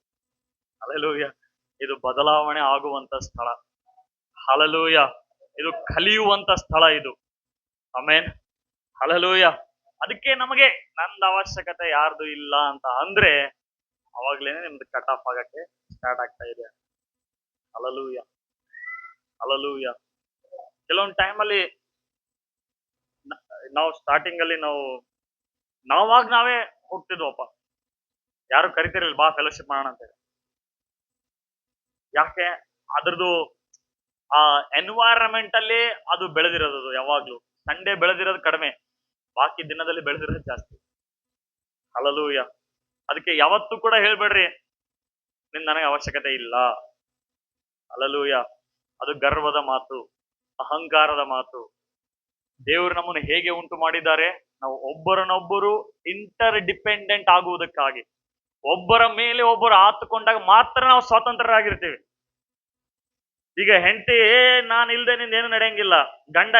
ಅಲ್ಲೆಲ್ಲೂಯ. ಇದು ಬದಲಾವಣೆ ಆಗುವಂತ ಸ್ಥಳ. ಹಲಲೂಯ. ಇದು ಕಲಿಯುವಂತ ಸ್ಥಳ ಇದು. ಆಮೇನ್. ಹಲಲೂಯ. ಅದಕ್ಕೆ ನಮಗೆ ನಂದ ಅವಶ್ಯಕತೆ ಯಾರ್ದು ಇಲ್ಲ ಅಂತ ಅಂದ್ರೆ ಅವಾಗ್ಲೇನೆ ನಿಮ್ದು ಕಟ್ ಆಫ್ ಆಗಕ್ಕೆ ಸ್ಟಾರ್ಟ್ ಆಗ್ತಾ ಇದೆ. ಹಲಲೂಯ. ಹಲಲೂಯ. ಕೆಲವೊಂದು ಟೈಮಲ್ಲಿ ನಾವು ಸ್ಟಾರ್ಟಿಂಗ್ ಅಲ್ಲಿ ನಾವಾಗ ನಾವೇ ಹೋಗ್ತಿದ್ವಪ್ಪ. ಯಾರು ಕರಿತಿರ್ಲಿಲ್ಲ ಬಾ ಫೆಲೋಶಿಪ್ ಮಾಡೋಣ ಅಂತೇಳಿ. ಯಾಕೆ? ಅದ್ರದ್ದು ಆ ಎನ್ವೈರನ್ಮೆಂಟ್ ಅಲ್ಲಿ ಅದು ಬೆಳೆದಿರೋದು. ಯಾವಾಗ್ಲೂ ಸಂಡೇ ಬೆಳೆದಿರೋದು ಕಡಿಮೆ, ಬಾಕಿ ದಿನದಲ್ಲಿ ಬೆಳೆದಿರೋದು ಜಾಸ್ತಿ. ಹಲಲೂಯ. ಅದಕ್ಕೆ ಯಾವತ್ತೂ ಕೂಡ ಹೇಳ್ಬೇಡ್ರಿ ನನಗೆ ಅವಶ್ಯಕತೆ ಇಲ್ಲ. ಹಲಲೂಯ. ಅದು ಗರ್ವದ ಮಾತು, ಅಹಂಕಾರದ ಮಾತು. ದೇವರು ನಮ್ಮನ್ನು ಹೇಗೆ ಉಂಟು ಮಾಡಿದ್ದಾರೆ? ನಾವು ಒಬ್ಬರನ್ನೊಬ್ಬರು ಇಂಟರ್ ಡಿಪೆಂಡೆಂಟ್ ಆಗುವುದಕ್ಕಾಗಿ, ಒಬ್ಬರ ಮೇಲೆ ಒಬ್ಬರು ಆತುಕೊಂಡಾಗ ಮಾತ್ರ ನಾವು ಸ್ವತಂತ್ರರಾಗಿರ್ತೀವಿ. ಈಗ ಹೆಂಡತಿ ನಾನ್ ಇಲ್ದೆ ನಿಂದ ಏನು ನಡೆಯಂಗಿಲ್ಲ, ಗಂಡ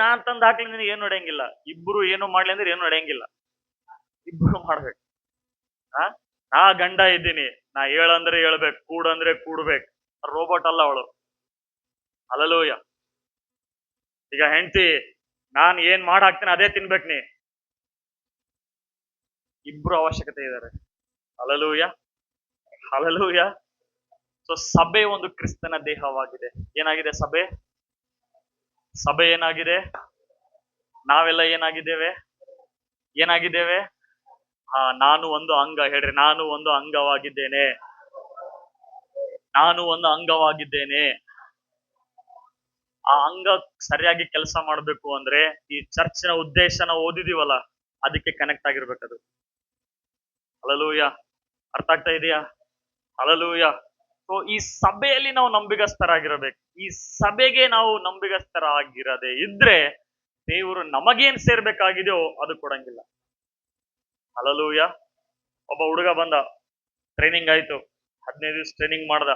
ನಾನ್ ತಂದು ಹಾಕ್ಲಿ ನಿನಗೆ ಏನು ನಡೆಯಂಗಿಲ್ಲ. ಇಬ್ರು ಏನು ಮಾಡ್ಲಿ ಅಂದ್ರೆ ಏನು ನಡೆಯಂಗಿಲ್ಲ, ಇಬ್ರು ಮಾಡ್ಬೇಕು. ನಾ ಗಂಡ ಇದ್ದೀನಿ, ನಾ ಹೇಳಂದ್ರೆ ಹೇಳ್ಬೇಕು, ಕೂಡಂದ್ರೆ ಕೂಡ್ಬೇಕು. ರೋಬೋಟ್ ಅಲ್ಲ ಅವಳು. ಹಲಲೂಯ. ಈಗ ಹೆಂಡತಿ ನಾನ್ ಏನ್ ಹಾಕ್ತೀನಿ ಅದೇ ತಿನ್ಬೇಕು ನೀ. ಇಬ್ರು ಅವಶ್ಯಕತೆ ಇದ್ದಾರೆ. ಹಲಲೂಯ. ಹಲಲೂಯ. ಸೊ ಸಭೆ ಒಂದು ಕ್ರಿಸ್ತನ ದೇಹವಾಗಿದೆ. ಏನಾಗಿದೆ ಸಭೆ? ಸಭೆ ಏನಾಗಿದೆ? ನಾವೆಲ್ಲ ಏನಾಗಿದ್ದೇವೆ? ನಾನು ಒಂದು ಅಂಗ. ಹೇಳ್ರಿ, ನಾನು ಒಂದು ಅಂಗವಾಗಿದ್ದೇನೆ. ನಾನು ಒಂದು ಅಂಗವಾಗಿದ್ದೇನೆ. ಆ ಅಂಗ ಸರಿಯಾಗಿ ಕೆಲಸ ಮಾಡಬೇಕು ಅಂದ್ರೆ ಈ ಚರ್ಚಿನ ಉದ್ದೇಶನ ಓದಿದೀವಲ್ಲ, ಅದಕ್ಕೆ ಕನೆಕ್ಟ್ ಆಗಿರ್ಬೇಕದು. ಹಲಲೂಯ. ಅರ್ಥ ಆಗ್ತಾ ಇದೆಯಾ? ಹಲಲೂಯ. ಸೊ ಈ ಸಭೆಯಲ್ಲಿ ನಾವು ನಂಬಿಗಸ್ತರಾಗಿರಬೇಕು. ಈ ಸಭೆಗೆ ನಾವು ನಂಬಿಗಸ್ತರಾಗಿರದೆ ಇದ್ರೆ ದೇವರು ನಮಗೇನ್ ಸೇರ್ಬೇಕಾಗಿದೆಯೋ ಅದು ಕೊಡಂಗಿಲ್ಲ. ಹಲಲೂಯ. ಒಬ್ಬ ಹುಡುಗ ಬಂದ, ಟ್ರೈನಿಂಗ್ ಆಯ್ತು, 15 ದಿವಸ ಟ್ರೈನಿಂಗ್ ಮಾಡ್ದ,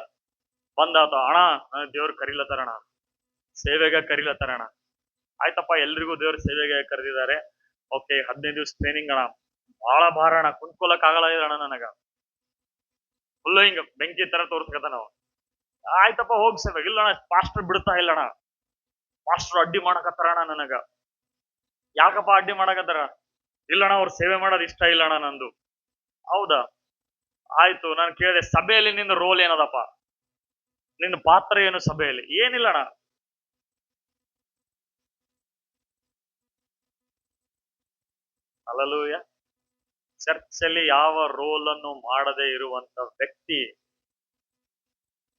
ಬಂದಾತ, ಅಣ್ಣ ದೇವ್ರು ಕರೀಲತ್ತಾರಣ, ಸೇವೆಗೆ ಕರೀಲತ್ತಾರಣ. ಆಯ್ತಪ್ಪ, ಎಲ್ರಿಗೂ ದೇವ್ರ ಸೇವೆಗೆ ಕರೆದಿದ್ದಾರೆ. ಓಕೆ, 15 ದಿವಸ ಟ್ರೈನಿಂಗ್ ಅಣ್ಣ, ಬಹಳ ಭಾರ ಅಣ್ಣ, ಕುಂತ್ಕೊಳಕ್ ಆಗಲ್ಲ ಅಣ್ಣ ನನಗ. ಫುಲ್ ಹಿಂಗ ಬೆಂಕಿ ತರ ತೋರ್ಸ್ಕತ ನಾವು. ಆಯ್ತಪ್ಪ ಹೋಗ್ ಸೇವೆಗೆ. ಇಲ್ಲಣ್ಣ ಪಾಸ್ಟರ್ ಬಿಡ್ತಾ ಇಲ್ಲಣ್ಣ, ಪಾಸ್ಟರ್ ಅಡ್ಡಿ ಮಾಡಕತ್ತಾರಣ ನನಗ. ಯಾಕಪ್ಪ ಅಡ್ಡಿ ಮಾಡಕತ್ತಾರ? ಇಲ್ಲಣ್ಣ ಅವ್ರ ಸೇವೆ ಮಾಡೋದು ಇಷ್ಟ ಇಲ್ಲಣ್ಣ ನಂದು. ಹೌದಾ, ಆಯ್ತು. ನಾನು ಕೇಳಿದೆ, ಸಭೆಯಲ್ಲಿ ನಿನ್ನ ರೋಲ್ ಏನದಪ್ಪ, ನಿನ್ನ ಪಾತ್ರ ಏನು ಸಭೆಯಲ್ಲಿ? ಏನಿಲ್ಲಣ್ಣ. ಹಲ್ಲೆಲೂಯಾ. ಚರ್ಚ್ ಅಲ್ಲಿ ಯಾವ ರೋಲ್ ಅನ್ನು ಮಾಡದೇ ಇರುವಂತ ವ್ಯಕ್ತಿ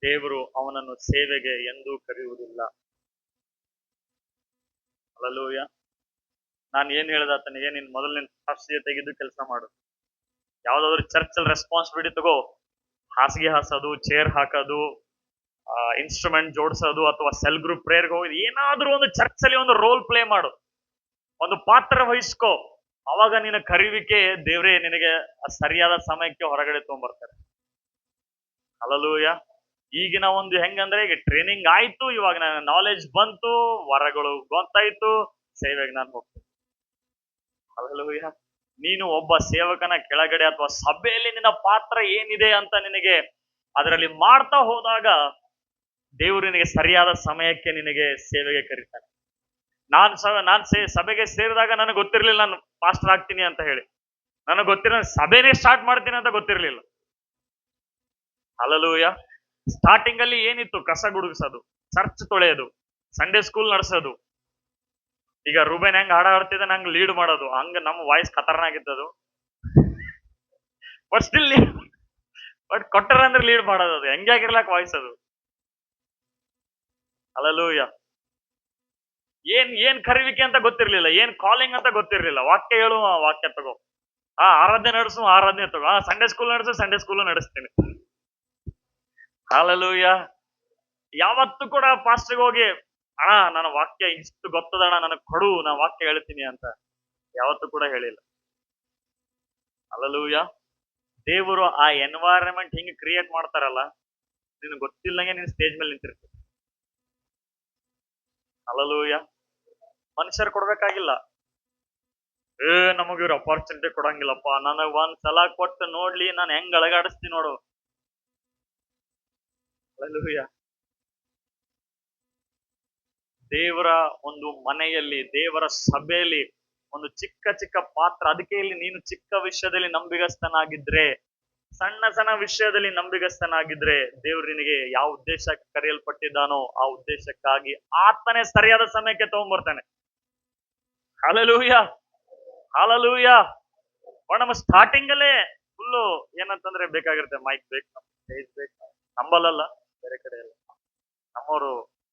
ದೇವರು ಅವನನ್ನು ಸೇವೆಗೆ ಎಂದೂ ಕರೆಯುವುದಿಲ್ಲ. ಹಲ್ಲೆಲೂಯಾ. ನಾನು ಏನ್ ಹೇಳ್ದ ಆತನಿಗೆ, ನಿನ್ ಮೊದಲು ನಿನ್ ರಾಷ್ಟ್ರೀಯ ತೆಗೆದು ಕೆಲಸ ಮಾಡು. ಯಾವ್ದಾದ್ರು ಚರ್ಚ್ ಅಲ್ಲಿ ರೆಸ್ಪಾನ್ಸಿಬಿಲಿಟಿ ತಗೋ. ಹಾಸಿಗೆ ಹಾಸೋದು, ಚೇರ್ ಹಾಕೋದು, ಇನ್ಸ್ಟ್ರೂಮೆಂಟ್ ಜೋಡಿಸೋದು, ಅಥವಾ ಸೆಲ್ ಗ್ರೂಪ್ ಪ್ರೇಯರ್ಗೆ ಹೋಗಿ ಏನಾದ್ರೂ ಒಂದು ಚರ್ಚ್ ಅಲ್ಲಿ ಒಂದು ರೋಲ್ ಪ್ಲೇ ಮಾಡು, ಒಂದು ಪಾತ್ರ ವಹಿಸ್ಕೋ. ಅವಾಗ ನಿನ್ನ ಕರಿವಿಕೆ ದೇವ್ರೇ ನಿನಗೆ ಸರಿಯಾದ ಸಮಯಕ್ಕೆ ಹೊರಗಡೆ ತಗೊಂಡ್ಬರ್ತಾರೆ. ಹಲ್ಲೆಲೂಯಾ. ಈಗಿನ ಒಂದು ಹೆಂಗಂದ್ರೆ, ಈಗ ಟ್ರೈನಿಂಗ್ ಆಯ್ತು, ಇವಾಗ ನನ್ನ ನಾಲೆಜ್ ಬಂತು, ವರಗಳು ಗೊತ್ತಾಯ್ತು, ಸೇವೆಗೆ ನಾನು ಹೋಗ್ತೀನಿ. ಹಲ್ಲೆಲೂಯಾ. ನೀನು ಒಬ್ಬ ಸೇವಕನ ಕೆಳಗಡೆ ಅಥವಾ ಸಭೆಯಲ್ಲಿ ನಿನ್ನ ಪಾತ್ರ ಏನಿದೆ ಅಂತ ನಿನಗೆ ಅದರಲ್ಲಿ ಮಾಡ್ತಾ ಹೋದಾಗ ದೇವರು ನಿನಗೆ ಸರಿಯಾದ ಸಮಯಕ್ಕೆ ನಿನಗೆ ಸೇವೆಗೆ ಕರೀತಾನೆ. ನಾನ್ ಸಭೆಗೆ ಸೇರಿದಾಗ ನನಗೆ ಗೊತ್ತಿರ್ಲಿಲ್ಲ ನಾನು ಪಾಸ್ಟರ್ ಆಗ್ತೀನಿ ಅಂತ ಹೇಳಿ. ನನಗೆ ಗೊತ್ತಿರಲಿಲ್ಲ ಸಭೆನೇ ಸ್ಟಾರ್ಟ್ ಮಾಡ್ತೀನಿ ಅಂತ ಗೊತ್ತಿರ್ಲಿಲ್ಲ. ಹಲ್ಲೆಲೂಯಾ. ಸ್ಟಾರ್ಟಿಂಗ್ ಅಲ್ಲಿ ಏನಿತ್ತು? ಕಸ ಗುಡುಗಿಸೋದು, ಚರ್ಚ್ ತೊಳೆಯೋದು, ಸಂಡೇ ಸ್ಕೂಲ್ ನಡೆಸೋದು. ಈಗ ರೂಬೇನ್ ಹೆಂಗ್ ಹಾಡ ಹಾಡ್ತಿದ್ದ ನಂಗೆ ಲೀಡ್ ಮಾಡೋದು, ಹಂಗ ನಮ್ಮ ವಾಯ್ಸ್ ಖತರ್ನಾಗಿದ್ದದು. ಬಟ್ ಸ್ಟಿಲ್ ಬಟ್ ಕೊಟ್ಟರ ಅಂದ್ರೆ ಲೀಡ್ ಮಾಡೋದು, ಅದು ಹೆಂಗಾಗಿರ್ಲಾಕ ವಾಯ್ಸ್ ಅದು. ಹಲ್ಲೆಲೂಯಾ. ಏನ್ ಕರಿವಿಕೆ ಅಂತ ಗೊತ್ತಿರ್ಲಿಲ್ಲ, ಏನ್ ಕಾಲಿಂಗ್ ಅಂತ ಗೊತ್ತಿರ್ಲಿಲ್ಲ. ವಾಕ್ಯ ಹೇಳುವ, ವಾಕ್ಯ ತಗೋ. ಆರಾಧನೆ ನಡೆಸು, ಆರಾಧನೆ ತಗೋ. ಸಂಡೇ ಸ್ಕೂಲ್ ನಡೆಸು, ಸಂಡೇ ಸ್ಕೂಲ್ ನಡೆಸ್ತೀನಿ. ಹಾಲೆಲೂಯ. ಯಾವತ್ತು ಕೂಡ ಪಾಸ್ಟ್ರಿಗೆ ಹೋಗಿ, ಅಣ್ಣ ನನ್ನ ವಾಕ್ಯ ಇಷ್ಟು ಗೊತ್ತದಣ್ಣ ನನಗ್ ಕೊಡು, ನಾ ವಾಕ್ಯ ಹೇಳ್ತೀನಿ ಅಂತ ಯಾವತ್ತು ಕೂಡ ಹೇಳಿಲ್ಲ. ಹಾಲೆಲೂಯ. ದೇವರು ಆ ಎನ್ವೈರನ್ಮೆಂಟ್ ಹಿಂಗ್ ಕ್ರಿಯೇಟ್ ಮಾಡ್ತಾರಲ್ಲ, ನಿನಗೆ ಗೊತ್ತಿಲ್ಲಂಗೆ ನೀನ್ ಸ್ಟೇಜ್ ಮೇಲೆ ನಿಂತಿರ್ತೀನಿ. ಹಾಲೆಲೂಯ. ಮನುಷ್ಯರು ಕೊಡ್ಬೇಕಾಗಿಲ್ಲ. ನಮಗ ಇವ್ರು ಅಪಾರ್ಚುನಿಟಿ ಕೊಡಂಗಿಲ್ಲಪ್ಪ, ನನಗ್ ಒಂದ್ ಸಲ ಕೊಟ್ಟು ನೋಡ್ಲಿ ನಾನು ಹೆಂಗ್ ಅಳಗಾಡಿಸ್ತೀನಿ ನೋಡು. ಹಾಲೆಲೂಯ. ದೇವರ ಒಂದು ಮನೆಯಲ್ಲಿ, ದೇವರ ಸಭೆಯಲ್ಲಿ ಒಂದು ಚಿಕ್ಕ ಚಿಕ್ಕ ಪಾತ್ರ. ಅದಕ್ಕೆ ಇಲ್ಲಿ ನೀನು ಚಿಕ್ಕ ವಿಷಯದಲ್ಲಿ ನಂಬಿಗಸ್ತನಾಗಿದ್ರೆ, ಸಣ್ಣ ಸಣ್ಣ ವಿಷಯದಲ್ಲಿ ನಂಬಿಗಸ್ತನಾಗಿದ್ರೆ, ದೇವ್ರು ನಿನಗೆ ಯಾವ ಉದ್ದೇಶಕ್ಕೆ ಕರೆಯಲ್ಪಟ್ಟಿದ್ದಾನೋ ಆ ಉದ್ದೇಶಕ್ಕಾಗಿ ಆತನೇ ಸರಿಯಾದ ಸಮಯಕ್ಕೆ ತಗೊಂಡ್ಬರ್ತಾನೆ. Hallelujah, hallelujah. ನಮ್ಮ ಸ್ಟಾರ್ಟಿಂಗ್ ಅಲ್ಲೇ ಫುಲ್ಲು ಏನಂತಂದ್ರೆ ಬೇಕಾಗಿರುತ್ತೆ, ಮೈಕ್ ಬೇಕು, ಸ್ಟೇಜ್ ಬೇಕು. ನಂಬಲ್ಲ, ಬೇರೆ ಕಡೆ ಎಲ್ಲ ನಮ್ಮವರು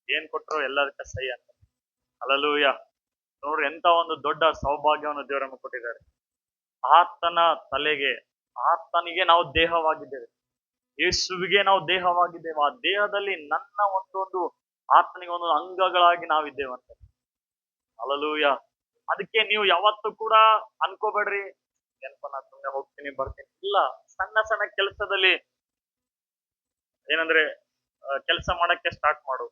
ಏನ್ ಕೊಟ್ಟರು ಎಲ್ಲದಕ್ಕೆ ಸಹಿ ಅಂತ. ಹಾಲೆಲೂಯ. ನೋಡ್ರಿ, ಎಂತ ಒಂದು ದೊಡ್ಡ ಸೌಭಾಗ್ಯವನ್ನು ದೇವರ ನಮಗೆ ಕೊಟ್ಟಿದ್ದಾರೆ. ಆತನ ತಲೆಗೆ, ಆತನಿಗೆ ನಾವು ದೇಹವಾಗಿದ್ದೇವೆ. ಯೇಸುವಿಗೆ ನಾವು ದೇಹವಾಗಿದ್ದೇವೆ. ಆ ದೇಹದಲ್ಲಿ ನನ್ನ ಒಂದೊಂದು ಆತನಿಗೆ ಒಂದೊಂದು ಅಂಗಗಳಾಗಿ ನಾವಿದ್ದೇವಂತ. ಹಾಲೆಲೂಯ. ಅದಕ್ಕೆ ನೀವು ಯಾವತ್ತೂ ಕೂಡ ಅನ್ಕೋಬೇಡ್ರಿ, ಏನಪ್ಪ ನಾ ಸುಮ್ಮನೆ ಹೋಗ್ತೀನಿ ಬರ್ತೀನಿ. ಇಲ್ಲ, ಸಣ್ಣ ಸಣ್ಣ ಕೆಲಸದಲ್ಲಿ ಏನಂದ್ರೆ ಕೆಲಸ ಮಾಡಕ್ಕೆ ಸ್ಟಾರ್ಟ್ ಮಾಡು.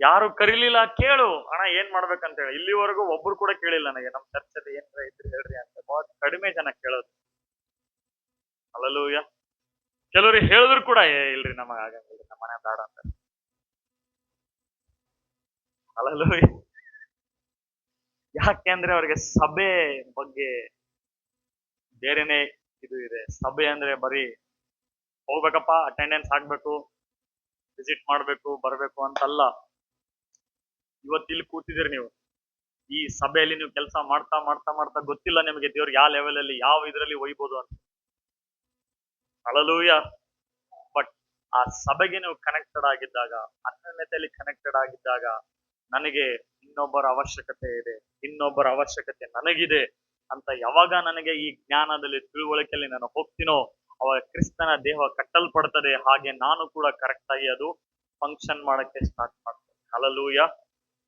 ಯಾರು ಕರೀಲಿಲ್ಲ, ಕೇಳು, ಅಣ್ಣ ಏನ್ ಮಾಡ್ಬೇಕಂತ ಹೇಳಿ. ಇಲ್ಲಿವರೆಗೂ ಒಬ್ರು ಕೂಡ ಕೇಳಿಲ್ಲ ನನಗೆ, ನಮ್ ಚರ್ಚಲ್ಲಿ ಏನ್ರ ಇದ್ರಿ ಹೇಳ್ರಿ ಅಂತ. ಬಹಳ ಕಡಿಮೆ ಜನ ಕೇಳೋದು. ಹಾಲೆಲೂಯ. ಕೆಲವ್ರಿಗೆ ಹೇಳಿದ್ರು ಕೂಡ ಇಲ್ರಿ ನಮಗ ಆಗಂಗಿಲ್ರಿ, ನಮ್ಮ ಮನೆ ಬೇಡ ಅಂತ. ಹಾಲೆಲೂಯ. ಯಾಕೆಂದ್ರೆ ಅವ್ರಿಗೆ ಸಭೆ ಬಗ್ಗೆ ಬೇರೆನೆ ಇದು ಇದೆ. ಸಭೆ ಅಂದ್ರೆ ಬರೀ ಹೋಗ್ಬೇಕಪ್ಪ, ಅಟೆಂಡೆನ್ಸ್ ಹಾಕ್ಬೇಕು, ವಿಸಿಟ್ ಮಾಡ್ಬೇಕು, ಬರ್ಬೇಕು ಅಂತಲ್ಲ. ಇವತ್ತು ಇಲ್ಲಿ ಕೂತಿದ್ದೀರಿ ನೀವು, ಈ ಸಭೆಯಲ್ಲಿ ನೀವು ಕೆಲಸ ಮಾಡ್ತಾ ಮಾಡ್ತಾ ಮಾಡ್ತಾ ಗೊತ್ತಿಲ್ಲ ನಿಮಗೆ ದೇವ್ರು ಯಾವ ಲೆವೆಲ್ ಅಲ್ಲಿ, ಯಾವ ಇದರಲ್ಲಿ ಒಯ್ಬೋದು ಅಂತ. ಹಾಲೆಲೂಯ. ಬಟ್ ಆ ಸಭೆಗೆ ನೀವು ಕನೆಕ್ಟೆಡ್ ಆಗಿದ್ದಾಗ, ಅನ್ಯೋನ್ಯತೆಯಲ್ಲಿ ಕನೆಕ್ಟೆಡ್ ಆಗಿದ್ದಾಗ, ನನಗೆ ಇನ್ನೊಬ್ಬರ ಅವಶ್ಯಕತೆ ಇದೆ, ಇನ್ನೊಬ್ಬರ ಅವಶ್ಯಕತೆ ನನಗಿದೆ ಅಂತ ಯಾವಾಗ ನನಗೆ ಈ ಜ್ಞಾನದಲ್ಲಿ, ತಿಳುವಳಿಕೆಯಲ್ಲಿ ನಾನು ಹೋಗ್ತೀನೋ, ಅವಾಗ ಕ್ರಿಸ್ತನ ದೇಹ ಕಟ್ಟಲ್ಪಡ್ತದೆ. ಹಾಗೆ ನಾನು ಕೂಡ ಕರೆಕ್ಟ್ ಆಗಿ ಅದು ಫಂಕ್ಷನ್ ಮಾಡಕ್ಕೆ ಸ್ಟಾರ್ಟ್ ಮಾಡ್ತೇನೆ. ಹಾಲೆಲೂಯ.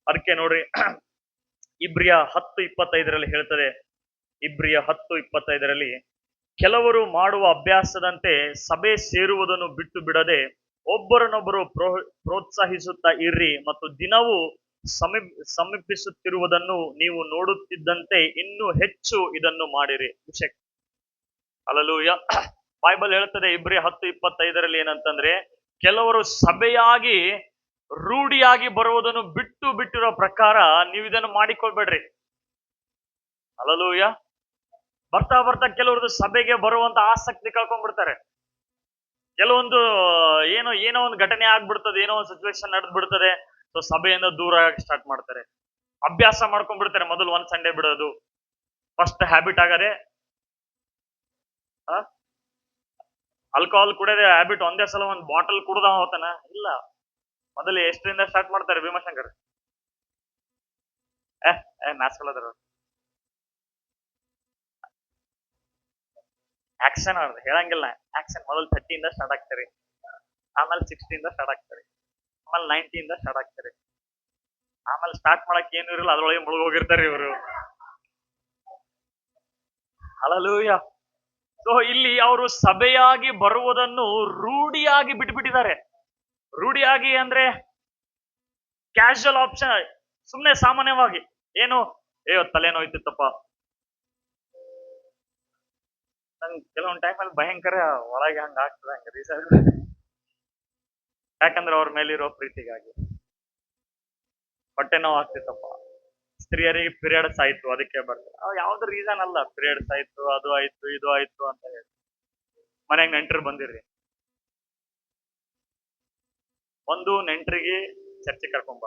ಅದಕ್ಕೆ ನೋಡ್ರಿ, ಇಬ್ರಿಯ 10:25 ಹೇಳ್ತದೆ. ಇಬ್ರಿಯ 10:25 ಕೆಲವರು ಮಾಡುವ ಅಭ್ಯಾಸದಂತೆ ಸಭೆ ಸೇರುವುದನ್ನು ಬಿಟ್ಟು ಬಿಡದೆ ಒಬ್ಬರನ್ನೊಬ್ಬರು ಪ್ರೋತ್ಸಾಹಿಸುತ್ತಾ ಇರ್ರಿ, ಮತ್ತು ದಿನವೂ ಸಮೀಪಿಸುತ್ತಿರುವುದನ್ನು ನೀವು ನೋಡುತ್ತಿದ್ದಂತೆ ಇನ್ನೂ ಹೆಚ್ಚು ಇದನ್ನು ಮಾಡಿರಿ. ಹಾಲೆಲೂಯ. ಬೈಬಲ್ ಹೇಳ್ತದೆ ಇಬ್ರಿಯ 10:25 ಏನಂತಂದ್ರೆ, ಕೆಲವರು ಸಭೆಯಾಗಿ ರೂಢಿಯಾಗಿ ಬರುವುದನ್ನು ಬಿಟ್ಟಿರೋ ಪ್ರಕಾರ ನೀವು ಇದನ್ನು ಮಾಡಿಕೊಳ್ಬೇಡ್ರಿ. ಹಾಲೆಲೂಯ. ಬರ್ತಾ ಬರ್ತಾ ಕೆಲವ್ರದ್ದು ಸಭೆಗೆ ಬರುವಂತ ಆಸಕ್ತಿ ಕಳ್ಕೊಂಡ್ಬಿಡ್ತಾರೆ. ಕೆಲವೊಂದು ಏನೋ ಒಂದು ಘಟನೆ ಆಗ್ಬಿಡ್ತದೆ, ಏನೋ ಒಂದು ಸಿಚುವೇಶನ್ ನಡೆದ್ ಬಿಡ್ತದೆ, ಸೊ ಸಭೆಯಿಂದ ದೂರ ಆಗಕ್ಕೆ ಸ್ಟಾರ್ಟ್ ಮಾಡ್ತಾರೆ. ಅಭ್ಯಾಸ ಮಾಡ್ಕೊಂಡ್ಬಿಡ್ತಾರೆ, ಮೊದಲು ಒಂದ್ ಸಂಡೇ ಬಿಡೋದು. ಫಸ್ಟ್ ಹ್ಯಾಬಿಟ್ ಆಗದೆ ಆಲ್ಕೋಹಾಲ್ ಕುಡಿಯೋದೇ ಹ್ಯಾಬಿಟ್. ಒಂದೇ ಸಲ ಒಂದು ಬಾಟಲ್ ಕುಡ್ದ ಹೋತಾನ ಇಲ್ಲ. ಮೊದಲು ಎಷ್ಟರಿಂದ ಸ್ಟಾರ್ಟ್ ಮಾಡ್ತಾರೆ ಭೀಮಾಶಂಕರ್? ನಾಚ್ಕೊಳ್ಳೋದ್ರ ಆಕ್ಷನ್ ಹೇಳಂಗಿಲ್ಲ. ಆಕ್ಷನ್ ಮೊದಲು 30 ಸ್ಟಾರ್ಟ್ ಆಗ್ತಾರೆ, ಆಮೇಲೆ 60 ಸ್ಟಾರ್ಟ್ ಆಗ್ತಾರೆ, ಆಮೇಲೆ 90 ಸ್ಟಾರ್ಟ್ ಆಗ್ತಾರೆ, ಆಮೇಲೆ ಸ್ಟಾರ್ಟ್ ಮಾಡಕ್ ಏನು ಇರಲ್ಲ, ಅದ್ರೊಳಗೆ ಮುಳುಗೋಗಿರ್ತಾರೆ ಇವರು. ಹಾಲೆಲೂಯ. ಸೊ ಇಲ್ಲಿ ಅವರು ಸಭೆಯಾಗಿ ಬರುವುದನ್ನು ರೂಢಿಯಾಗಿ ಬಿಟ್ಬಿಟ್ಟಿದ್ದಾರೆ. ರೂಢಿಯಾಗಿ ಅಂದ್ರೆ ಕ್ಯಾಶುವಲ್ ಆಪ್ಷನ್, ಸುಮ್ನೆ ಸಾಮಾನ್ಯವಾಗಿ. ಏನು, ತಲೆನೋಯ್ತಿತ್ತಪ್ಪ, ನಂಗೆ ಕೆಲವೊಂದು ಟೈಮಲ್ಲಿ ಭಯಂಕರ ಒಳಗೆ ಹಂಗ ಆಗ್ತದೆ, ಹಂಗ ರೀಸನ್. ಯಾಕಂದ್ರೆ ಅವ್ರ ಮೇಲಿರೋ ಪ್ರೀತಿಗಾಗಿ. ಹೊಟ್ಟೆ ನೋವು ಆಗ್ತಿತ್ತಪ್ಪ, ಸ್ತ್ರೀಯರಿಗೆ ಪೀರಿಯಡ್ಸ್ ಆಯ್ತು ಅದಕ್ಕೆ ಬರ್ತಾರೆ. ಯಾವ್ದು ರೀಸನ್ ಅಲ್ಲ, ಪೀರಿಯಡ್ಸ್ ಆಯ್ತು, ಅದು ಆಯ್ತು, ಇದು ಆಯ್ತು ಅಂತ ಹೇಳಿ ಮನೆಗೆ ನೆಂಟರು ಬಂದಿರ್ರಿ. ಒಂದು ನೆಂಟರಿಗೆ ಚರ್ಚೆ ಕರ್ಕೊಂಬ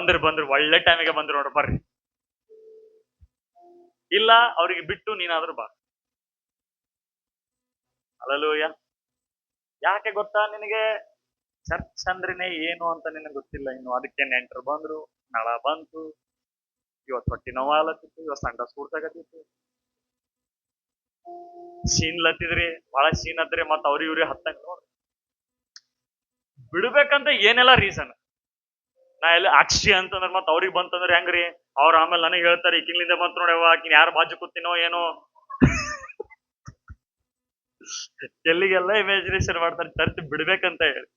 ಬಂದ್ರು ಒಳ್ಳೆ ಟೈಮಿಗೆ ಬಂದ್ರು ನೋಡ್ರಿ, ಬರ್ರಿ. ಇಲ್ಲ ಅವ್ರಿಗೆ ಬಿಟ್ಟು ನೀನಾದ್ರೂ ಬಾ. ಹಾಲೆಲೂಯ. ಯಾಕೆ ಗೊತ್ತಾ ನಿನಗೆ? ಚರ್ಚ್ ಅಂದ್ರೇನೆ ಏನು ಅಂತ ನಿನಗೆ ಗೊತ್ತಿಲ್ಲ ಇನ್ನು. ಅದಕ್ಕೆ ನೆಂಟರು ಬಂದ್ರು, ನಳ ಬಂತು, ಇವತ್ತು ಹೊಟ್ಟಿ ನೋವು ಆಲತ್ತಿತ್ತು, ಇವತ್ತು ಸಂಡ ಸ್ಫೂರ್ತಾಗತ್ತಿತ್ತು, ಶೀನ್ಲತ್ತಿದ್ರಿ, ಬಹಳ ಶೀನ್ ಹತ್ರಿ, ಮತ್ ಅವ್ರಿ ಇವ್ರಿ ಹತ್ತಂಗ ನೋಡ್ರಿ. ಬಿಡ್ಬೇಕಂತ ಏನೆಲ್ಲ ರೀಸನ್. ನಾ ಎಲ್ಲ ಅಕ್ಷಿ ಅಂತಂದ್ರ ಮತ್ ಅವ್ರಿಗೆ ಬಂತಂದ್ರೆ ಹೆಂಗ್ರಿ, ಅವ್ರ ಆಮೇಲೆ ನನಗೆ ಹೇಳ್ತಾರೆ ಈಗಿನಿಂದ ಬಂತ ನೋಡ್ಯವ ಆಕಿನ ಯಾರು ಬಾಜು ಕೂತಿನೋ ಏನೋ. ಎಲ್ಲಿಗೆಲ್ಲ ಇಮ್ಯಾಜಿನೇಷನ್ ಮಾಡ್ತಾರೆ ಚರ್ಚ್ ಬಿಡ್ಬೇಕಂತ ಹೇಳಿ.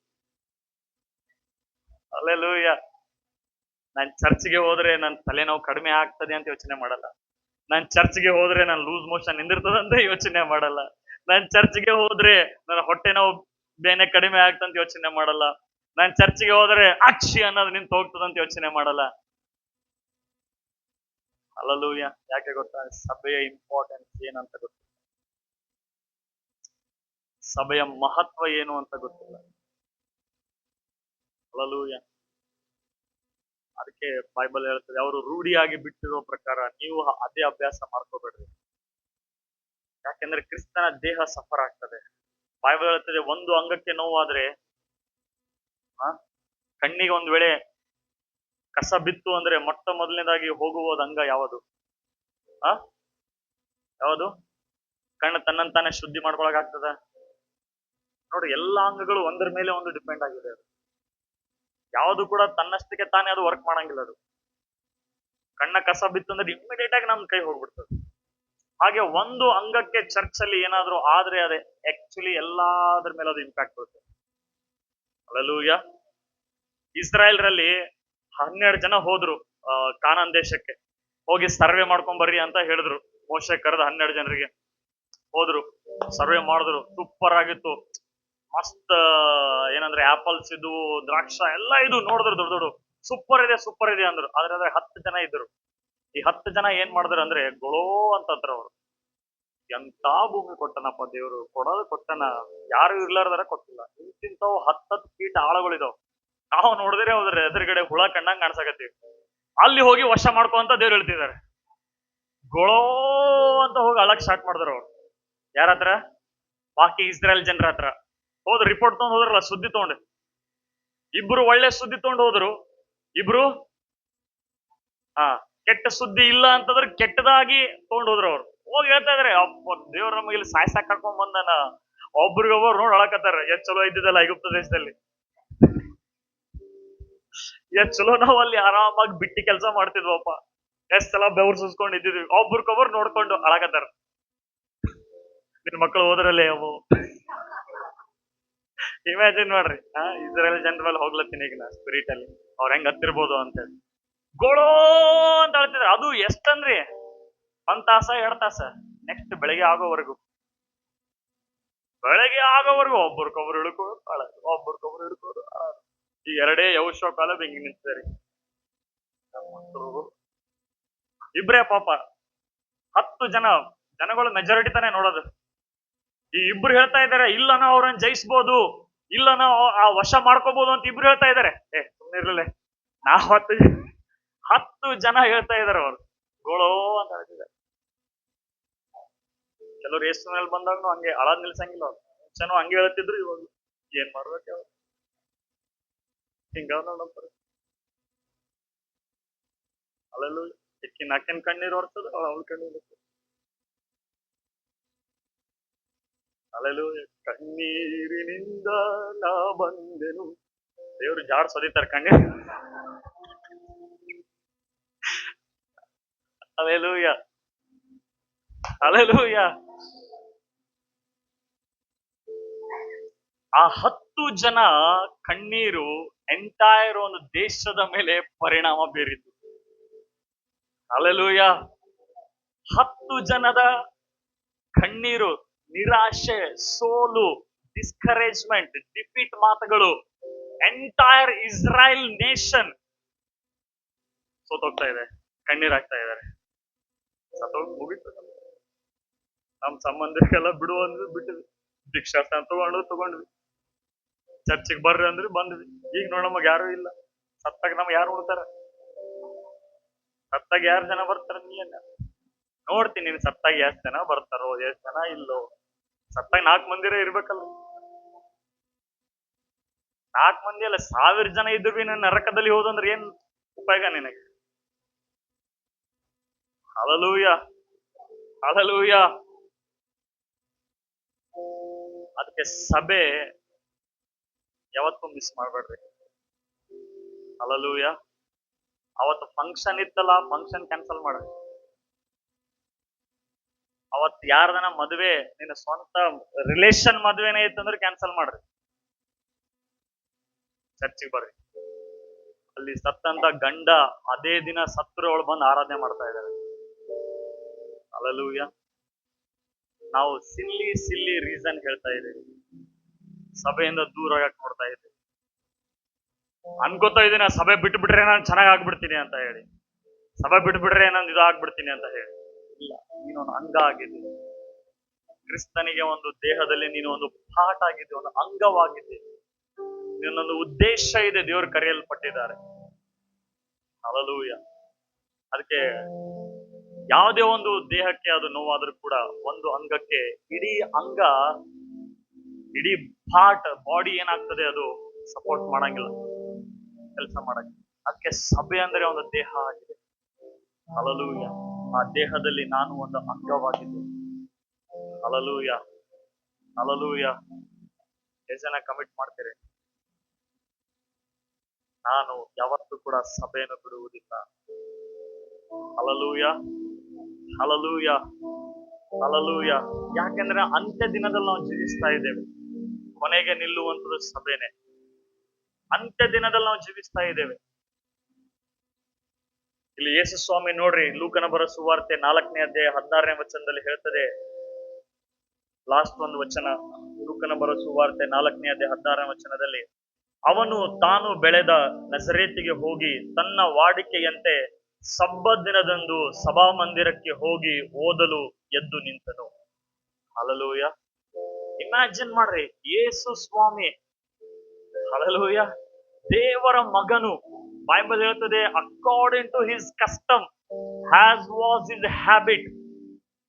ಅಲ್ಲೆಲ್ಲೂಯ್ಯ. ನಾನ್ ಚರ್ಚ್ಗೆ ಹೋದ್ರೆ ನನ್ ತಲೆನೋವು ಕಡಿಮೆ ಆಗ್ತದೆ ಅಂತ ಯೋಚನೆ ಮಾಡಲ್ಲ. ನಾನ್ ಚರ್ಚ್ಗೆ ಹೋದ್ರೆ ನಾನು ಲೂಸ್ ಮೋಷನ್ ನಿಂದಿರ್ತದ ಅಂತ ಯೋಚನೆ ಮಾಡಲ್ಲ. ನಾನ್ ಚರ್ಚ್ಗೆ ಹೋದ್ರೆ ನನ್ನ ಹೊಟ್ಟೆ ನೋವು ಬೇನೆ ಕಡಿಮೆ ಆಗ್ತಂತ ಯೋಚನೆ ಮಾಡಲ್ಲ. ನಾನ್ ಚರ್ಚ್ಗೆ ಹೋದ್ರೆ ಅಕ್ಷಿ ಅನ್ನೋದು ನಿಂತು ಹೋಗ್ತದಂತ ಯೋಚನೆ ಮಾಡಲ್ಲ. ಅಲ್ಲೂಯ್ಯ. ಯಾಕೆ ಗೊತ್ತಾ? ಸಭೆಯ ಇಂಪಾರ್ಟೆನ್ಸ್ ಏನಂತ ಗೊತ್ತಿಲ್ಲ, ಸಭೆಯ ಮಹತ್ವ ಏನು ಅಂತ ಗೊತ್ತಿಲ್ಲ. ಅಲ್ಲೂಯ್ಯ. ಅದಕ್ಕೆ ಬೈಬಲ್ ಹೇಳ್ತದೆ, ಅವರು ರೂಢಿಯಾಗಿ ಬಿಟ್ಟಿರೋ ಪ್ರಕಾರ ನೀವು ಅದೇ ಅಭ್ಯಾಸ ಮಾಡ್ಕೋಬೇಡ್ರಿ. ಯಾಕೆಂದ್ರೆ ಕ್ರಿಸ್ತನ ದೇಹ ಸಫರ್ ಆಗ್ತದೆ. ಬೈಬಲ್ ಹೇಳ್ತದೆ, ಒಂದು ಅಂಗಕ್ಕೆ ನೋವಾದ್ರೆ, ಕಣ್ಣಿಗೆ ಒಂದ್ ವೇಳೆ ಕಸ ಬಿತ್ತು ಅಂದ್ರೆ ಮೊಟ್ಟ ಮೊದಲನೇದಾಗಿ ಹೋಗುವುದು ಅಂಗ ಯಾವುದು? ಯಾವುದು? ಕಣ್ಣು ತನ್ನಂತಾನೆ ಶುದ್ಧಿ ಮಾಡ್ಕೊಳಕ್ ಆಗ್ತದ? ನೋಡ್ರಿ, ಎಲ್ಲಾ ಅಂಗಗಳು ಒಂದರ ಮೇಲೆ ಒಂದು ಡಿಪೆಂಡ್ ಆಗಿದೆ. ಅದು ಯಾವುದು ಕೂಡ ತನ್ನಷ್ಟಕ್ಕೆ ತಾನೇ ಅದು ವರ್ಕ್ ಮಾಡಂಗಿಲ್ಲ. ಅದು ಕಣ್ಣ ಕಸ ಬಿತ್ತು ಅಂದ್ರೆ ಇಮಿಡಿಯೇಟ್ ಆಗಿ ನಮ್ ಕೈ ಹೋಗ್ಬಿಡ್ತದೆ. ಹಾಗೆ ಒಂದು ಅಂಗಕ್ಕೆ ಚರ್ಚ್ ಅಲ್ಲಿ ಏನಾದ್ರು ಆದ್ರೆ ಅದೇ ಆಕ್ಚುಲಿ ಎಲ್ಲಾದ್ರ ಮೇಲೆ ಅದು ಇಂಪ್ಯಾಕ್ಟ್ ಬರುತ್ತೆ. ಹಲ್ಲೆಲೂಯಾ. ಇಸ್ರಾಯೇಲ್ ರಲ್ಲಿ 12 ಜನ ಹೋದ್ರು ಕಾನಾನ್ ದೇಶಕ್ಕೆ, ಹೋಗಿ ಸರ್ವೆ ಮಾಡ್ಕೊಂಡ್ ಬರ್ರಿ ಅಂತ ಹೇಳಿದ್ರು. ಮೋಶೆ ಕರೆದ 12 ಜನರಿಗೆ ಹೋದ್ರು, ಸರ್ವೆ ಮಾಡಿದ್ರು. ಸೂಪರ್ ಆಗಿತ್ತು, ಮಸ್ತ್. ಏನಂದ್ರೆ ಆಪಲ್ಸ್ ಇದು, ದ್ರಾಕ್ಷ ಎಲ್ಲ ಇದು ನೋಡಿದ್ರು, ದೊಡ್ಡ ದೊಡ್ಡ ಸೂಪರ್ ಇದೆ ಸೂಪರ್ ಇದೆ ಅಂದ್ರು. ಆದ್ರೆ 10 ಜನ ಇದ್ರು. ಈ 10 ಜನ ಏನ್ ಮಾಡಿದ್ರು ಅಂದ್ರೆ ಗೊಳೋ ಅಂತಂದ್ರ ಅವ್ರು, ಎಂತ ಭೂಮಿ ಕೊಟ್ಟನಪ್ಪ ದೇವ್ರು, ಕೊಡೋದು ಕೊಟ್ಟನ, ಯಾರು ಇರ್ಲಾರ್ದಾರ ಕೊಟ್ಟಿಲ್ಲ. ಇಂತಿಂತವ್ 10 ಫೀಟ್ ಆಳಗಳಿದಾವ್. ನಾವು ನೋಡಿದ್ರೆ ಹೋದ್ರೆ ಎದುರುಗಡೆ ಹುಳ ಕಂಡಂಗ್ ಕಾಣ್ಸಕತ್ತೀವಿ. ಅಲ್ಲಿ ಹೋಗಿ ವಶ ಮಾಡ್ಕೊಂತ ದೇವ್ರು ಹೇಳ್ತಿದ್ದಾರೆ. ಗೊಳೋ ಅಂತ ಹೋಗಿ ಅಳಕ್ ಸ್ಟಾರ್ಟ್ ಮಾಡಿದ್ರು ಅವ್ರು. ಯಾರ ಹತ್ರ? ಬಾಕಿ ಇಸ್ರೇಲ್ ಜನರ ಹತ್ರ ಹೋದ್ರು. ರಿಪೋರ್ಟ್ ತಗೊಂಡ್ ಹೋದ್ರಲ್ಲ, ಸುದ್ದಿ ತಗೊಂಡು. ಇಬ್ರು ಒಳ್ಳೆ ಸುದ್ದಿ ತಗೊಂಡು ಹೋದ್ರು, ಇಬ್ರು ಕೆಟ್ಟ ಸುದ್ದಿ ಇಲ್ಲ ಅಂತಂದ್ರೆ ಕೆಟ್ಟದಾಗಿ ತಗೊಂಡು ಹೋದ್ರು. ಅವ್ರು ಹೋಗಿ ಹೇಳ್ತಾ ಇದಾರೆ, ಅಪ್ಪ ದೇವ್ರ ನಮಗೆ ಇಲ್ಲಿ ಸಾಯ್ಸಾಕ್ ಕರ್ಕೊಂಡ್ ಬಂದನ. ಒಬ್ರಿಗೊಬ್ಬರು ನೋಡಿ ಅಳಕತ್ತಾರ, ಎಷ್ಟ್ ಚಲೋ ಇದ್ದಿದ್ದಲ್ಲ ಐಗುಪ್ತ ದೇಶದಲ್ಲಿ, ಎಷ್ಟ್ ಚಲೋ ನಾವು ಅಲ್ಲಿ ಆರಾಮಾಗಿ ಬಿಟ್ಟಿ ಕೆಲಸ ಮಾಡ್ತಿದ್ವಪ್ಪ, ಎಷ್ಟ್ ಸಲ ಬೆವ್ರು ಸುಸ್ಕೊಂಡ್ ಇದ್ದಿದ್ವಿ. ಒಬ್ರಿಗೊಬ್ಬರು ನೋಡ್ಕೊಂಡು ಅಳಕತ್ತಾರ. ನಿನ್ ಮಕ್ಕಳು ಹೋದ್ರಲ್ಲೇ ಅವು. ಇಮ್ಯಾಜಿನ್ ಮಾಡ್ರಿ, ಇಸ್ರೇಲ್ ಜನರ ಮೇಲೆ ಹೋಗ್ಲತ್ತೀನಿ ಈಗ ನಾ ಸ್ಪಿರಿಟ್ ಅಲ್ಲಿ, ಅವ್ರ ಹೆಂಗ್ ಹತ್ತಿರ್ಬೋದು ಅಂತ ಹೇಳಿ. ಗೋಳೋ ಅಂತ ಹೇಳ್ತಿದ್ರ. ಅದು ಎಷ್ಟಂದ್ರಿ, 1 ತಾಸ 2 ತಾಸ, ನೆಕ್ಸ್ಟ್ ಬೆಳಗ್ಗೆ ಆಗೋವರೆಗೂ ಒಬ್ರಿಗೊಬ್ರು ಹಿಡ್ಕೋದು ಒಬ್ರಿಗೊಬ್ರು ಹಿಡ್ಕೋದು. ಈ 2 ಯೌಶ್ವ ಕಾಲ ಬೆಂಗಿ ನಿಂತಿದ್ದಾರೆ. ಇಬ್ರೇ ಪಾಪ, 10 ಜನಗಳು ಮೆಜಾರಿಟಿ ತಾನೇ ನೋಡೋದು. ಈ ಇಬ್ರು ಹೇಳ್ತಾ ಇದ್ದಾರೆ, ಇಲ್ಲ ನಾವು ಅವ್ರನ್ನ ಜಯಿಸ್ಬೋದು, ಇಲ್ಲ ನಾವು ಆ ವಶ ಮಾಡ್ಕೋಬಹುದು ಅಂತ ಇಬ್ರು ಹೇಳ್ತಾ ಇದ್ದಾರೆ. ಸುಮ್ಮನಿರ್ಲಿಲ್ಲ, ನಾವು 10 ಜನ ಹೇಳ್ತಾ ಇದಾರೆ. ಅವ್ರು ಗೋಳೋ ಅಂತ ಹೇಳ್ತಿದ್ದಾರೆ. ಕೆಲವ್ರು ಯೇಸು ಮೇಲೆ ಬಂದಾಗ ಹಂಗೆ ಅಳದ್ ನಿಲ್ಸಂಗಿಲ್ಲ. ಅವ್ರು ಮುಂಚೆನೂ ಹಂಗೆ ಹೇಳ್ತಿದ್ರು, ಇವಾಗ ಏನ್ ಮಾಡ್ಬೇಕು ಅವ್ರು, ಹಿಂಗ ನೋಡಂತಾರೆ. ಅಲ್ಲೆಲ್ಲೂ ಅಕ್ಕನ್ ಕಣ್ಣೀರು ಹೊರ್ತದ, ಅವಳ ಕಣ್ಣೀರು. ಅಲ್ಲೆಲ್ಲೂ ಕಣ್ಣೀರಿನಿಂದ ನಾ ಬಂದೆನು. ದೇವ್ರು ಜಾಡ್ ಸದಿತಾರೆ ಕಣ್ಣೀರು. Alleluia, alleluia. ಆ 10 ಜನ ಕಣ್ಣೀರು ಎಂಟೈರ್ ಒಂದು ದೇಶದ ಮೇಲೆ ಪರಿಣಾಮ ಬೀರಿತು. ಅಲ್ಲೆಲ್ಲೂಯ. 10 ಜನದ ಕಣ್ಣೀರು, ನಿರಾಶೆ, ಸೋಲು, ಡಿಸ್ಕರೇಜ್ಮೆಂಟ್, ಡಿಫೀಟ್ ಮಾತುಗಳು, ಎಂಟೈರ್ ಇಸ್ರಾಯೇಲ್ ನೇಷನ್ ಸೋತೋಗ್ತಾ ಇದೆ, ಕಣ್ಣೀರಾಗ್ತಾ ಇದ್ದಾರೆ. ಸತ್ತೋಗಿ ಮುಗಿತು. ನಮ್ ಸಂಬಂಧಿಕರೆಲ್ಲ ಬಿಡು ಅಂದ್ರೆ ಬಿಟ್ಟಿದ್ವಿ, ದೀಕ್ಷಾಸ್ನಾನ ತಗೊಂಡ್ವಿ, ಚರ್ಚಿಗೆ ಬರ್ರಿ ಅಂದ್ರೆ ಬಂದ್ವಿ. ಈಗ ನೋಡ್ ನಮಗ್ ಯಾರು ಇಲ್ಲ. ಸತ್ತಾಗ ನಮ್ಗೆ ಯಾರು ಉಳ್ತಾರ? ಸತ್ತಾಗ ಯಾರು ಜನ ಬರ್ತಾರ? ನೀನ್ ನೋಡ್ತೀನಿ, ನೀನ್ ಸತ್ತಾಗ ಎಷ್ಟ್ ಜನ ಬರ್ತಾರೋ, ಎಷ್ಟ್ ಜನ ಇಲ್ಲೋ. ಸತ್ತಾಗ 4 ಮಂದಿರೇ ಇರ್ಬೇಕಲ್ಲ. 4 ಮಂದಿ ಅಲ್ಲ, 1000 ಜನ ಇದ್ರು ಬಿ ನರಕದಲ್ಲಿ ಹೋದಂದ್ರೆ ಏನ್ ಉಪಯೋಗ ನಿನಗೆ? Hallelujah, hallelujah. ಅದಕ್ಕೆ ಸಭೆ ಯಾವತ್ತೂ ಮಿಸ್ ಮಾಡ್ಬೇಡ್ರಿ. ಹಲ್ಲೆಲೂಯ. ಅವತ್ತು ಫಂಕ್ಷನ್ ಇತ್ತಲ್ಲ, ಫಂಕ್ಷನ್ ಕ್ಯಾನ್ಸಲ್ ಮಾಡ. ಅವತ್ ಯಾರ್ದನ ಮದುವೆ, ನಿನ್ನ ಸ್ವಂತ ರಿಲೇಷನ್ ಮದುವೆನೇ ಇತ್ತಂದ್ರೆ ಕ್ಯಾನ್ಸಲ್ ಮಾಡ್ರಿ. ಚರ್ಚಿಗೆ ಬರ್ರಿ. ಅಲ್ಲಿ ಸತ್ತಂತ ಗಂಡ ಅದೇ ದಿನ ಸತ್ರೊಳಗೆ ಬಂದು ಆರಾಧನೆ ಮಾಡ್ತಾ ಇದ್ದಾರೆ. ಹಲ್ಲೆಲೂಯ. ನಾವು ಸಿಲ್ಲಿ ರೀಸನ್ ಹೇಳ್ತಾ ಇದ್ದೀವಿ, ಸಭೆಯಿಂದ ದೂರ ಆಗಕ್ ನೋಡ್ತಾ ಇದ್ದೀವಿ. ಅನ್ಕೋತಾ ಇದ್ದೀನಿ ಸಭೆ ಬಿಟ್ಬಿಟ್ರೆ ನಾನು ಚೆನ್ನಾಗ್ ಆಗ್ಬಿಡ್ತೀನಿ ಅಂತ ಹೇಳಿ, ಸಭೆ ಬಿಟ್ಬಿಟ್ರೆ ನಾನು ಇದು ಆಗ್ಬಿಡ್ತೀನಿ ಅಂತ ಹೇಳಿ. ಇಲ್ಲ, ನೀನೊಂದು ಅಂಗ ಆಗಿದ್ದೀನಿ. ಕ್ರಿಸ್ತನಿಗೆ ಒಂದು ದೇಹದಲ್ಲಿ ನೀನು ಒಂದು ಪಾರ್ಟ್ ಆಗಿದ್ದೆ, ಒಂದು ಅಂಗವಾಗಿದ್ದೆ. ನಿನ್ನೊಂದು ಉದ್ದೇಶ ಇದೆ, ದೇವರು ಕರೆಯಲ್ಪಟ್ಟಿದ್ದಾರೆ. ಹಲ್ಲೆಲೂಯ. ಅದಕ್ಕೆ ಯಾವುದೇ ಒಂದು ದೇಹಕ್ಕೆ ಅದು ನೋವಾದ್ರೂ ಕೂಡ ಒಂದು ಅಂಗಕ್ಕೆ ಇಡೀ ಅಂಗ, ಇಡೀ ಪಾರ್ಟ್ ಬಾಡಿ ಏನಾಗ್ತದೆ ಅದು ಸಪೋರ್ಟ್ ಮಾಡಂಗಿಲ್ಲ, ಕೆಲಸ ಮಾಡಂಗಿಲ್ಲ. ಅದಕ್ಕೆ ಸಭೆ ಅಂದ್ರೆ ಒಂದು ದೇಹ ಆಗಿದೆ. ಹಲ್ಲೆಲೂಯ. ಆ ದೇಹದಲ್ಲಿ ನಾನು ಒಂದು ಅಂಗವಾಗಿದ್ದೆ. Hallelujah, hallelujah. ಎಷ್ಟು ಜನ ಕಮಿಟ್ ಮಾಡ್ತೀರಿ? ನಾನು ಯಾವತ್ತೂ ಕೂಡ ಸಭೆಯನ್ನು ಬಿಡುವುದಿಲ್ಲ. Hallelujah, hallelujah, hallelujah. ಯಾಕೆಂದ್ರೆ ಅಂತ್ಯ ದಿನದಲ್ಲಿ ನಾವು ಜೀವಿಸ್ತಾ ಇದ್ದೇವೆ. ಕೊನೆಗೆ ನಿಲ್ಲುವಂಥದ್ದು ಸಭೆನೆ. ಅಂತ್ಯ ದಿನದಲ್ಲಿ ನಾವು ಜೀವಿಸ್ತಾ ಇದ್ದೇವೆ. ಇಲ್ಲಿ ಯೇಸು ಸ್ವಾಮಿ ನೋಡ್ರಿ, ಲೂಕನ ಬರೋ ಸುವಾರ್ತೆ 4ನೇ ಅಧ್ಯಾಯ 16ನೇ ವಚನದಲ್ಲಿ ಹೇಳ್ತದೆ. ಲಾಸ್ಟ್ ಒಂದು ವಚನ, ಲೂಕನ ಬರೋ ಸುವಾರ್ತೆ 4ನೇ ಅಧ್ಯಾಯ 16ನೇ ವಚನದಲ್ಲಿ, ಅವನು ತಾನು ಬೆಳೆದ ನಜರೇತಿಗೆ ಹೋಗಿ ತನ್ನ ವಾಡಿಕೆಯಂತೆ ಸಬ್ಬತ್ ದಿನದಂದು ಸಭಾಮಂದಿರಕ್ಕೆ ಹೋಗಿ ಓದಲು ಎದ್ದು ನಿಂತನು. ಹಲ್ಲೆಲೂಯ. ಇಮ್ಯಾಜಿನ್ ಮಾಡ್ರಿ, ಯೇಸು ಸ್ವಾಮಿ, ಹಲ್ಲೆಲೂಯ, ದೇವರ ಮಗನು. ಬೈಬಲ್ ಹೇಳ್ತದೆ, according to his custom has was his habit.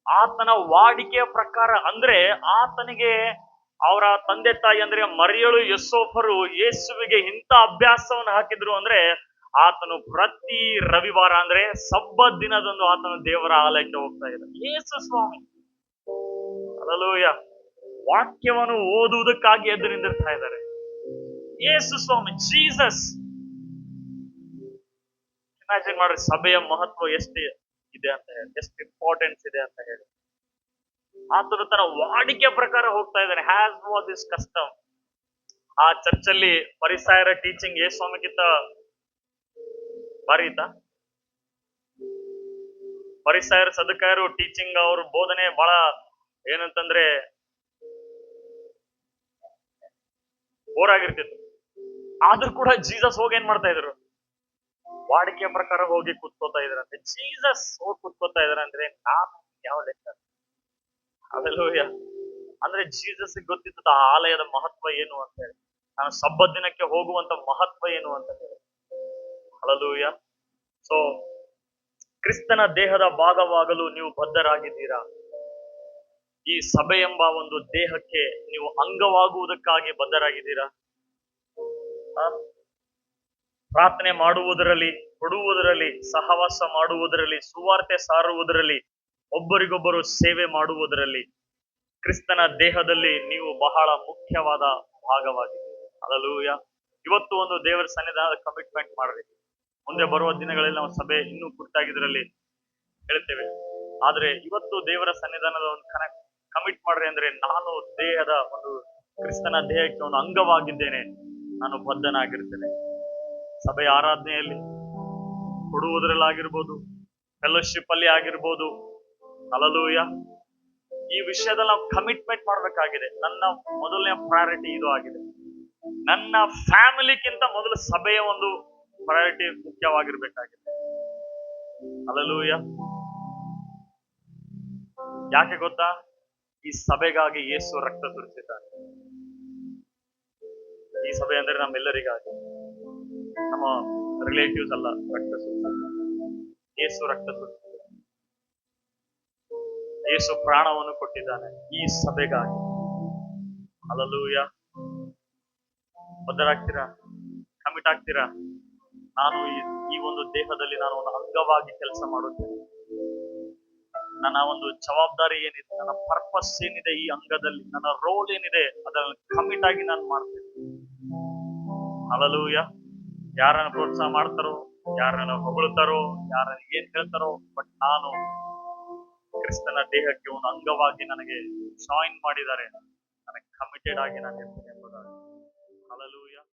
ಆತನ ವಾಡಿಕೆಯ ಪ್ರಕಾರ, ಅಂದ್ರೆ ಆತನಿಗೆ ಅವರ ತಂದೆ ತಾಯಿ ಅಂದ್ರೆ ಮರಿಯಳು ಯೋಸೇಫರು ಯೇಸುವಿಗೆ ಇಂಥ ಅಭ್ಯಾಸವನ್ನು ಹಾಕಿದ್ರು ಅಂದ್ರೆ, ಆತನು ಪ್ರತಿ ರವಿವಾರ ಅಂದ್ರೆ ಸಬ್ಬತ್ ದಿನದಂದು ಆತನು ದೇವರ ಆಲಯಕ್ಕೆ ಹೋಗ್ತಾ ಇದ್ದ. ಯೇಸು ಸ್ವಾಮಿ, ಹಲ್ಲೆಲೂಯ, ವಾಕ್ಯವನ್ನು ಓದುವುದಕ್ಕಾಗಿ ಎದ್ದು ನಿಂದಿರ್ತಾ ಇದ್ದಾರೆ. ಯೇಸು ಸ್ವಾಮಿ, ಜೀಸಸ್. ಇಮ್ಯಾಜಿನ್ ಮಾಡ್ರಿ, ಸಭೆಯ ಮಹತ್ವ ಎಷ್ಟು ಇದೆ ಅಂತ ಹೇಳಿ, ಎಷ್ಟು ಇಂಪಾರ್ಟೆನ್ಸ್ ಇದೆ ಅಂತ ಹೇಳಿ. ಆತನು ತನ್ನ ವಾಡಿಕೆ ಪ್ರಕಾರ ಹೋಗ್ತಾ ಇದ್ದಾನೆ. Has was this custom. ಆ ಚರ್ಚಲ್ಲಿ ಫರಿಸಾಯರ ಟೀಚಿಂಗ್ ಯೇಸು ಸ್ವಾಮಿಗಿಂತ ಭಾರಿ ಇತ್ತ. ಫರಿಸಾಯರು ಸದುಕಾಯರು ಟೀಚಿಂಗ್, ಅವ್ರ ಬೋಧನೆ ಬಹಳ ಏನಂತಂದ್ರೆ ಬೋರ್ ಆಗಿರ್ತಿತ್ತು. ಆದ್ರೂ ಕೂಡ ಜೀಸಸ್ ಹೋಗಿ ಏನ್ ಮಾಡ್ತಾ ಇದ್ರು? ವಾಡಿಕೆಯ ಪ್ರಕಾರ ಹೋಗಿ ಕೂತ್ಕೋತಾ ಇದ್ರಂತೆ. ಜೀಸಸ್ ಹೋಗಿ ಕೂತ್ಕೋತಾ ಇದಾರೆ ಅಂದ್ರೆ ನಾನು ಯಾವ ಲೆಕ್ಕ? ಹಲ್ಲೆಲೂಯ. ಅಂದ್ರೆ ಜೀಸಸ್ ಗೊತ್ತಿತ್ತು ಆ ಆಲಯದ ಮಹತ್ವ ಏನು ಅಂತ ಹೇಳಿ, ನಾನು ಸಬ್ಬತ್ ದಿನಕ್ಕೆ ಹೋಗುವಂತ ಮಹತ್ವ ಏನು ಅಂತ ಹೇಳಿ. ಹಲ್ಲೆಲೂಯ. ಸೊ ಕ್ರಿಸ್ತನ ದೇಹದ ಭಾಗವಾಗಲು ನೀವು ಬದ್ಧರಾಗಿದ್ದೀರಾ. ಈ ಸಭೆ ಎಂಬ ಒಂದು ದೇಹಕ್ಕೆ ನೀವು ಅಂಗವಾಗುವುದಕ್ಕಾಗಿ ಬದ್ಧರಾಗಿದ್ದೀರಾ. ಪ್ರಾರ್ಥನೆ ಮಾಡುವುದರಲ್ಲಿ, ಕೊಡುವುದರಲ್ಲಿ, ಸಹವಾಸ ಮಾಡುವುದರಲ್ಲಿ, ಸುವಾರ್ತೆ ಸಾರುವುದರಲ್ಲಿ, ಒಬ್ಬರಿಗೊಬ್ಬರು ಸೇವೆ ಮಾಡುವುದರಲ್ಲಿ ಕ್ರಿಸ್ತನ ದೇಹದಲ್ಲಿ ನೀವು ಬಹಳ ಮುಖ್ಯವಾದ ಭಾಗವಾಗಿದೆ. ಹಲ್ಲೆಲೂಯ. ಇವತ್ತು ಒಂದು ದೇವರ ಸನ್ನಿಧಾನದ ಕಮಿಟ್ಮೆಂಟ್ ಮಾಡ್ರಿ. ಮುಂದೆ ಬರುವ ದಿನಗಳಲ್ಲಿ ನಾವು ಸಭೆ ಇನ್ನೂ ಕುರಿತಾಗಿದ್ರಲ್ಲಿ ಹೇಳ್ತೇವೆ. ಆದ್ರೆ ಇವತ್ತು ದೇವರ ಸನ್ನಿಧಾನದ ಒಂದು ಕಮಿಟ್ ಮಾಡ್ರಿ ಅಂದ್ರೆ, ನಾನು ದೇಹದ ಒಂದು ಕ್ರಿಸ್ತನ ದೇಹಕ್ಕೆ ಒಂದು ಅಂಗವಾಗಿದ್ದೇನೆ, ನಾನು ಬದ್ಧನಾಗಿರ್ತೇನೆ. ಸಭೆಯ ಆರಾಧನೆಯಲ್ಲಿ, ಕೊಡುವುದರಲ್ಲಾಗಿರ್ಬೋದು, ಫೆಲೋಶಿಪ್ ಅಲ್ಲಿ ಆಗಿರ್ಬೋದು. ಹಲ್ಲೆಲೂಯ. ಈ ವಿಷಯದಲ್ಲಿ ನಾವು ಕಮಿಟ್ಮೆಂಟ್ ಮಾಡ್ಬೇಕಾಗಿದೆ. ನನ್ನ ಮೊದಲನೇ ಪ್ರಯಾರಿಟಿ ಇದು ಆಗಿದೆ. ನನ್ನ ಫ್ಯಾಮಿಲಿಗಿಂತ ಮೊದಲು ಸಭೆಯ ಒಂದು ಪ್ರಯಾರಿಟಿ ಮುಖ್ಯವಾಗಿರ್ಬೇಕಾಗಿದೆ. ಹಲ್ಲೆಲೂಯ. ಯಾಕೆ ಗೊತ್ತಾ? ಈ ಸಭೆಗಾಗಿ ಯೇಸು ರಕ್ತ ಸುರಿಸಿದ್ದಾನೆ. ಈ ಸಭೆ ಅಂದ್ರೆ ನಮ್ಮೆಲ್ಲರಿಗಾಗಿ, ನಮ್ಮ ರಿಲೇಟಿವ್ಸ್ ಅಲ್ಲ ರಕ್ತ ಸುರಿಸಿದ್ದಾರೆ. ಯೇಸು ರಕ್ತ ಸುರಿಸಿದ್ದಾನೆ. ಯೇಸು ಪ್ರಾಣವನ್ನು ಕೊಟ್ಟಿದ್ದಾನೆ ಈ ಸಭೆಗಾಗಿ. ಹಲ್ಲೆಲೂಯ. ಬದ್ಧರಾಗ್ತೀರಾ? ಕಮಿಟ್ ಆಗ್ತೀರಾ? ನಾನು ಈ ಒಂದು ದೇಹದಲ್ಲಿ ನಾನು ಒಂದು ಅಂಗವಾಗಿ ಕೆಲಸ ಮಾಡುತ್ತೇನೆ. ನನ್ನ ಒಂದು ಜವಾಬ್ದಾರಿ ಏನಿದೆ, ನನ್ನ ಪರ್ಪಸ್ ಏನಿದೆ, ಈ ಅಂಗದಲ್ಲಿ ನನ್ನ ರೋಲ್ ಏನಿದೆ, ಅದನ್ನು ಕಮಿಟ್ ಆಗಿ ನಾನು ಮಾಡ್ತೇನೆ. ಹಲ್ಲೆಲೂಯಾ. ಯಾರನ್ನ ಪ್ರೋತ್ಸಾಹ ಮಾಡ್ತಾರೋ, ಯಾರನ್ನ ಹೊಗಳ್ತಾರೋ, ಯಾರನ್ನ ಏನ್ ಹೇಳ್ತಾರೋ, ಬಟ್ ನಾನು ಕ್ರಿಸ್ತನ ದೇಹಕ್ಕೆ ಒಂದು ಅಂಗವಾಗಿ ನನಗೆ ಜಾಯಿನ್ ಮಾಡಿದ್ದಾರೆ, ನನಗೆ ಕಮಿಟೆಡ್ ಆಗಿ ನಾನು ಇರ್ತೇನೆ ಎಂಬುದಾಗಿ. ಹಲ್ಲೆಲೂಯಾ.